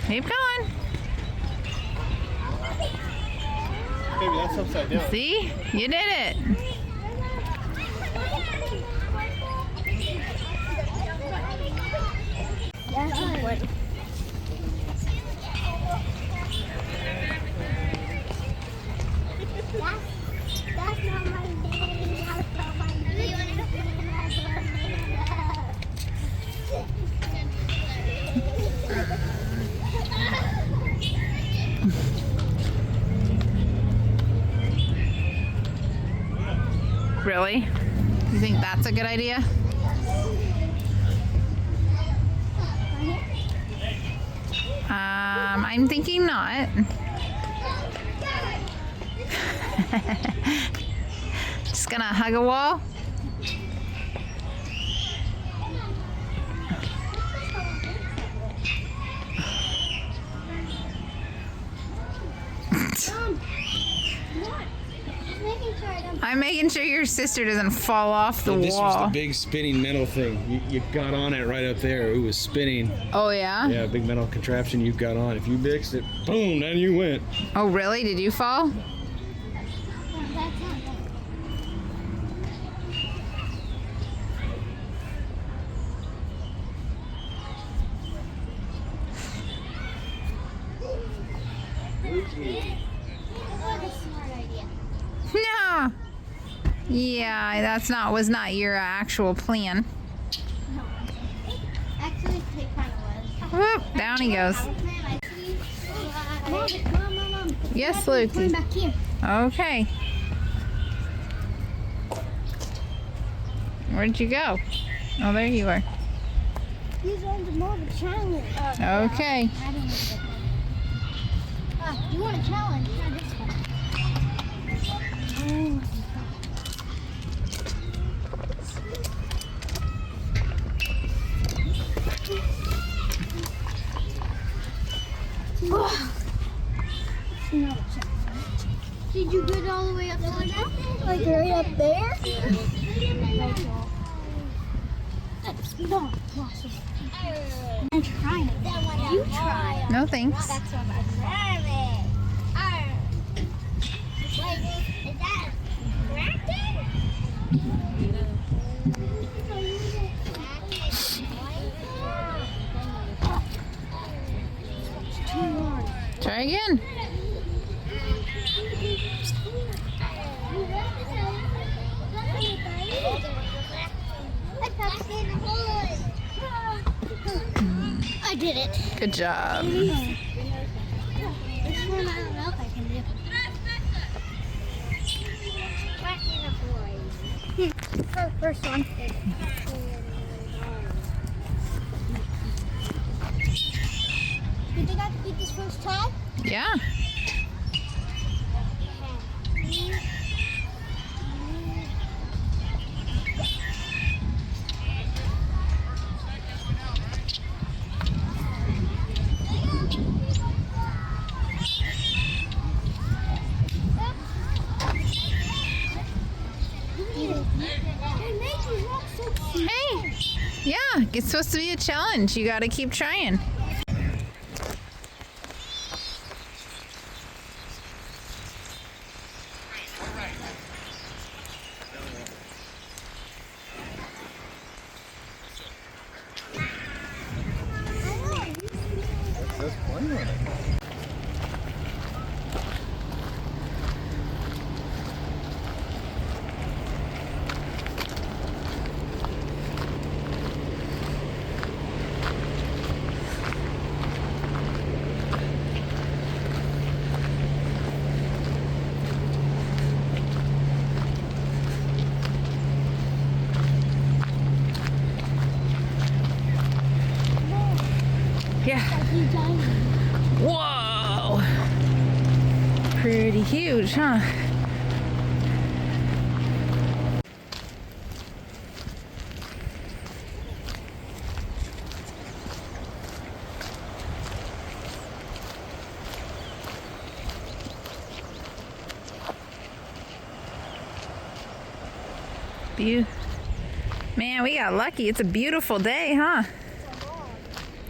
Keep going. Baby, that's upside down. See? You did it. That's not my name. That's not my name. Really? You think that's a good idea? I'm thinking not. Just gonna hug a wall. I'm making sure your sister doesn't fall off the wall. This was the big spinning metal thing. You got on it right up there. It was spinning. Oh, yeah? Yeah, big metal contraption you got on. If you mixed it, boom, down you went. Oh, really? Did you fall? No. Yeah, was not your actual plan. Actually, it kind of was. Whoop, down he goes. Mom. Yes, Come Luke. back here. Okay. Where'd you go? Oh, there you are. These ones are more of a challenge. Okay. I don't know. You want a challenge? Try this one. Oh. Did you get all the way up to the top? Like right up there? That's not possible. I'm trying it. You try. No thanks. That's what I'm trying. Wait, is that bracket? Try again. I did it. Good job. This one I don't know if I can do. First one. You think I can beat this first time? Yeah. Hey, yeah, it's supposed to be a challenge. You gotta keep trying. That's plenty on it. Yeah. Whoa. Pretty huge, huh? Man, we got lucky. It's a beautiful day, huh?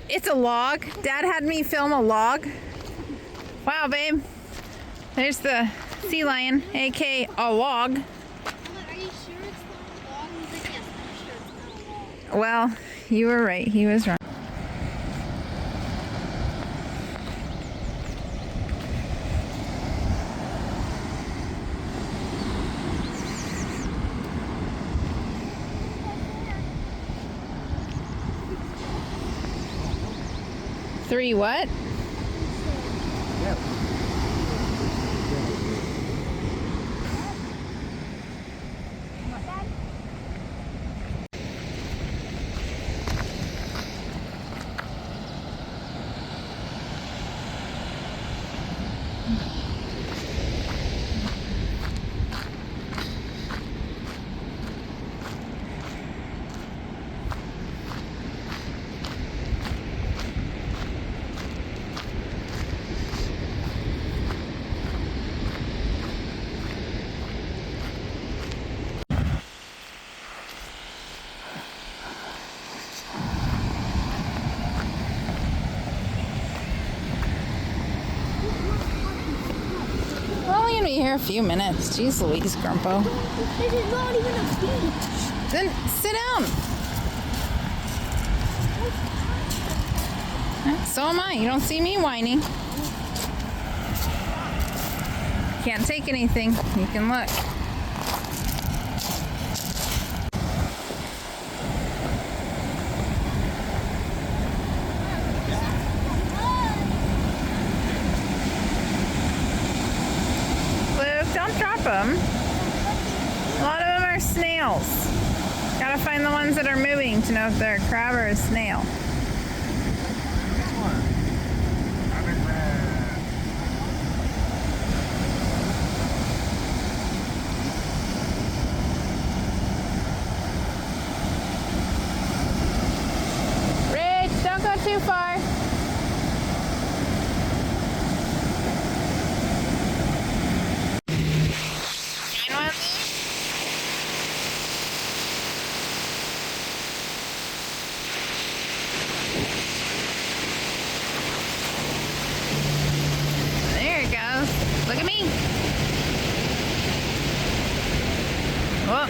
It's a log. Dad had me film a log. Wow, babe. There's the sea lion, aka a log. Are you sure it's not a log? He's like, yes, I'm sure it's not a log. Well, you were right. He was wrong. Three what? We're only gonna be here a few minutes. Jeez Louise, Grumpo. This is not even a beach. Then sit down. So am I. You don't see me whining. Can't take anything. You can look. gotta find the ones that are moving to know if they're a crab or a snail. Rich, don't go too far. Find one of these? There it goes. Look at me. Whoa.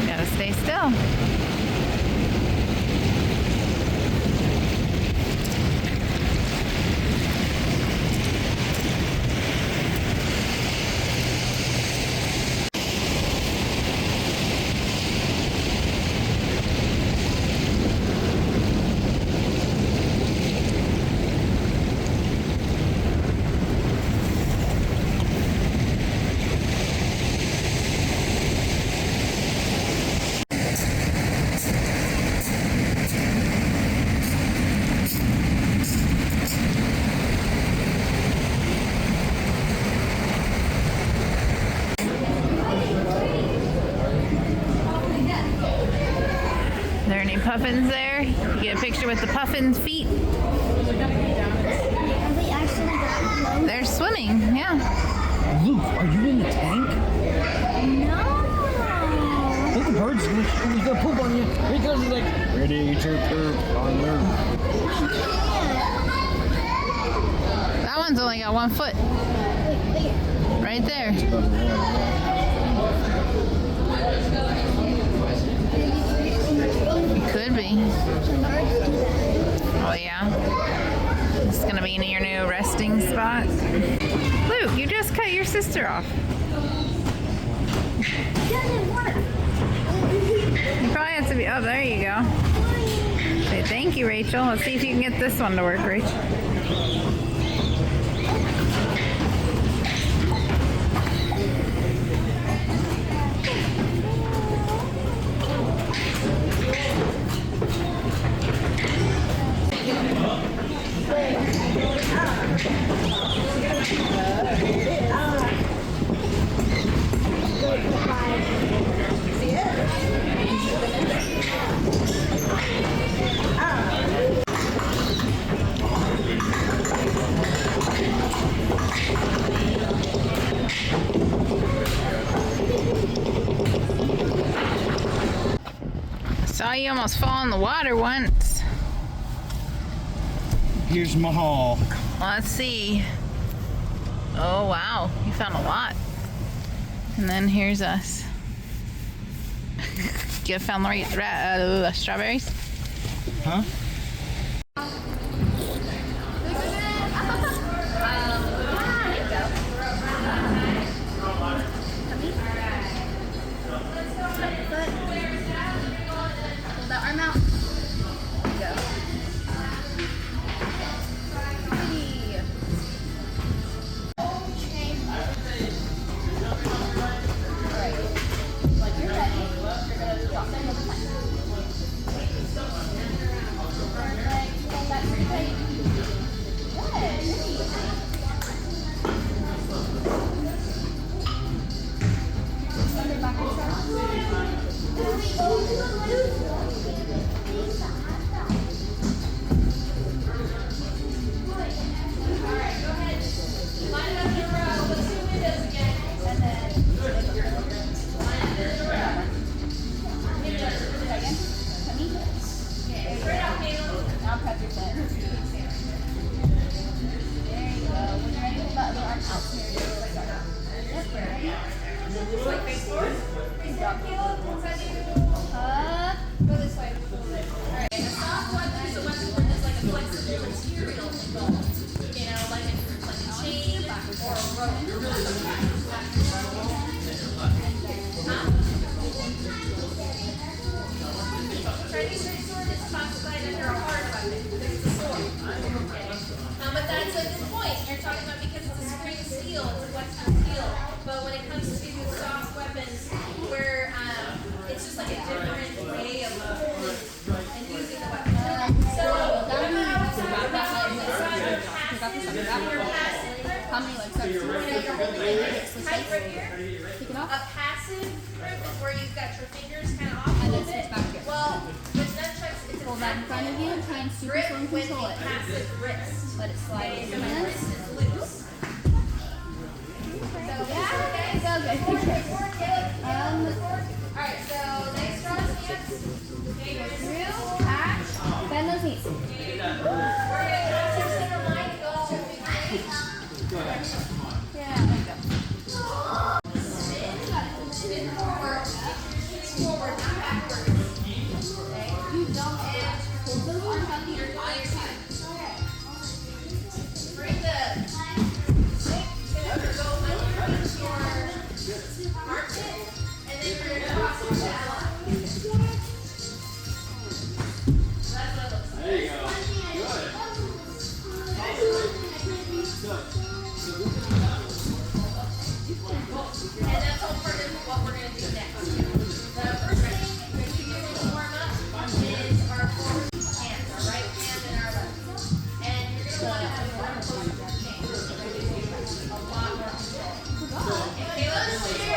Gotta stay still. Are there any puffins there? You get a picture with the puffin's feet? They're swimming, yeah. Luke, are you in the tank? No. Look, the bird's gonna poop on you. Here he goes, he's like, ready to poop on you. That one's only got 1 foot. Right there. Could be. Oh yeah. It's gonna be in your new resting spot. Luke, you just cut your sister off. You probably have to be, oh, there you go. Say thank you, Rachel. Let's see if you can get this one to work, Rachel. Saw you almost fall in the water once. Here's my haul. Let's see. Oh wow, you found a lot. And then here's us. You found the right strawberries? Huh? Arm out. Go. Like you're ready, you're gonna drop them over time. straight sword is classified under a hard weapon because it's a sword. Okay. But that's a good point. You're talking about because it's a spring steel, it's a Western steel. But when it comes to soft weapons, where it's just like a different way of holding and using the weapon. So remember I was talking about How many like steps? you're holding it tight right here. A passive grip is where you've got your fingers kind of off a little bit. Well, with nunchucks, it's Hold that in front of you and try and super grip slow and with control a it. passive wrist. Let it slide Okay, into so my this. wrist is loose. So, okay. Go good. Alright, so nice strong stance. Okay, go through, catch. Bend those knees. We're gonna catch your center line, go to the big. Yeah, there you go. Spin forward. Forward, not backwards. Okay. You don't hold those arms on your side. Bring the gonna go underneath your armpit, and then you're gonna cross over that line. So that's what it looks like. There you go. And that's all part of what we're gonna do next. The first thing we do to warm up is our forward hands, our right hand and our left. And you're gonna want to have a lot closer to the chain. A lot more control. Okay, let's see.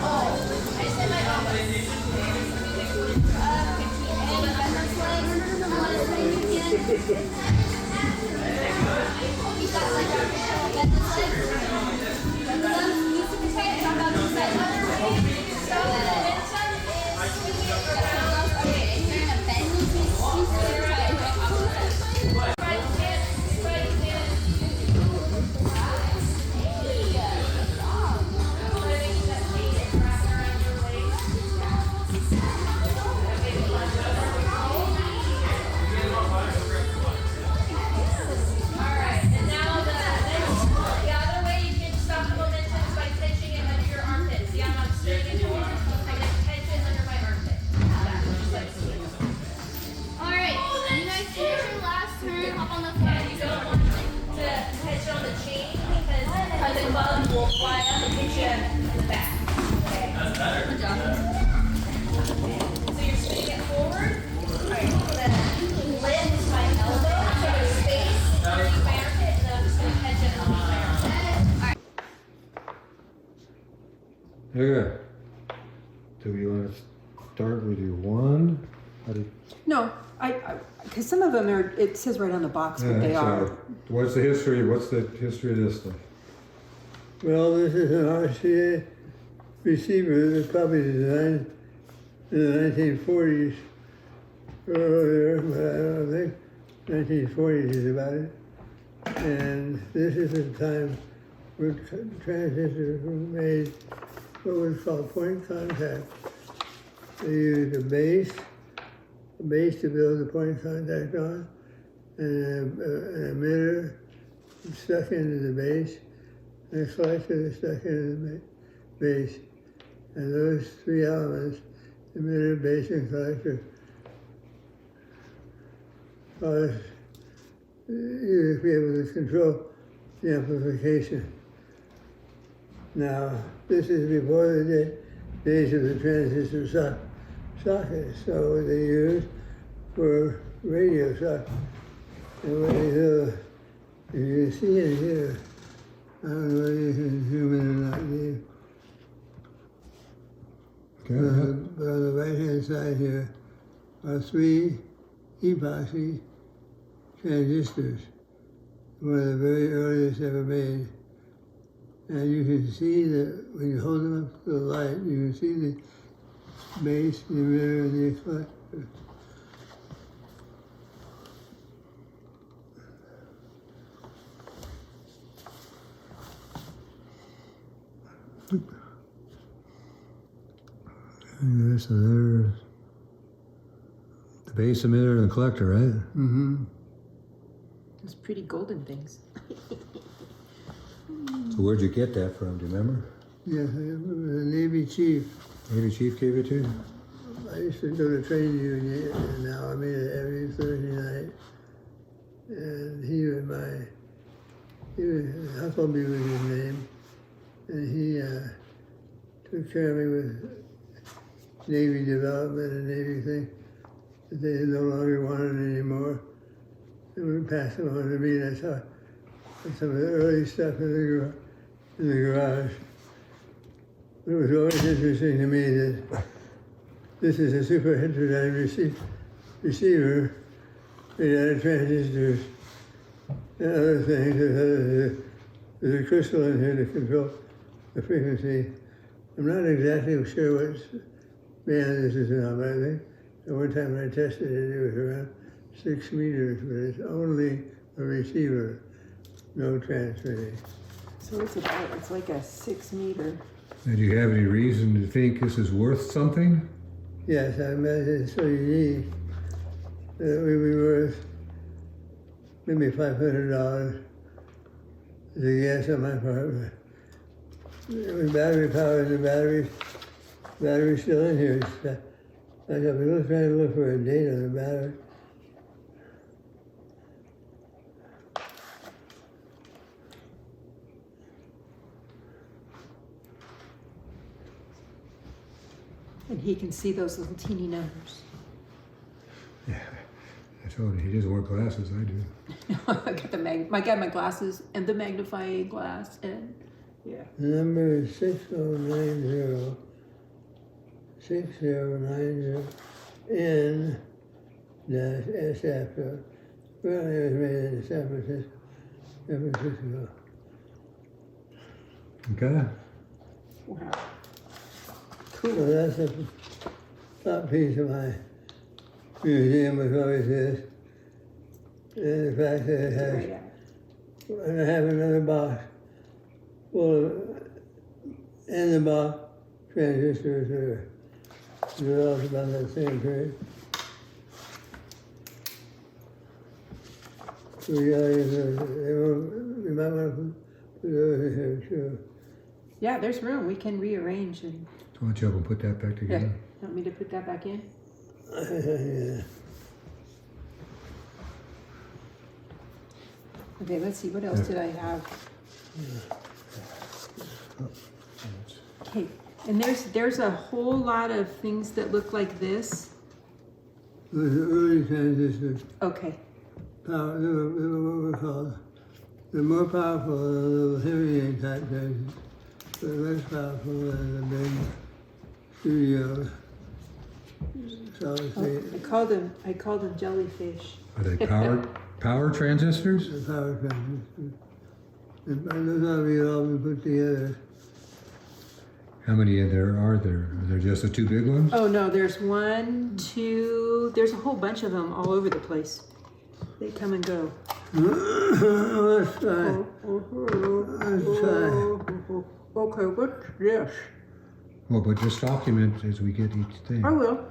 Oh, I said my Okay. Do we want to start with your one? How do you, No, because some of them are, it says right on the box what they are. What's the history? What's the history of this stuff? Well, this is an RCA receiver that probably designed in the 1940s or earlier, but I don't think 1940s is about it. And this is the time when transistors were made what was called point contact. They used a base to build the point contact on, and an emitter stuck into the base, and a collector stuck into the base. And those three elements, emitter, base, and collector, caused you to be able to control the amplification. Now, this is before the days of the transistor sockets, so what they used were radio sockets. And what they do, if you can see it here, I don't know whether you can zoom in or not, Dave. Okay. But on the right-hand side here are three epoxy transistors, one of the very earliest ever made. And you can see that when you hold them up to the light, you can see the base, the emitter, and the collector. And there's the base emitter and the collector, right? Mm-hmm. Those pretty golden things. So where'd you get that from? Do you remember? Yes, the Navy chief. Navy chief gave it to you? I used to go to training union, and now I meet it every Thursday night. And Huckabee was his name, and he took care of me with Navy development and Navy thing that they no longer wanted anymore. And we passed them on to me. That's how some of the early stuff in the garage. It was always interesting to me that this is a super heterodyne receiver made out of transistors and other things. There's a crystal in here to control the frequency. I'm not exactly sure what band this is on, but I think the one time I tested it, it was around 6 meters, but it's only a receiver, no transmitting. So it's like a 6 meter. And do you have any reason to think this is worth something? Yes, I imagine it's so unique that it would be worth maybe $500 as a guess on my part. With battery power and the battery's still in here. I was trying to look for a date on the battery. And he can see those little teeny numbers. Yeah, I told you, he doesn't wear glasses, I do. I got my glasses and the magnifying glass and yeah. The number is 6090 N SF. Well, it was made in San Francisco. Okay. Wow. Cool. So that's a top piece of my museum, was always this. And the fact that it has, and I have another box full of, in the box, transistors that are developed about that same period. So you might want to put those in here too. Yeah, there's room. We can rearrange and. So why don't you help him put that back together? Yeah. Want me to put that back in? Yeah. Okay, let's see. What else did I have? Okay, and there's a whole lot of things that look like this. Those are early transistors. Okay. Power, they were what we call, they're more powerful than the little heavy type transistors. They're less powerful than the big studio solid state. I called them jellyfish. Are they power transistors? The power transistors. And those ought to be all been put together. How many are there? Are there just the two big ones? Oh no, there's 1, 2, there's a whole bunch of them all over the place. They come and go. Let's try. Let's try. Okay, what's this? Well, but just document as we get each thing. I will.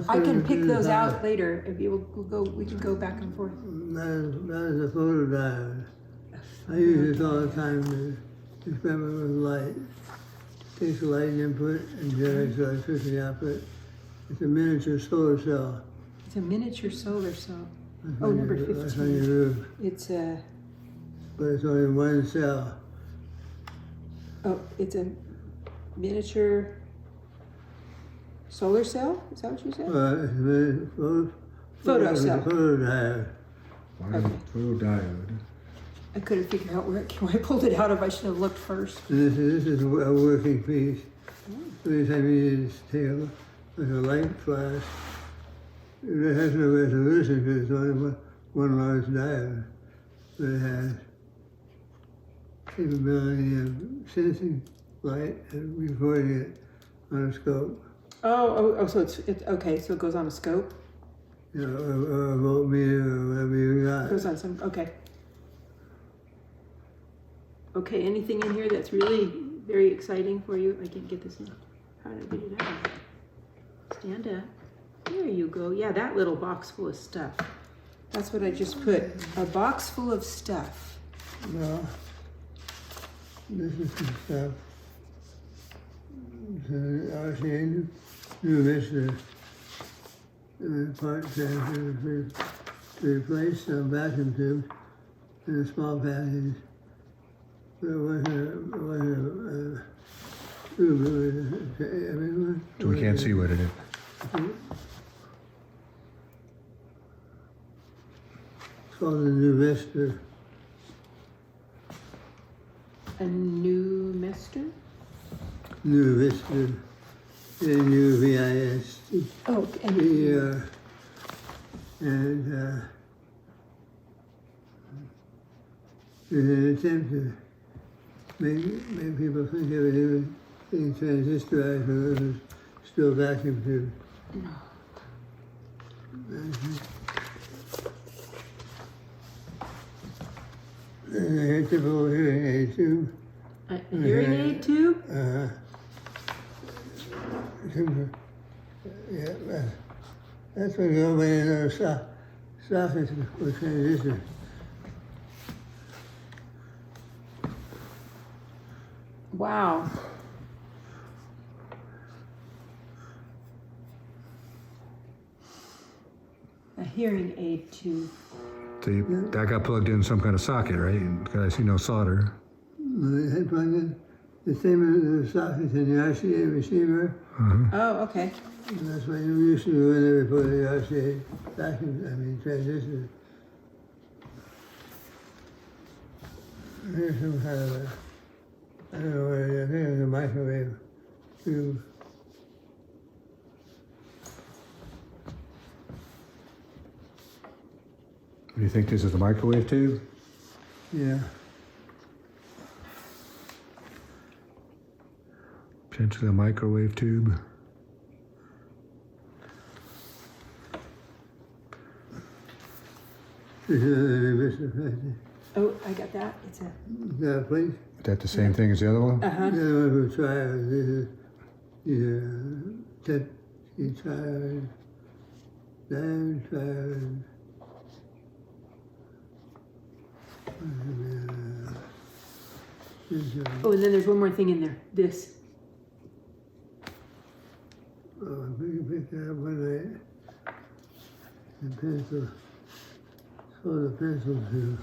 I can pick those out later. If you will go, we can go back and forth. That is a photodiode. I use this all the time to experiment with light. It takes light input and generates electricity output. It's a miniature solar cell. It's a miniature solar cell. Oh, number 15. That's on your roof. It's a. But it's only one cell. Oh, it's a miniature solar cell? Is that what you said? It's a photo cell. Photodiode. Okay. Photodiode. I couldn't figure out where I pulled it out of. I should have looked first. And this is a working piece. Every time you need to take a light flash, it has no resolution because it's only one large diode, but it has capability of sensing light and recording it on a scope. Oh, so it's okay. So it goes on a scope. You know, or a voltmeter or whatever you got. It goes on some. Okay. Okay. Anything in here that's really very exciting for you? I can't get this in. How did I get it out? Stand up. There you go. Yeah, that little box full of stuff. That's what I just put. A box full of stuff. Well, This is some stuff. RCA New Vista part transfer to replace some vacuum tubes in a small package. There wasn't a tube everyone. So we can't see what it is. It's called the New Vista. A new mister? New Vista. N-U-V-I-S-T. Oh, V-E-R. And in an attempt to make people think of it as being transistorized when it was still vacuum tube. And a typical hearing aid tube. A hearing aid tube? Yeah, that's when you open another socket for transistor. Wow. A hearing aid tube. So that got plugged in some kind of socket, right? Because I see no solder. They had plugged in the same as the sockets in the RCA receiver. Oh, okay. And that's what you used to do whenever you put the RCA vacuum, transistor. Here's some kind of a, I don't know what it is, I think it's a microwave tube. Do you think this is a microwave tube? Yeah. Potentially a microwave tube. Oh, I got that. It's a. Yeah, please. Is that the same thing as the other one? Uh-huh. The other one for trials. This is your TEP trials, diamond trials. Oh, and then there's one more thing in there. This. Oh, I picked that up one night. The pencil. It's called a pencil tube.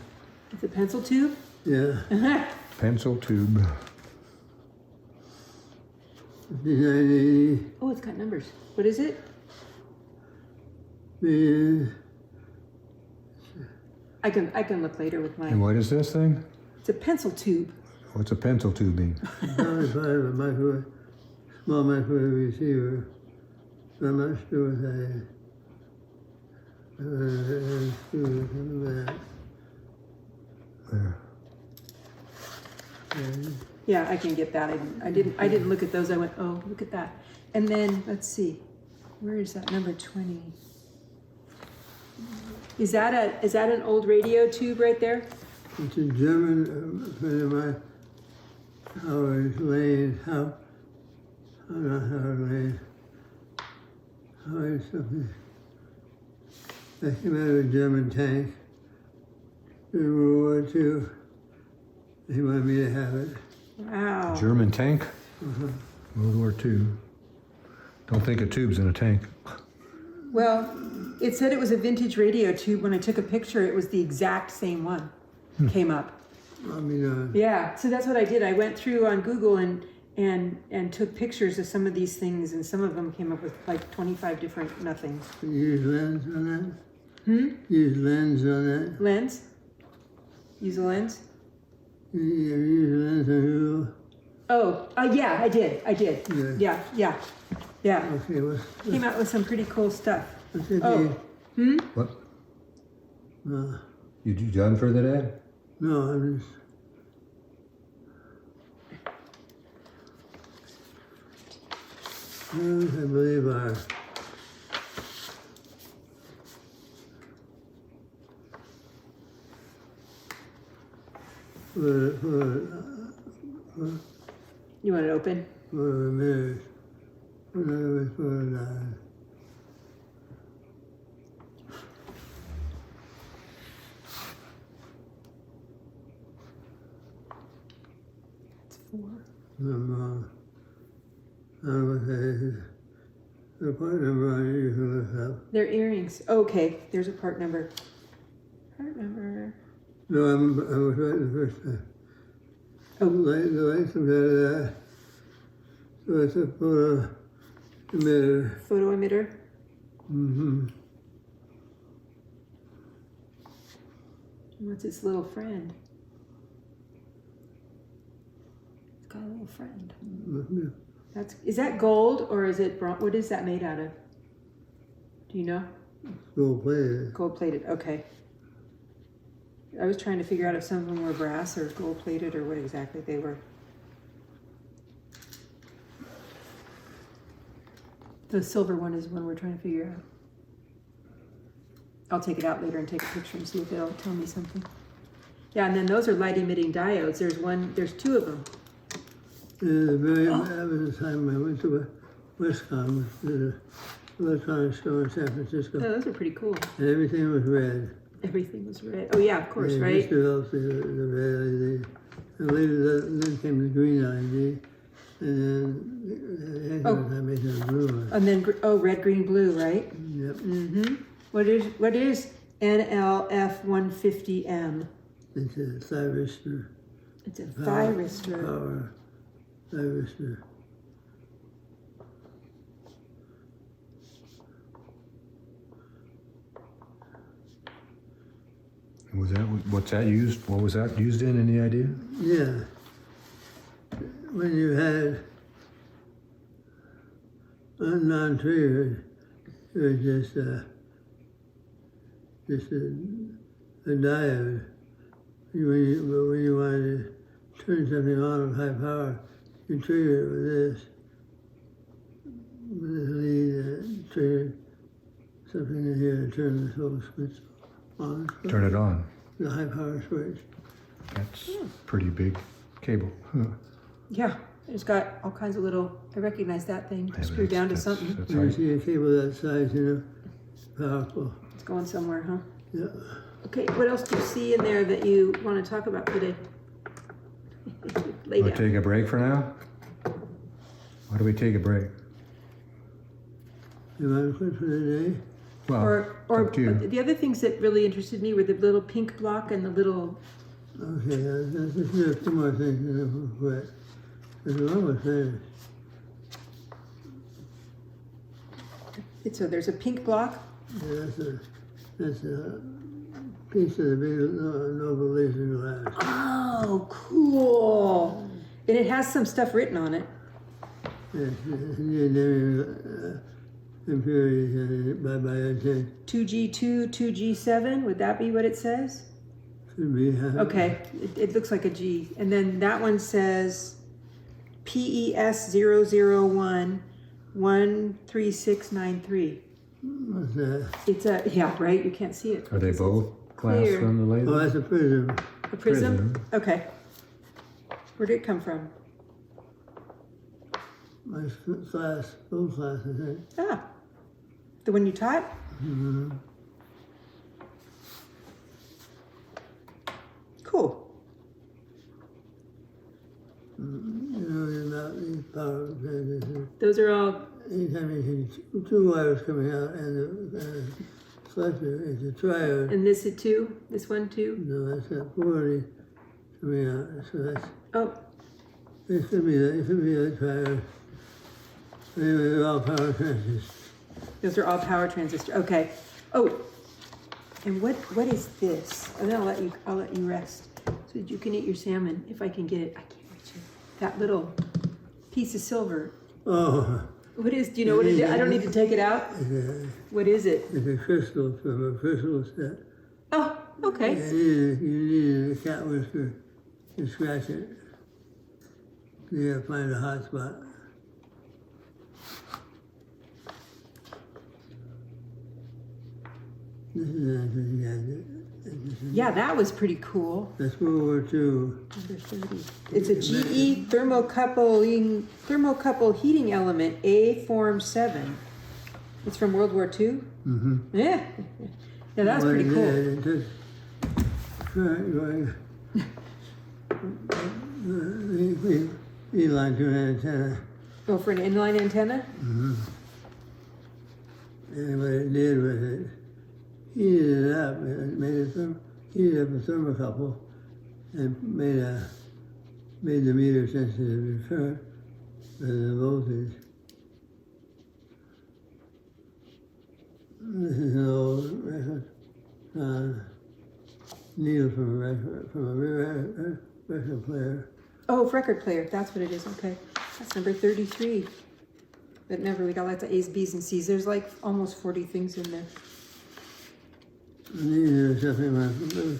It's a pencil tube? Yeah. Pencil tube. 5980. Oh, it's got numbers. What is it? I can look later with And my. what is this thing? It's a pencil tube. What's a pencil tube mean? Probably part of a microwave, small microwave receiver. I'm not sure what that is. There. Yeah, I can get that. I didn't look at those. I went, oh, look at that. And then let's see, where is that number 20? Is that an old radio tube right there? It's a German friend of mine, Howard Lane, not Howard Lane, Howard something. That came out of a German tank in World War II. He wanted me to have it. Wow. German tank? World War II. Don't think of tubes in a tank. Well, it said it was a vintage radio tube. When I took a picture, it was the exact same one. Came up. Yeah, so that's what I did. I went through on Google and took pictures of some of these things, and some of them came up with like 25 different nothings. You use lens on that? Use lens on that? Lens? Use a lens? You use a lens on Google? Oh, yeah, I did. Yeah. Okay, well, Came out with some pretty cool stuff. Oh. What? You done for the day? No, I'm just... I believe our... You want it open? For a minute. I would say the part number on it you can look up. They're earrings. Okay, there's a part number. Part number. No, I was right the first time. Oh. The light comes out of that. So it's a photo emitter. Photo emitter? Mm-hmm. What's its little friend? It's got a little friend. Mm-hmm. Is that gold or is it bronze? What is that made out of? Do you know? Gold plated. Gold plated, okay. I was trying to figure out if some of them were brass or gold plated or what exactly they were. The silver one is one we're trying to figure out. I'll take it out later and take a picture and see if it'll tell me something. Yeah, and then those are light emitting diodes. There's two of them. That was the time I went to Westcom, the electronics store in San Francisco. Oh, those are pretty cool. And everything was red. Everything was red. Oh yeah, of course, They right? just developed the red LED. And later then came the green LED. And then I made the blue one. And then red, green, blue, right? Yep. Mm-hmm. What is NLF 150M? It's a thyristor. It's a thyristor. Power thyristor. Was that what's that used? What was that used in? Any idea? Yeah. When you had a non-triggered, it was just a diode. When you wanted to turn something on with high power, you trigger it with this lead, trigger something in here to turn this whole switch on. Turn it on. The high power switch. That's pretty big cable. Huh. Yeah, it's got all kinds of little. I recognize that thing. Screwed down to something. When you see a cable that size, powerful. It's going somewhere, huh? Yeah. Okay, what else do you see in there that you want to talk about today? Lay Do we down. take a break for now? Why do we take a break? You want to quit for the day? Well, or up to you. the other things that really interested me were the little pink block and the little. Okay, let's just do a few more things and then we'll quit. Because we're almost finished. There's a pink block. Yeah, that's a piece of the big noble laser glass. Oh, cool! And it has some stuff written on it. Yes, neodymium impurities in it by 10. 2G2, 2G7. Would that be what it says? Could be. Okay, it looks like a G. And then that one says PES 001 13693. What's that? It's yeah, right? You can't see it. Are they both glass clear. from the laser? Oh, that's a prism. A prism? Okay. Where did it come from? My class, full class, I think. Ah, the one you taught? Mm-hmm. Cool. About these power transistors. Those are all. Anytime you see two wires coming out and the selector is a triode. And this is two? This one too? No, that's got 40 coming out. So that's. Oh. It could be a triode. Anyway, they're all power transistors. Those are all power transistors. Okay. Oh, and what is this? And then I'll let you rest so that you can eat your salmon if I can get it. I can't reach it. That little piece of silver. Oh. What is? Do you know what it is? I don't need to take it out. What is it? It's a crystal from a crystal set. Oh, okay. You need a cat whisker to scratch it. You gotta find a hot spot. This is actually gadget. Yeah, that was pretty cool. That's World War II. It's a GE thermocouple heating element, A form 7. It's from World War II? Mm-hmm. Yeah. Yeah, that was pretty cool. Yeah, it took current going. line to an antenna. Oh, for an inline antenna? Mm-hmm. And what it did was it heated it up, and heated up a thermocouple, and made the meter sensitive to current rather than voltage. This is an old record, needle from a record player. Oh, record player. That's what it is. Okay. That's number 33. But remember, we got lots of A's, B's, and C's. There's like almost 40 things in there. These are something when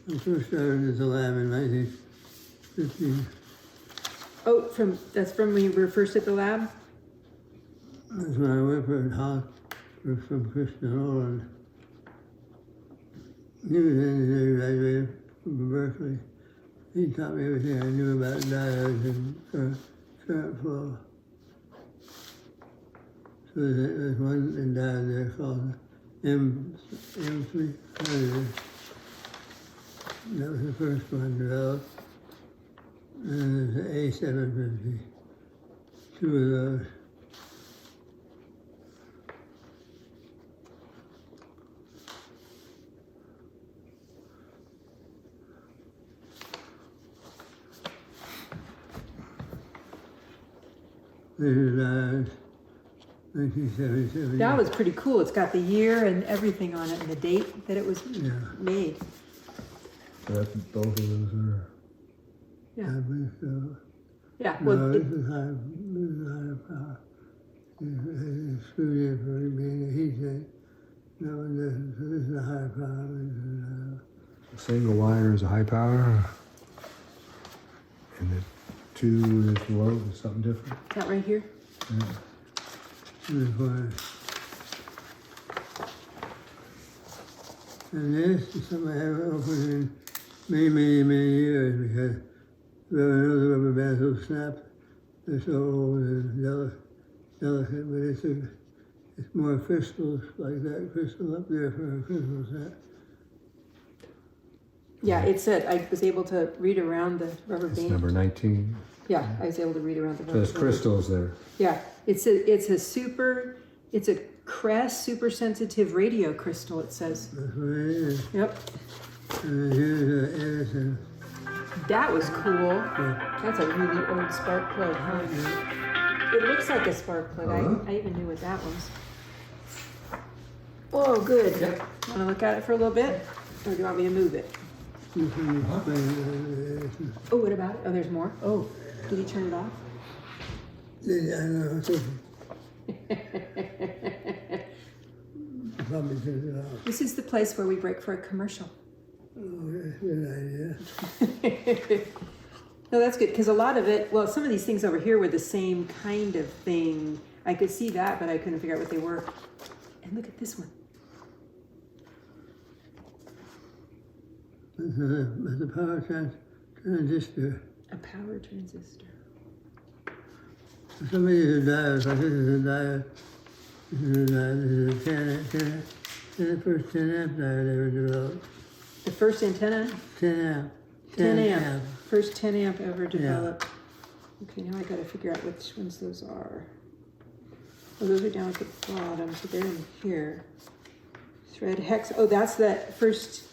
I first started as a lab in 1950. Oh, that's from when you were first at the lab? That's when I went for a house from Christian Nolan. He was an engineer, graduated from Berkeley. He taught me everything I knew about diodes and current flow. So there's one diode there called M300. That was the first one developed. And there's an A750. Two of those. There's a 1977. That was pretty cool. It's got the year and everything on it and the date that it was made. So that's both of those are. Yeah. I believe so. Yeah. No, Well, this is higher power. It's screwed in for being a heat sink. No, so this is a higher power. A single wire is a high power, and the two is low, is something different. that right here? Yeah. This wire. And this is something I haven't opened in many years because those rubber bands will snap. They're so old and delicate, but it's more crystals like that crystal up there for a crystal set. Yeah, it said I was able to read around the rubber It's band. number 19. Yeah, I was able to read around the So rubber there's crystals there. Yeah, it's a Crest super sensitive radio crystal, it says. That's what it is. Yep. And then here's an Edison. That was cool. That's a really old spark plug, huh? It looks like a spark plug. I even knew what that was. Oh, good. Yep. Want to look at it for a little bit? Or do you want me to move it? Oh, what about it? Oh, there's more? Oh, did he turn it off? Yeah, I know. Probably turned it off. This is the place where we break for a commercial. Oh, that's a good idea. No, that's good, because a lot of it, well, some of these things over here were the same kind of thing. I could see that, but I couldn't figure out what they were. And look at this one. That's a power transistor. A power transistor. Somebody uses a diode, like this is a diode. This is a diode. This is a 10 first 10 amp diode ever developed. The first antenna? 10 amp. 10 amp. First 10 amp ever developed. Yeah. Okay, now I gotta figure out which ones those are. Oh, those are down at the bottom, so they're in here. Thread hex. Oh, that's that first,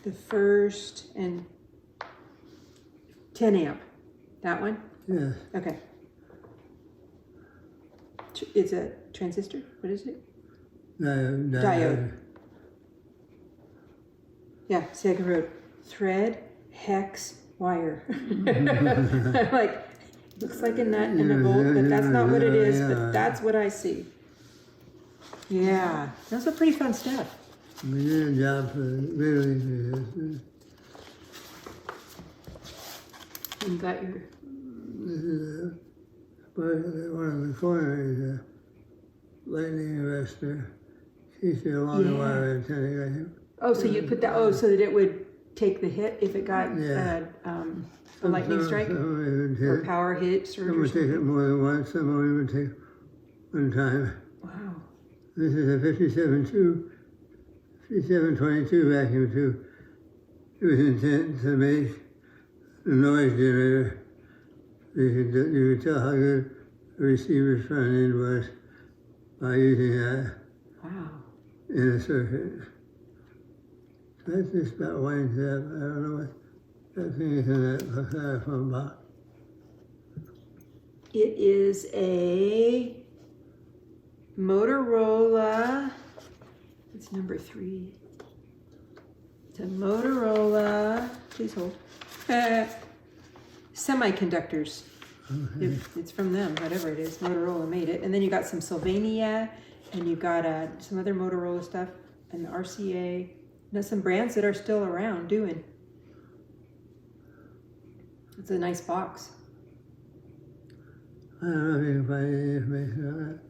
the first and 10 amp. That one? Yeah. Okay. It's a transistor? What is it? Diode. Yeah, second road. Thread, hex, wire. I'm like, looks like a nut and a bolt, but that's not what it is, but that's what I see. Yeah, that's some pretty fun stuff. We did a job for really. You got your... This is one of the corners is a lightning arrestor. She's a long wire antenna. Oh, so you put that, so that it would take the hit if it got a lightning strike? Or power hit? Some would take it more than once, some only would take one time. Wow. This is a 5722 vacuum tube. It was intended to make the noise generator you could tell how good the receiver's front end was by using that in a circuit. So that just about winds up. I don't know what that thing is in that phone box. It is a Motorola. It's number 3. It's a Motorola. Please hold. Semiconductors. It's from them, whatever it is. Motorola made it. And then you got some Sylvania, and you got some other Motorola stuff, and the RCA. And some brands that are still around doing. It's a nice box. I don't know if you can find any information on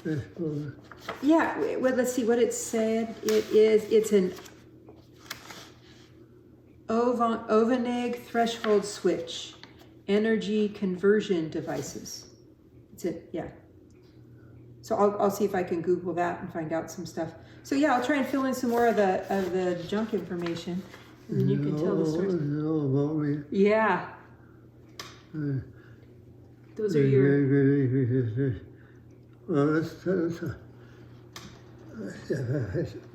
that. Yeah, well, let's see what it said. It's an Ovaneg threshold switch, energy conversion devices. It's it, yeah. So I'll see if I can Google that and find out some stuff. So yeah, I'll try and fill in some more of the junk information, and then you can tell the story. Yeah. Those are your. Well, let's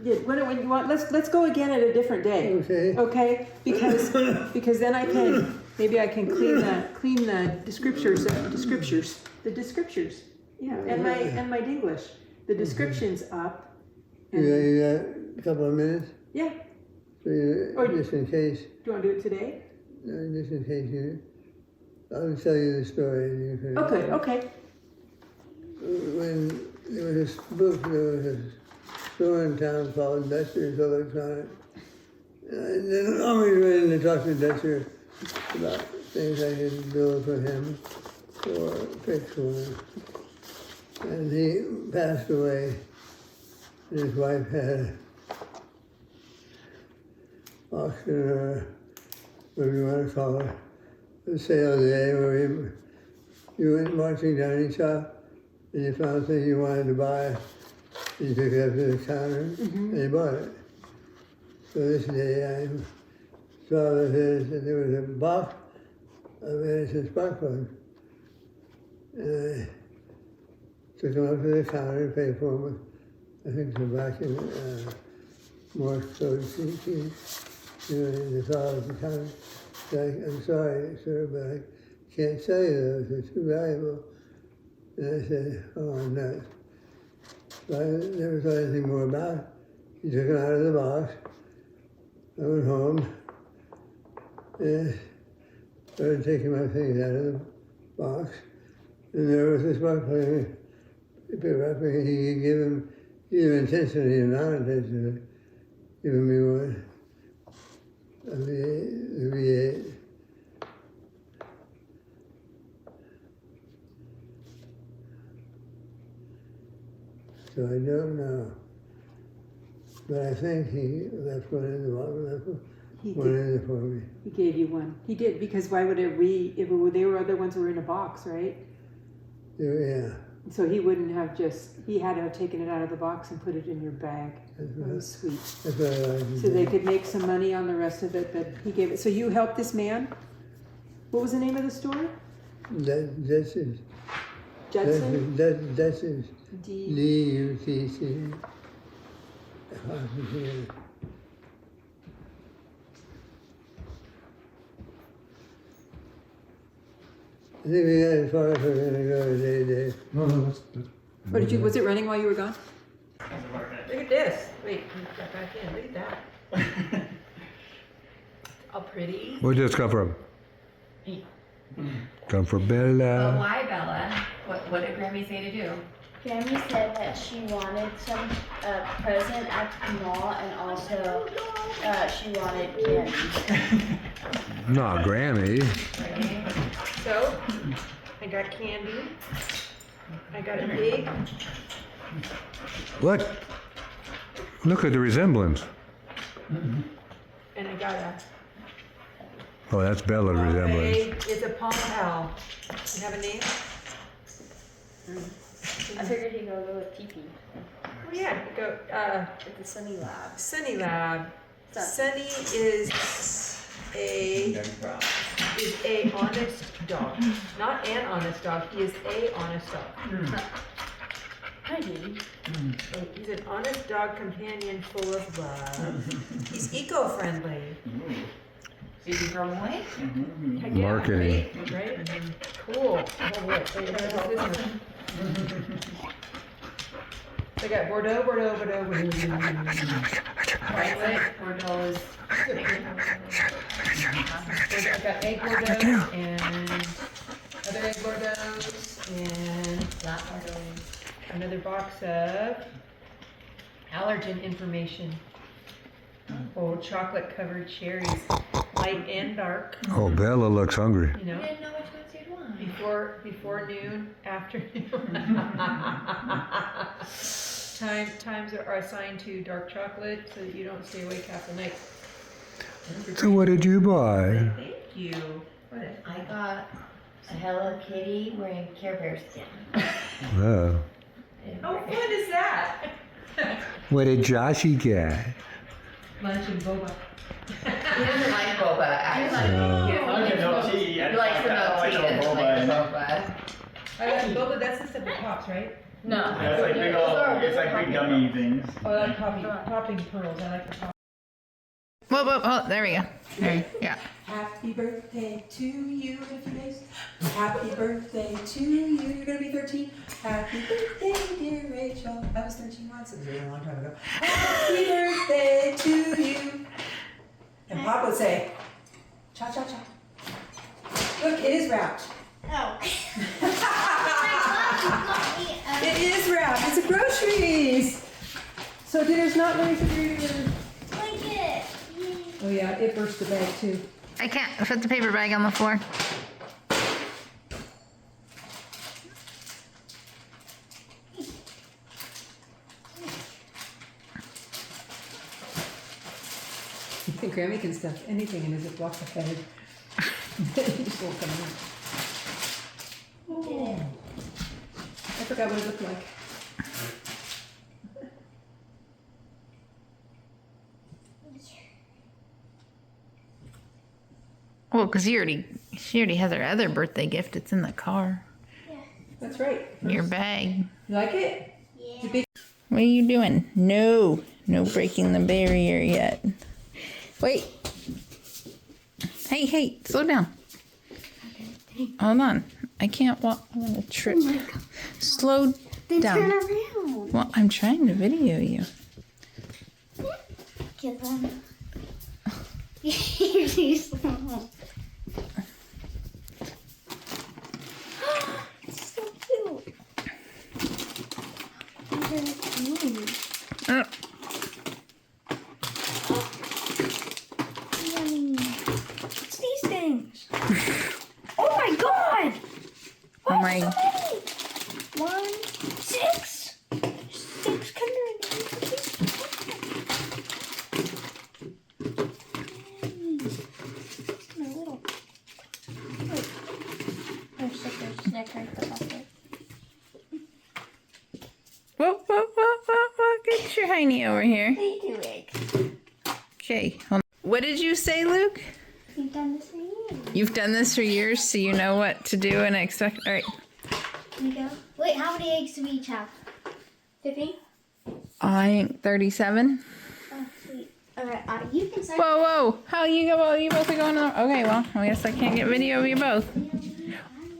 Yeah, when you want, let's go again at a different day. Okay. Okay, because then I can maybe I can clean the descriptors. Yeah, and my Dinglish. The description's up. And You got a couple of minutes? Yeah. So just in case. Do you want to do it today? Just in case I'll tell you the story. Okay. When there was this book, there was a store in town called Dutcher's Electronics. And then I always ready to talk to Dutcher about things I could build for him or fix for him. And he passed away. His wife had auction or whatever you want to call it, a sale day where you went marching down each shop and you found something you wanted to buy. You took it up to the counter and you bought it. So this day I saw that there was a box of Edison spark plugs. And I took them up to the counter and paid for them with, I think, tobacco, Morse code CT, and the fellow at the counter said, I'm sorry, sir, but I can't sell you those, they're too valuable. And I said, oh, I'm nuts. So I never thought anything more about it. He took them out of the box. I went home and started taking my things out of the box. And there was this box player, he picked up and he could give him either intentionally or non-intentionally, giving me one, a V8. So I don't know. But I think he left one in the bottom, one in there for me. He gave you one. He did, because why would they were other ones that were in a box, right? Yeah. So he wouldn't have he had to have taken it out of the box and put it in your bag. That was sweet. That's what I like. So they could make some money on the rest of it, but he gave it. So you helped this man? What was the name of the store? Duchess. Judson? Duchess. D-U-T-C. I think we got as far as we're going to go today, Dave. No, that's Was it running while you were gone? Look at this. Wait, can you get back in? Look at that. All pretty. Where'd this come from? Come from Bella. Why, Bella? What did Grammy say to do? Grammy said that she wanted some present at the mall and also she wanted candy. No, Grammy. So, I got candy. I got a pig. What? Look at the resemblance. And I got a... Oh, that's Bella's resemblance. It's a pom pal. You have a name? I figured he'd go with Pee-Pee. Oh yeah, go, It's the Sunny Lab. Sunny Lab. Sunny is a honest dog. Not an honest dog, he is a honest dog. Hi, baby. He's an honest dog companion full of love. He's eco-friendly. So you can throw them away? Yeah, Marketing. right? Cool. Oh, wait, this one. I got Bordeaux. Right, Bordeaux is. I've got egg Bordeaux and other egg Bordeaux and Flat Bordeaux. another box of allergen information. Oh, chocolate covered cherries, light and dark. Oh, Bella looks hungry. You know, I didn't know which ones you'd want. before noon, afternoon. Times are assigned to dark chocolate so that you don't stay awake half the night. So what did you buy? Thank you. What? I got a Hello Kitty wearing Care Bear skin. Oh. Oh, what is that? What did Joshy get? Lunch and boba. He doesn't like boba, actually. Oh. He I get no tea. He likes the milk tea, he doesn't like boba. I got boba, that's the stuff that pops, right? No. Yeah, it's like big old, it's like big gummy things. Oh, I like popping pearls. I like the pop. Whoa, whoa, oh, there we go. There, yeah. Happy birthday to you in a few days. Happy birthday to you. You're gonna be 13. Happy birthday, dear Rachel. I was 13 once. It was a really long time ago. Happy birthday to you. And Pop would say, cha cha cha. Look, it is wrapped. Oh. It is wrapped. It's a groceries. So dinner's not going to be. Blanket. Oh yeah, it burst the bag too. I can't put the paper bag on the floor. Grammy can stuff anything in his Ziploc bag. It just won't come out. Oh. I forgot what it looked like. Well, because she already has her other birthday gift. It's in the car. That's right. Your bag. You like it? Yeah. What are you doing? No breaking the barrier yet. Wait. Hey, slow down. Hold on. I can't walk. I'm gonna trip. Oh my God. Slow Then down. turn around. Well, I'm trying to video you. Give them. You're too slow. It's so cute. Yummy. What's these things? Oh my God! Oh my. 600. Whoa, get your hiney over here. Thank you, Rick. Okay, hold on. What did you say, Luke? You've done this for years. You've done this for years, so you know what to do and expect. All right. Here we go. Wait, how many eggs do we each have? 50? I think 37. Oh, sweet. Alright, you can start. Whoa. How you go? You both are going on. Okay, well, I guess I can't get video of you both.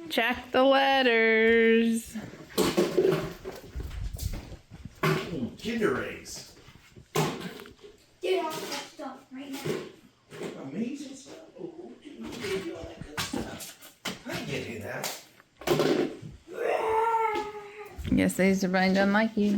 Check the letters. Kinder eggs. Dude, all that stuff right now. Amazing stuff. Oh, you did all that good stuff. I get you that. Yes, these are mine done like you.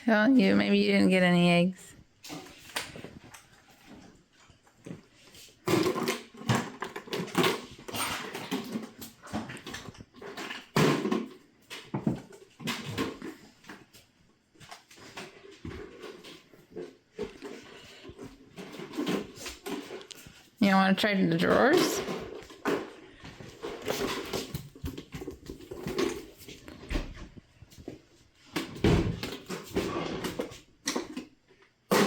Well, maybe you didn't get any eggs. You don't want to try the drawers?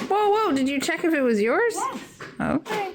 Whoa, whoa, did you check if it was yours? Yes. Okay.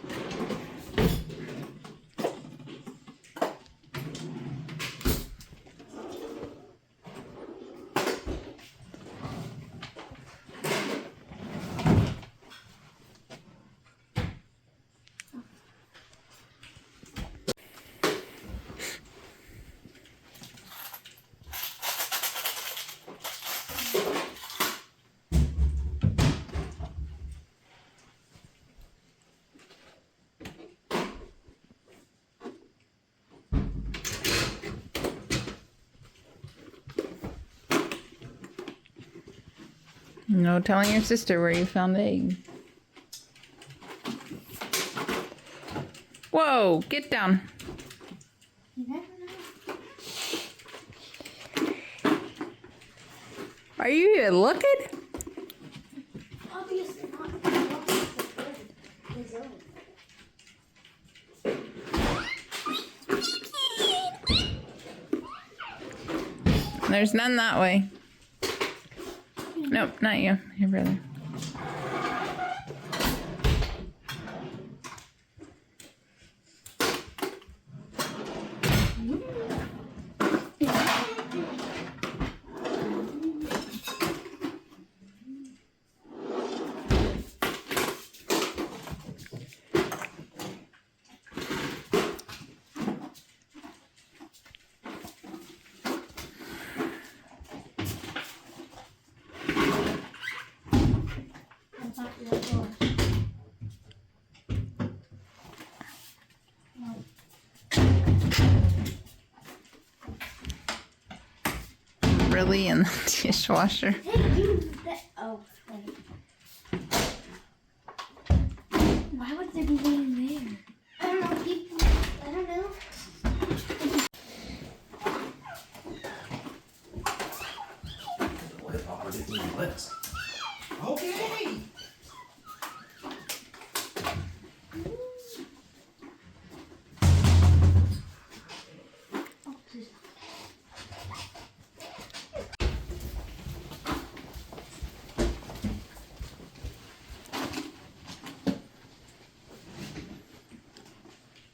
No telling your sister where you found the egg. Whoa, get down. You never know. Are you even looking? Obviously not. His own. There's none that way. Nope, not you. Your brother. Really in the dishwasher. Hey, you. Oh, wait. Why would there be one there? I don't know. People. I don't know. Okay.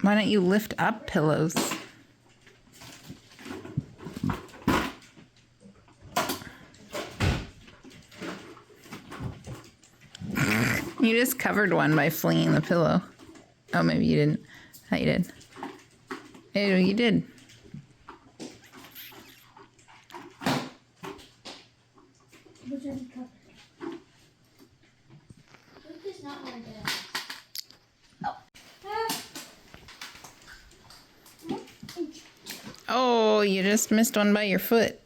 Why don't you lift up pillows? You just covered one by flinging the pillow. Oh, maybe you didn't. I thought you did. Oh, you did. Which one covered? Luke is not one of those. Oh, you just missed one by your foot.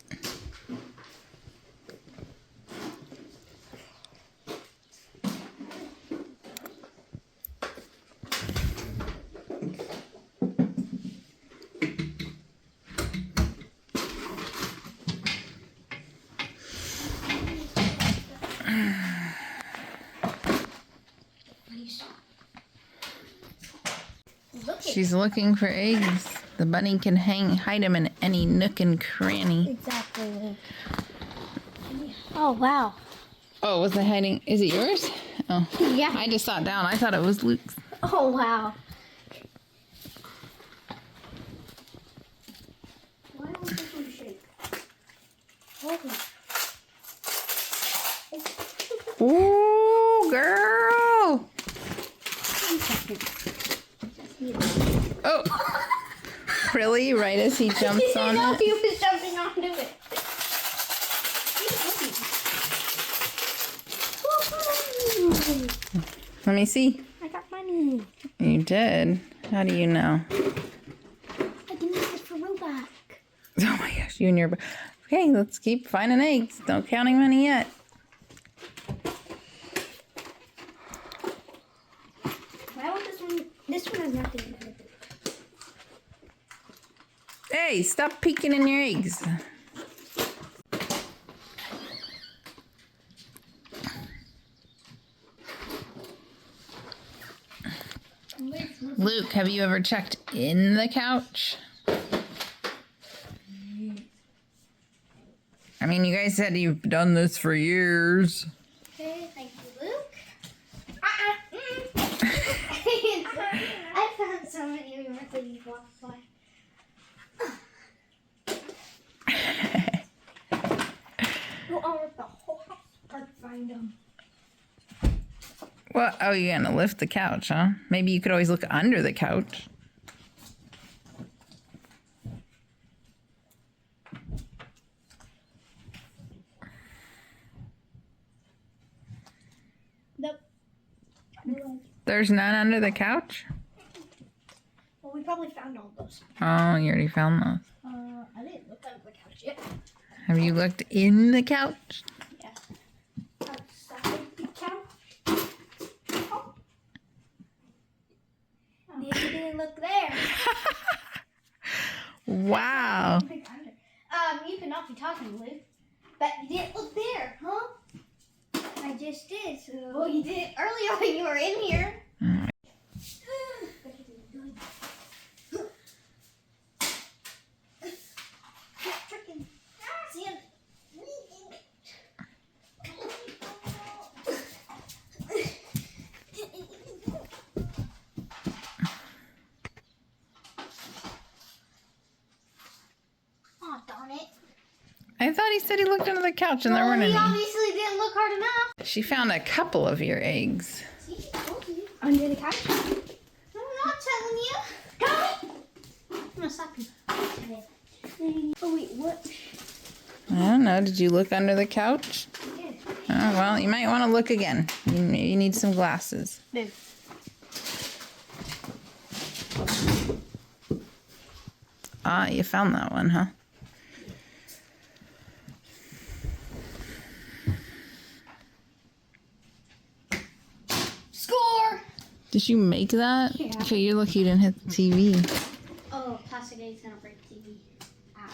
She's looking for eggs. The bunny can hide them in any nook and cranny. Exactly. Oh, wow. Oh, was I hiding? Is it yours? Oh. Yeah. I just sat down. I thought it was Luke's. Oh, wow. Why don't this one shake? Ooh, girl. Oh. Really? Right as he jumps on No, it? he was jumping onto it. Let me see. I got money. You did? How do you know? I can use this for rollback. Oh my gosh, you and your... Okay, let's keep finding eggs. Don't counting money yet. Why would this one... This one has nothing in it. Hey, stop peeking in your eggs. Where's Luke, have you ever checked in the couch? I mean, you guys said you've done this for years. Okay, thank you, Luke. I found so many of your things walked by. Go over the whole house or find them. Well, oh, you're gonna lift the couch, huh? Maybe you could always look under the couch. Nope. There's none under the couch? Well, we probably found all those. Oh, you already found those. I didn't look under the couch yet. Have you looked in the couch? Yeah. Outside the couch. Oh. You didn't look there. Wow. You cannot be talking, Luke. But you didn't look there, huh? I just did. So. Well, you did it earlier when you were in here. Oh, darn it. I thought he said he looked under the couch and there weren't He any. obviously didn't look hard enough. She found a couple of your eggs. See, I told you. Under the couch. No, I'm not telling you. I'm gonna slap you. Oh, wait, what? I don't know. Did you look under the couch? Yeah. Oh, well, you might want to look again. You maybe need some glasses. Dude. Ah, you found that one, huh? Score! Did you make that? Yeah. Okay, you're lucky you didn't hit the TV. Oh, plastic eggs gonna break the TV. Ow.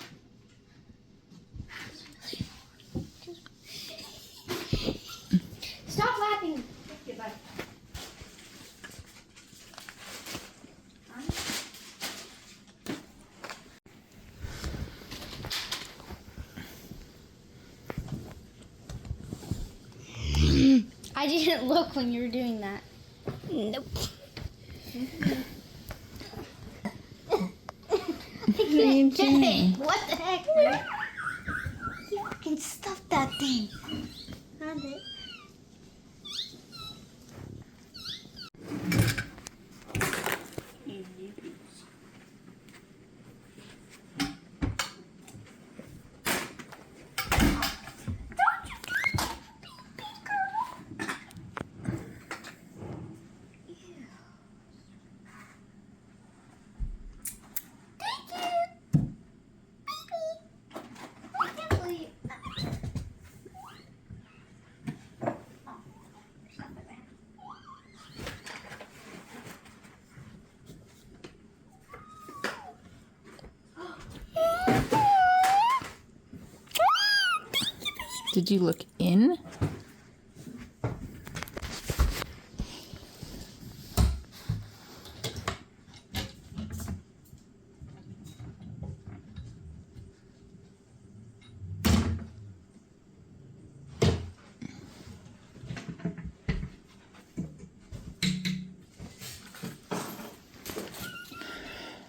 Stop laughing. Goodbye. I didn't look when you were doing that. Nope. Hey, what the heck, man? You fucking stuffed that thing. Found it. Did you look in?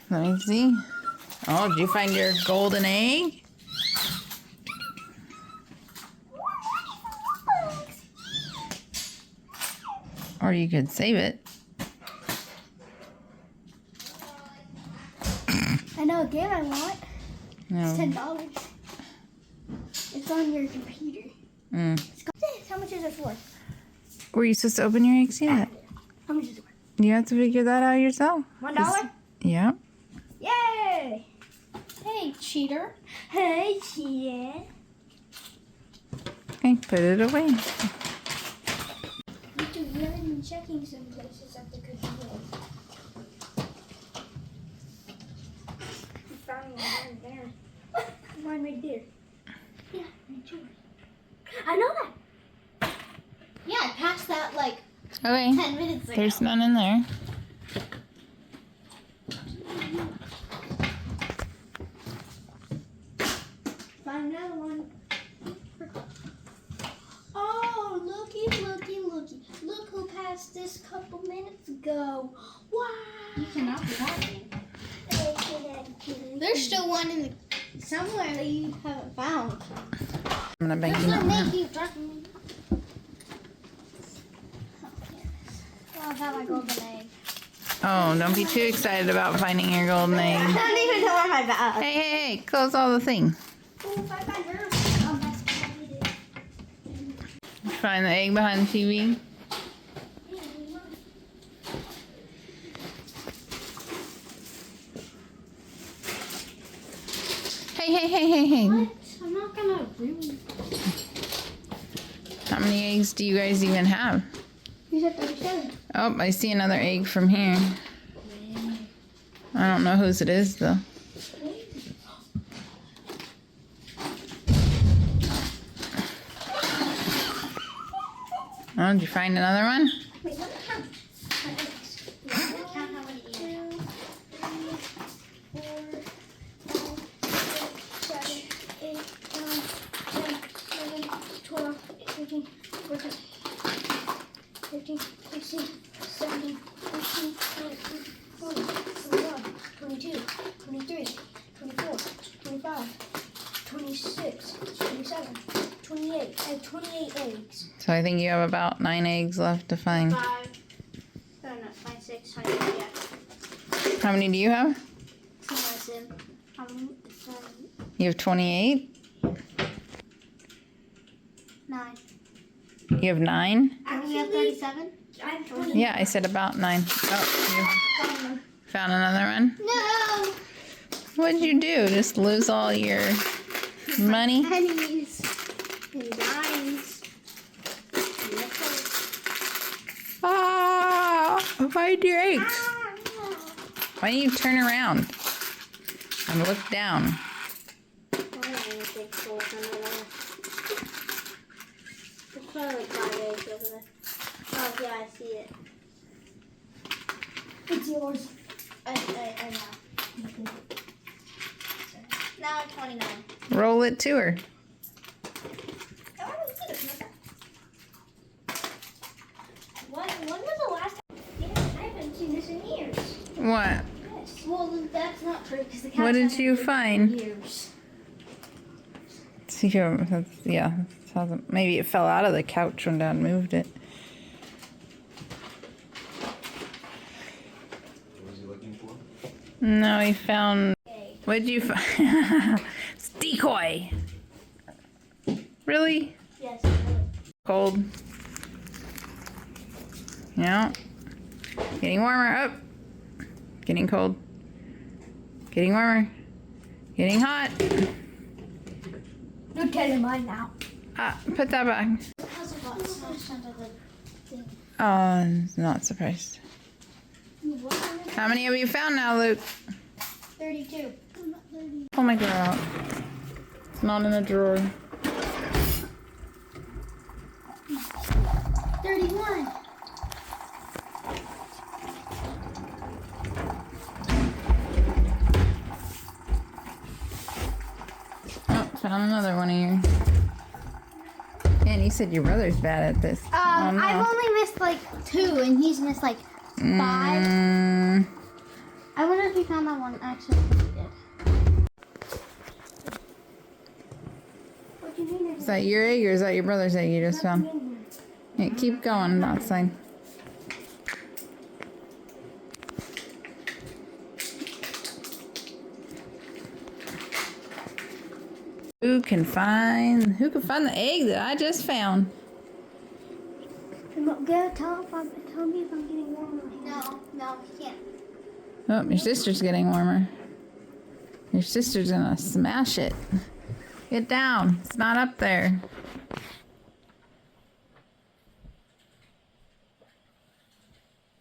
Let me see. Oh, did you find your golden egg? Or you could save it. I know a game I want. No. It's $10. It's on your computer. How much is it for? Were you supposed to open your eggs yet? How much is it for? You have to figure that out yourself. $1? Yeah. Yay! Hey, cheater. Hey, cheater. Okay, put it away. We've been checking some places at the computer. We found one right there. One right there. Yeah, right there. I know that. Yeah, I passed that like Okay. 10 minutes ago. There's none in there. Find another one. Oh, looky, looky, looky. Look who passed this couple minutes ago. Wow. You cannot be happy. There's still one in the, somewhere that you haven't found. I'm gonna bang There's you no up. make you tracking me. Oh, I found my golden egg. Oh, don't be too excited about finding your golden I egg. don't even know where my bag. Hey, hey, hey, close all the things. Oh, if I find her, oh, that's what I did. Find the egg behind the TV. Hey, hey, hey, hey, hey. What? I'm not gonna ruin. How many eggs do you guys even have? You said 37. Oh, I see another egg from here. I don't know whose it is though. Oh, did you find another one? Wait, let me count. My eggs. Count how many eggs. 2, 3, 4, 5, 6, 7, 8, 9, 10, 11, 12, 13, 14, 15, 16, 17, 18, 20, 21, 22, 23, 24, 25, 26, 27, 28. I have 28 eggs. So I think you have about 9 eggs left to find. 5, no, 5, 6, 28, yeah. How many do you have? You have 28? 9. You have 9? And we have 37? Yeah, I said about 9. Oh, you found another one? No! What'd you do? Just lose all your money? Pennies and dimes. Ah! Find your eggs. Why don't you turn around and look down? There's probably like 5 eggs over there. Oh, yeah, I see it. It's yours. I know. Now I'm 29. Roll it to her. When was the last time? Yeah, I haven't seen this in years. What? Yes. Well, that's not true because the cat. What did you find? Years. See here, yeah, maybe it fell out of the couch when Dad moved it. What was he looking for? No, he found. What'd you find? It's decoy. Really? Yes. Cold. Yeah. Getting warmer. Up. Getting cold. Getting warmer. Getting hot. You're getting mine now. Put that back. Puzzle got smashed under the thing. Oh, I'm not surprised. How many have you found now, Luke? 32. I'm not 30. Pull my drawer out. It's not in a drawer. 31. Oh, found another one of your. And you said your brother's bad at this. Oh, no. I've only missed like 2 and he's missed like 5. I wonder if he found that one. Actually, he did. What do you mean? Is that your egg or is that your brother's egg you just found? Yeah, keep going outside. Who can find the egg that I just found? Tell me if I'm getting warmer. No, he can't. Oh, your sister's getting warmer. Your sister's gonna smash it. Get down. It's not up there.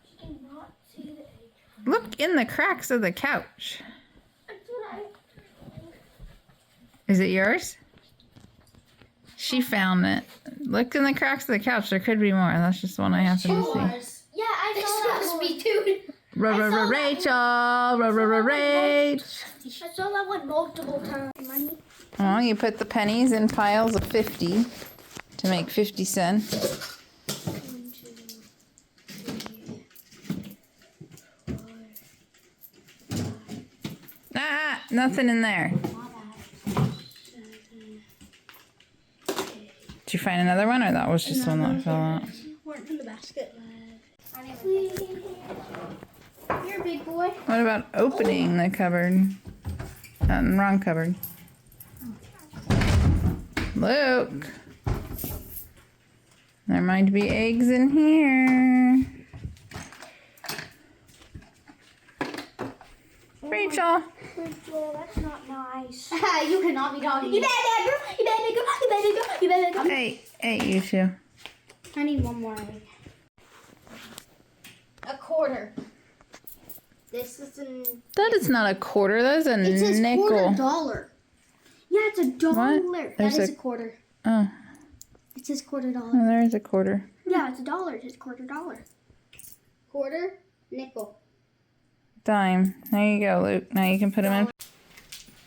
She cannot see the egg. Look in the cracks of the couch. Is it yours? She found it. Look in the cracks of the couch. There could be more. That's just one I happen to see. Yeah, I saw that. Supposed to be 2. Rachel. Rach. I saw that one multiple times. Money. Oh, you put the pennies in piles of 50 to make 50 cents. 1, 2, 3, 4, 5. Ah, nothing in there. Did you find another one, or that was just one that fell out? Weren't in the basket. You're a big boy. What about opening the cupboard? Wrong cupboard. Luke. There might be eggs in here. Rachel. Rachel, that's not nice. You cannot be talking. You better go. You better go. You better go. You better go. Hey, you two. I need one more egg. A quarter. This is That is not a quarter. That is a it says nickel. $quarter. Yeah, it's $1. What? That is a quarter. Oh. It says $quarter. Oh, there is a quarter. Yeah, it's $1. It says $quarter. Quarter, nickel. Dime. There you go, Luke. Now you can put them in.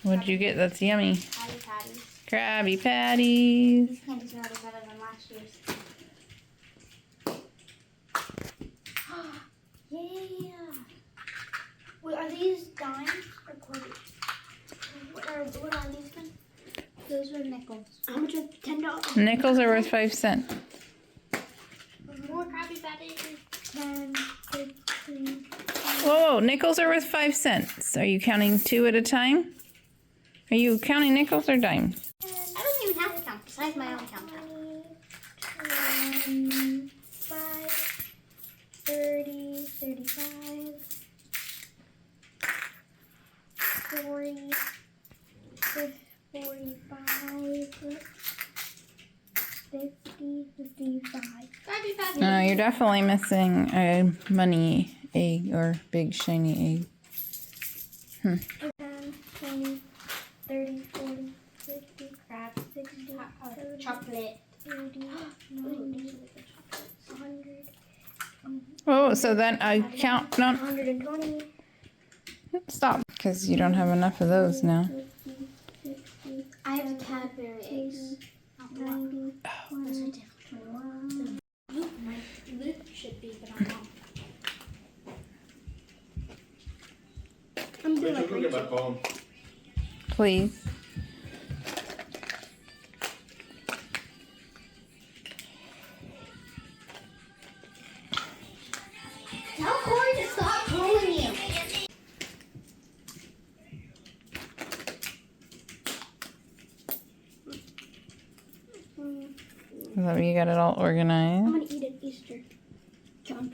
What'd you get? That's yummy. Krabby Patties. Krabby Patties. These candies are better than last year's. Yeah. Wait, are these dimes or quarters? What are these then? Those are nickels. How much are $10? Nickels are worth 5 cents. More Krabby Patties. 10, 15. Whoa, nickels are worth 5 cents. Are you counting 2 at a time? Are you counting nickels or dimes? I don't even have to count because I have my own count. 25, 30, 35, 40, 45, 50, 55. No, you're definitely missing a money egg or big shiny egg. 10, 20, 30, 40, 50, crab, 60, chocolate, 80, 90, 100. Oh, so then I count. No, 120. stop, because you don't have enough of those now. 50, 60. I have Cadbury eggs. 90. Those are different. Luke should be, but I'm not. I'm doing like Look at my phone. Please. Tell Corey to stop trolling you. So you got it all I'm organized. gonna eat at Easter. John.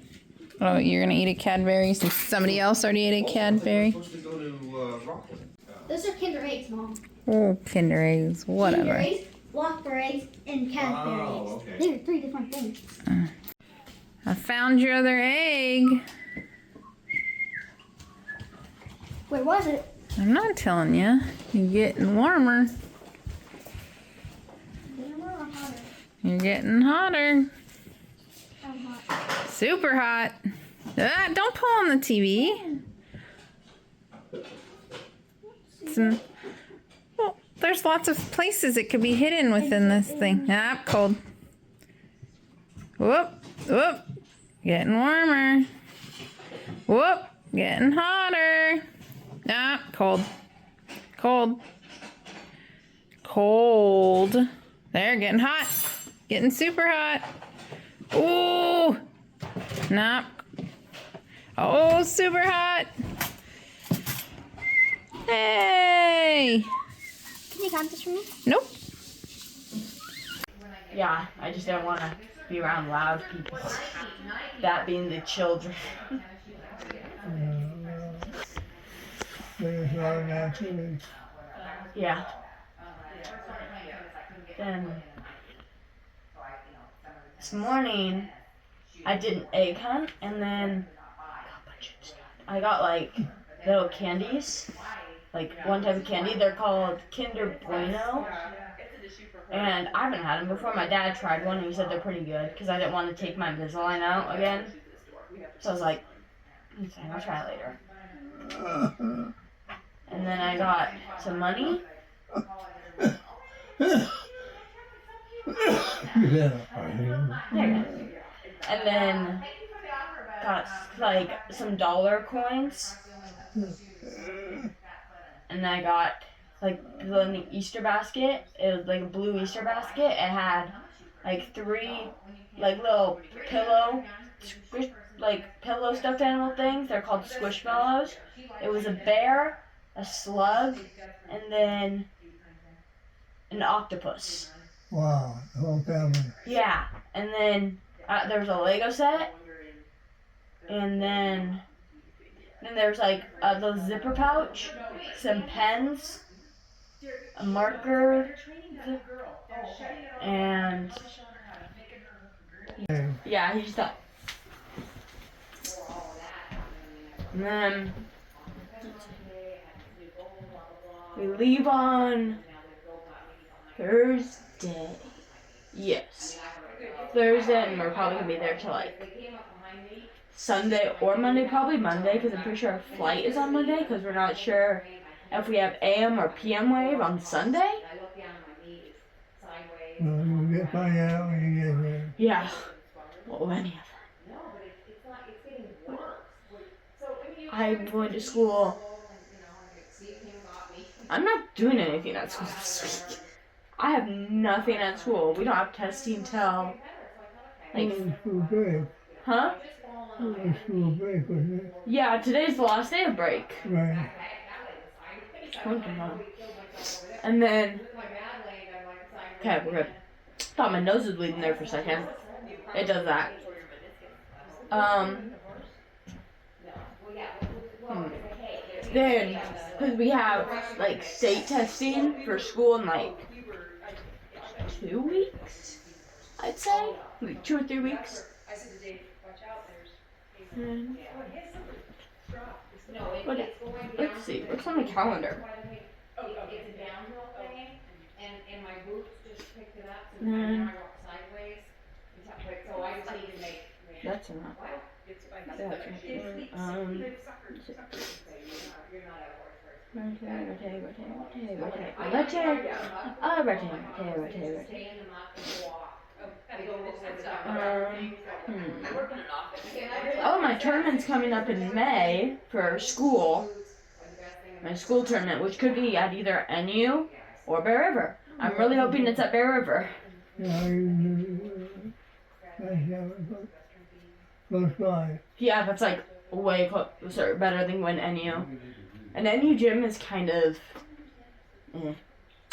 Oh, you're gonna eat a Cadbury since somebody else already ate a Cadbury? Supposed to go to Rockland. Those are Kinder Eggs, Mom. Oh, Kinder eggs, whatever. Kinder Eggs, Whopper eggs, and Cadbury eggs. okay. They're 3 different things. I found your other egg. Where was it? I'm not telling you. You're getting warmer. You're getting hotter. I'm hot. Super hot. Ah, don't pull on the TV. Well, there's lots of places it could be hidden within this thing. Ah, cold. Whoop, whoop. Getting warmer. Whoop, getting hotter. Ah, cold. Cold. Cold. There, getting hot. Getting super hot. Ooh. Nah. Oh, super hot. Hey. Can you count this for me? Nope. Yeah, I just don't want to be around loud people. That being the children. There's not an actually. Yeah. Then this morning I did an egg hunt and then I got like little candies. Like one type of candy. They're called Kinder Bueno. And I haven't had them before. My dad tried one and he said they're pretty good because I didn't want to take my Invisalign out again. So I was like, I'll try later. And then I got some money. There you go. And then got like some dollar coins. And I got like in the Easter basket. It was like a blue Easter basket. It had like 3 like little pillow stuffed animal things. They're called squishmallows. It was a bear, a slug, and then an octopus. Wow, the whole family. Yeah, and then there was a Lego set, and then there's like a little zipper pouch, some pens, a marker, and yeah, he just thought. And then we leave on Thursday. Yes. Thursday, and we're probably gonna be there till like Sunday or Monday, probably Monday, because I'm pretty sure our flight is on Monday, because we're not sure if we have AM or PM wave on Sunday. Well, you'll find out when you get there. Yeah. Well, any of it. I'm going to school. I'm not doing anything at school this week. I have nothing at school. We don't have testing till like. School break. Huh? School break, wasn't it? Yeah, today's the last day of break. Right. And then. Okay, we're good. Thought my nose was bleeding there for a second. It does that. Then, because we have like state testing for school in like 2 weeks, I'd say, like 2 or 3 weeks. Let's see, what's on the calendar? That's enough. Oh, my tournament's coming up in May for school. My school tournament, which could be at either NU or Bear River. I'm really hoping it's at Bear River. Close by. Yeah, that's like way closer, better than when NU. And NU gym is kind of,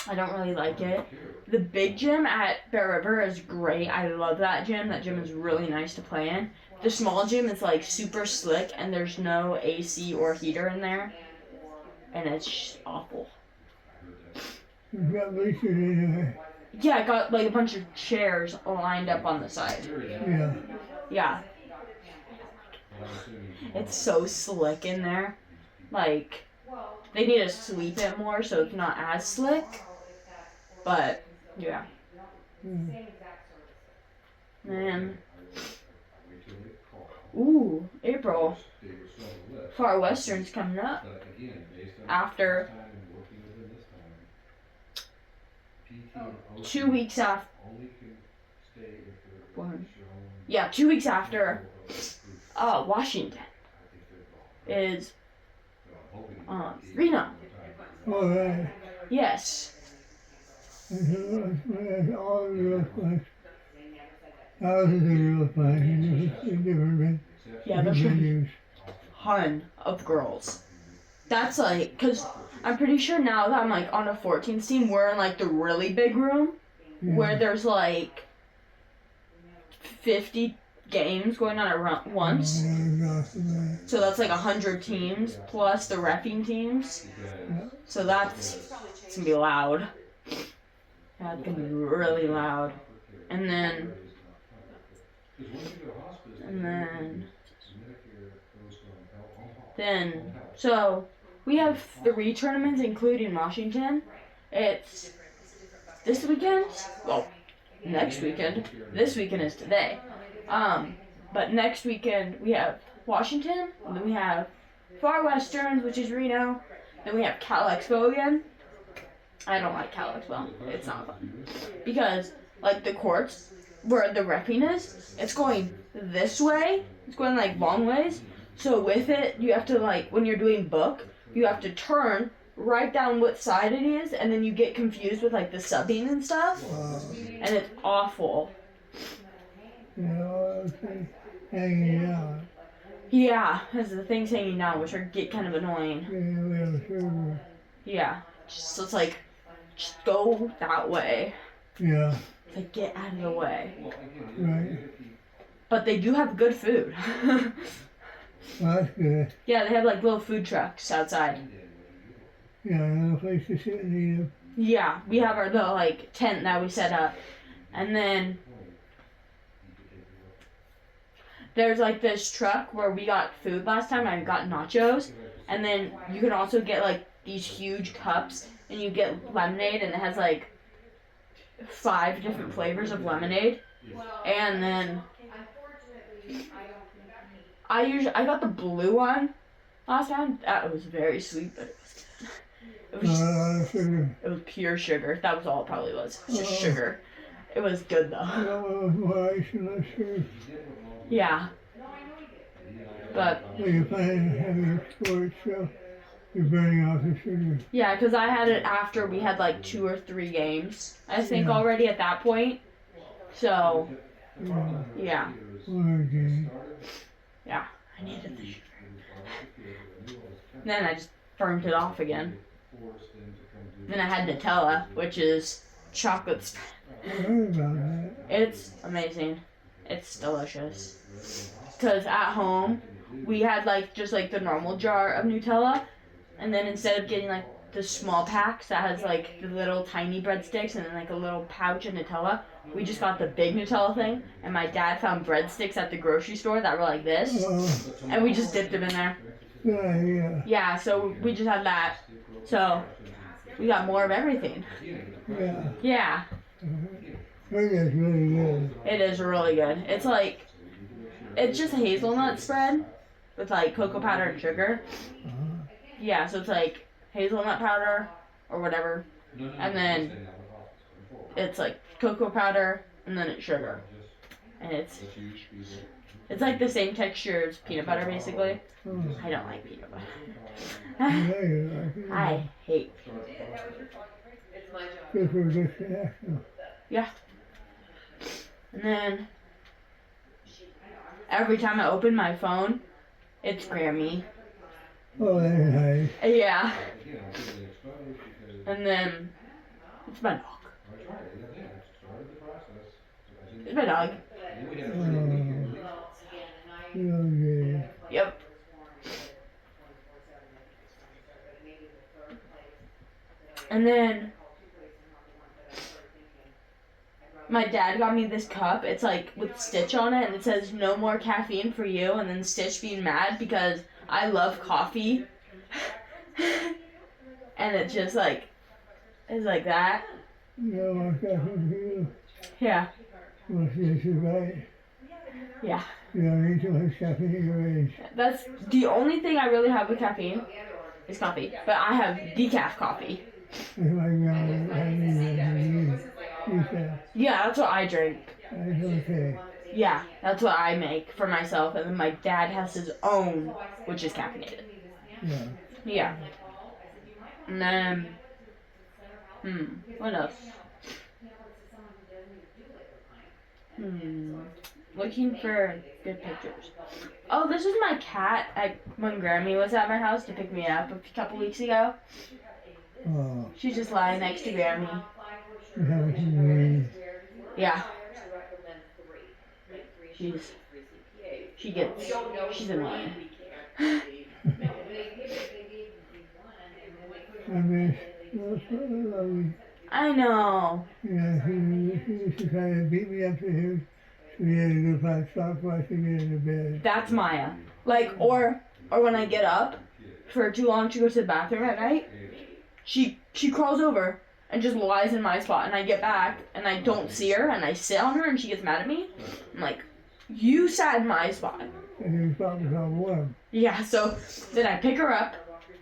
I don't really like it. The big gym at Bear River is great. I love that gym. That gym is really nice to play in. The small gym is like super slick, and there's no AC or heater in there, and it's just awful. You've got bleachers anyway. Yeah, I got like a bunch of chairs lined up on the side. Yeah. Yeah. It's so slick in there. Like, they need to sweep it more so it's not as slick. But, yeah. Man. Ooh, April. Far Western's coming up. After 2 weeks after. 2 weeks after Washington is Reno. All right. Yes. All real flags. Thousands of real flags in different Yeah, there's a ton of girls. That's like, because I'm pretty sure now that I'm like on a 14th team, we're in like the really big room where there's like 50 games going on at once. So that's like 100 teams plus the reffing teams. So it's gonna be loud. Yeah, it's gonna be really loud. And then so we have 3 tournaments including Washington. It's this weekend. Well, next weekend. This weekend is today. But next weekend we have Washington. And then we have Far Westerns, which is Reno. Then we have Cal Expo again. I don't like Cal Expo. It's not fun. Because, like, the courts where the reffing is, it's going this way. It's going, like, long ways. So with it, you have to, like, when you're doing book, you have to turn, write down what side it is, and then you get confused with, like, the subbing and stuff. And it's awful. You know, hanging out. Yeah, because the things hanging down, which get kind of annoying. Yeah, we have a server. Yeah, so it's like, just go that way. Yeah. Like, get out of the way. Right. But they do have good food. Well, that's good. Yeah, they have like little food trucks outside. Yeah, another place to sit and eat them. Yeah, we have our little like tent that we set up. And then there's like this truck where we got food last time. I got nachos. And then you can also get like these huge cups and you get lemonade and it has like 5 different flavors of lemonade. And then I got the blue one last time. That was very sweet, but it was sugar. It was pure sugar. That was all it probably was. Just sugar. It was good though. More ice and less sugar. Yeah. But well, you're planning having a sports, so you're burning off the sugar. Yeah, because I had it after we had like 2 or 3 games, I think, already at that point. So, yeah. Yeah, I needed the sugar. Then I just burned it off again. Then I had Nutella, which is chocolate spread. I heard about that. It's amazing. It's delicious. Because at home, we had like just like the normal jar of Nutella. And then instead of getting like the small packs that has like the little tiny breadsticks and then like a little pouch of Nutella, we just got the big Nutella thing. And my dad found breadsticks at the grocery store that were like this. And we just dipped them in there. Yeah. Yeah, so we just had that. So we got more of everything. Yeah. Yeah. It's really good. It is really good. It's like, it's just a hazelnut spread with like cocoa powder and sugar. Yeah, so it's like hazelnut powder or whatever, and then it's like cocoa powder and then it's sugar, and it's like the same texture as peanut butter basically. I don't like peanut butter. I hate peanut butter. Yeah. And then every time I open my phone, it's Grammy. Oh, that's nice. Yeah. And then it's my dog. It's my dog. Okay. Yep. And then my dad got me this cup. It's like with Stitch on it and it says no more caffeine for you, and then Stitch being mad because I love coffee. And it just like is like that. No more caffeine for you. Yeah. Well, she's right. Yeah. You don't need too much caffeine at your age. That's the only thing I really have with caffeine is coffee. But I have decaf coffee. That's my grandma had me decaf. Yeah, that's what I drink. That's okay. Yeah, that's what I make for myself, and then my dad has his own, which is caffeinated. Yeah. Yeah. And then, what else? Looking for good pictures. Oh, this is my cat when Grammy was at my house to pick me up a couple weeks ago. Oh. She's just lying next to Grammy. Yeah. She's annoying. I know. Yeah, she used to try to beat me up to him. So he had to go find stop before I could get into bed. That's Maya. Like, or when I get up for too long to go to the bathroom at night, she crawls over and just lies in my spot, and I get back and I don't see her and I sit on her and she gets mad at me. I'm like, You sat in my spot. And your spot was all warm. Yeah, so then I pick her up,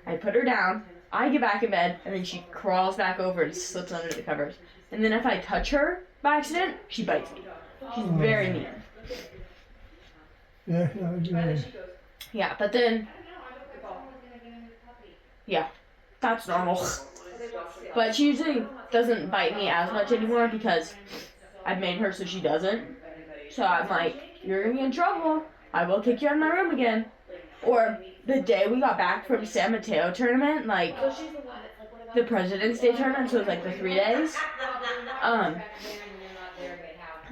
I put her down, I get back in bed, and then she crawls back over and slips under the covers. And then if I touch her by accident, she bites me. She's very mean. That's not good. Yeah, but then, yeah, that's normal. But she usually doesn't bite me as much anymore because I've made her so she doesn't. So I'm like, you're gonna get in trouble. I will kick you out of my room again. Or the day we got back from San Mateo tournament, like the President's Day tournament, so it was like the 3 days.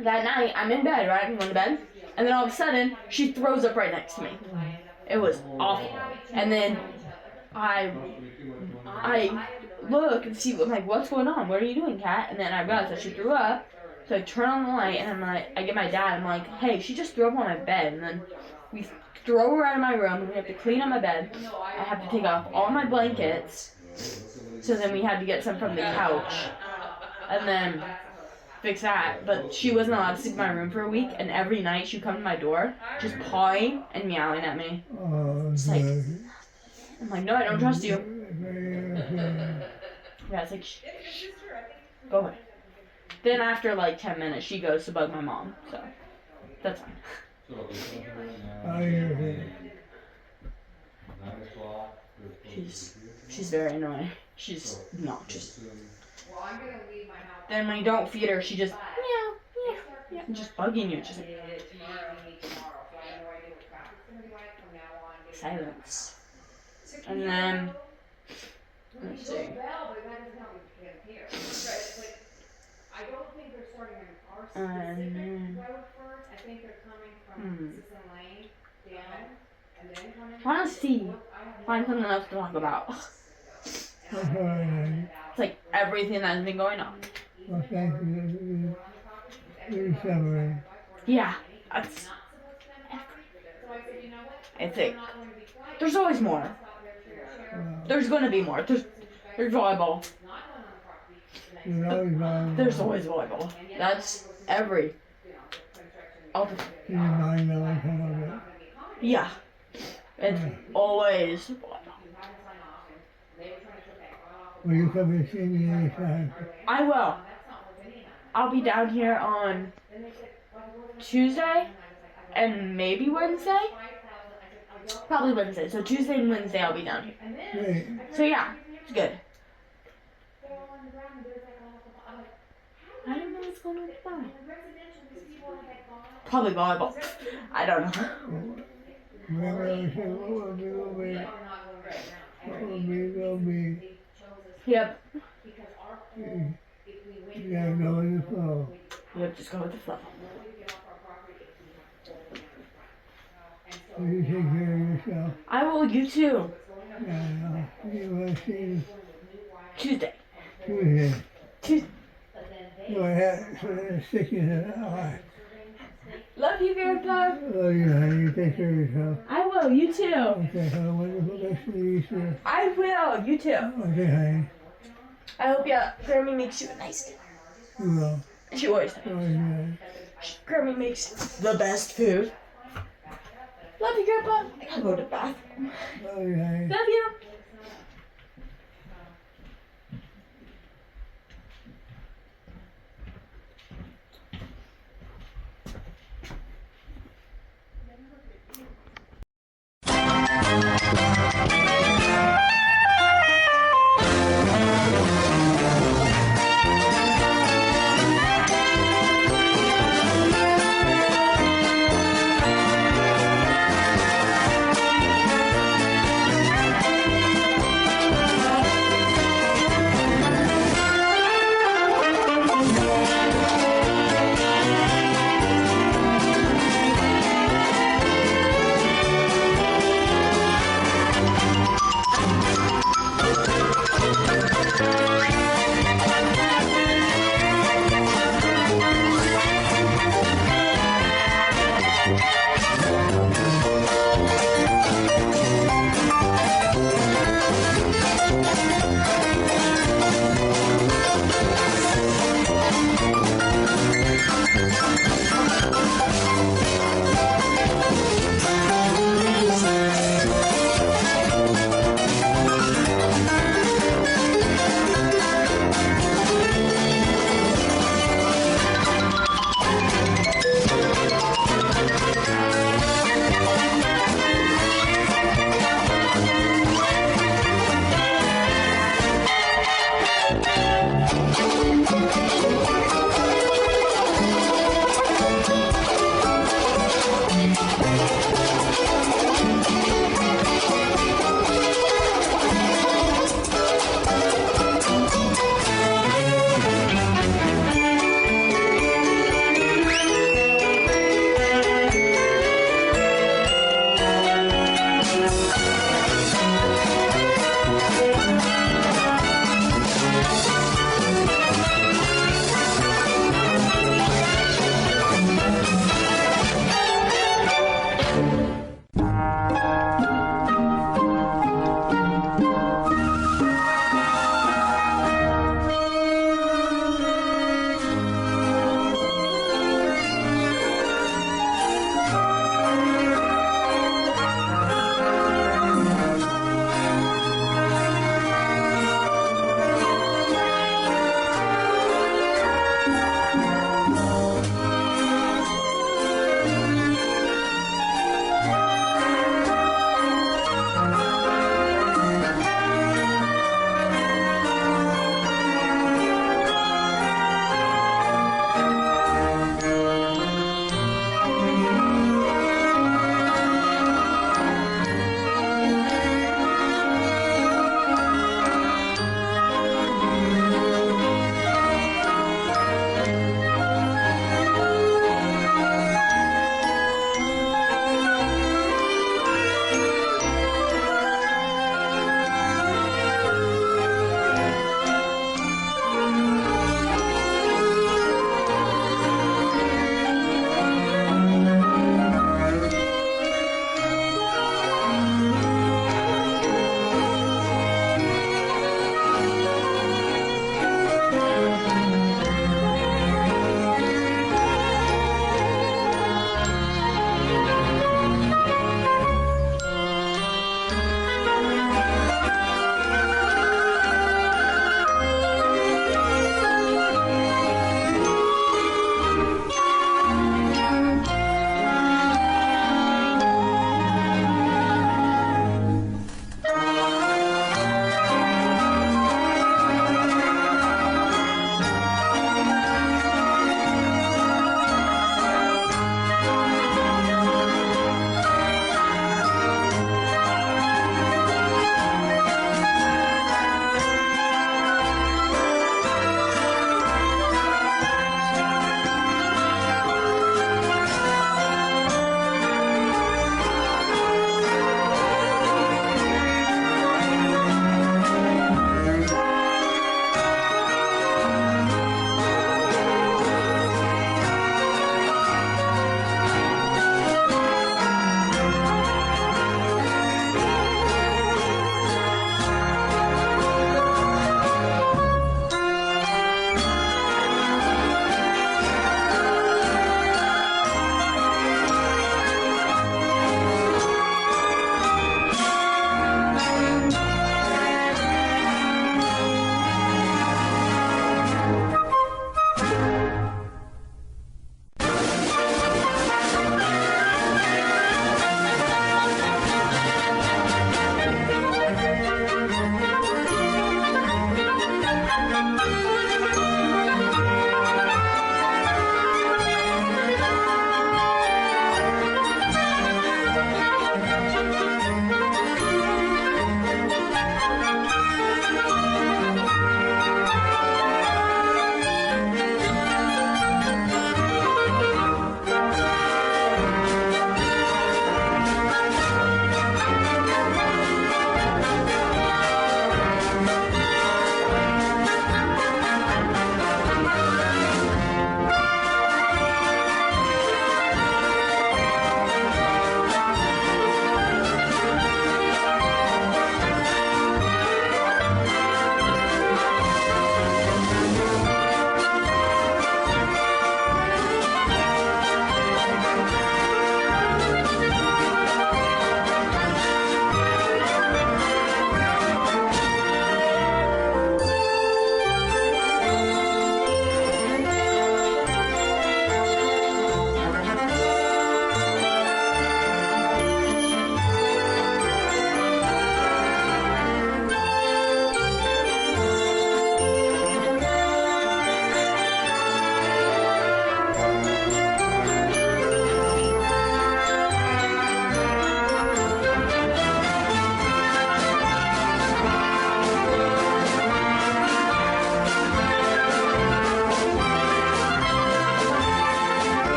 That night, I'm in bed, right? I'm going to bed. And then all of a sudden, she throws up right next to me. It was awful. And then I look and see, I'm like, what's going on? What are you doing, Kat? And then I realize that she threw up. So I turn on the light and I'm like, I get my dad. I'm like, hey, she just threw up on my bed. And then we throw her out of my room. And we have to clean up my bed. I have to take off all my blankets. So then we had to get some from the couch. And then fix that. But she wasn't allowed to sleep in my room for a week. And every night she'd come to my door just pawing and meowing at me. It's like, I'm like, no, I don't trust you. Yeah, it's like, shh, go away. Then after like 10 minutes, she goes to bug my mom. So that's fine. She's very annoying. She's obnoxious. Then when you don't feed her, she just meow, just bugging you. Just like, silence. And then let's see. And then, trying to find something else to talk about. It's like everything that's been going on. Well, thank you. You're summary. Yeah, it's like, there's always more. There's gonna be more. There's volleyball. There's always volleyball. That's every. Yeah. It's always volleyball. Will you come and see me anytime? I will. I'll be down here on Tuesday and maybe Wednesday. Probably Wednesday. So Tuesday and Wednesday I'll be down here. Great. So yeah, it's good. I don't know what's going on with that. Probably volleyball. I don't know. Remember I said, what will be. Yep. You gotta go with the flow. Yep, just go with the flow. Will you take care of yourself? I will, you too. Yeah, you want to see me? Tuesday. Tuesday. Go ahead, stick in it. Love you, Grandpa. Love you, honey. You take care of yourself. I will, you too. Okay, have a wonderful rest of the Easter. I will, you too. Okay, honey. I hope Grammy makes you a nice dinner. You will. She always does. Grammy makes the best food. Love you, Grandpa. I gotta go to the bathroom. Love you, honey. Love you.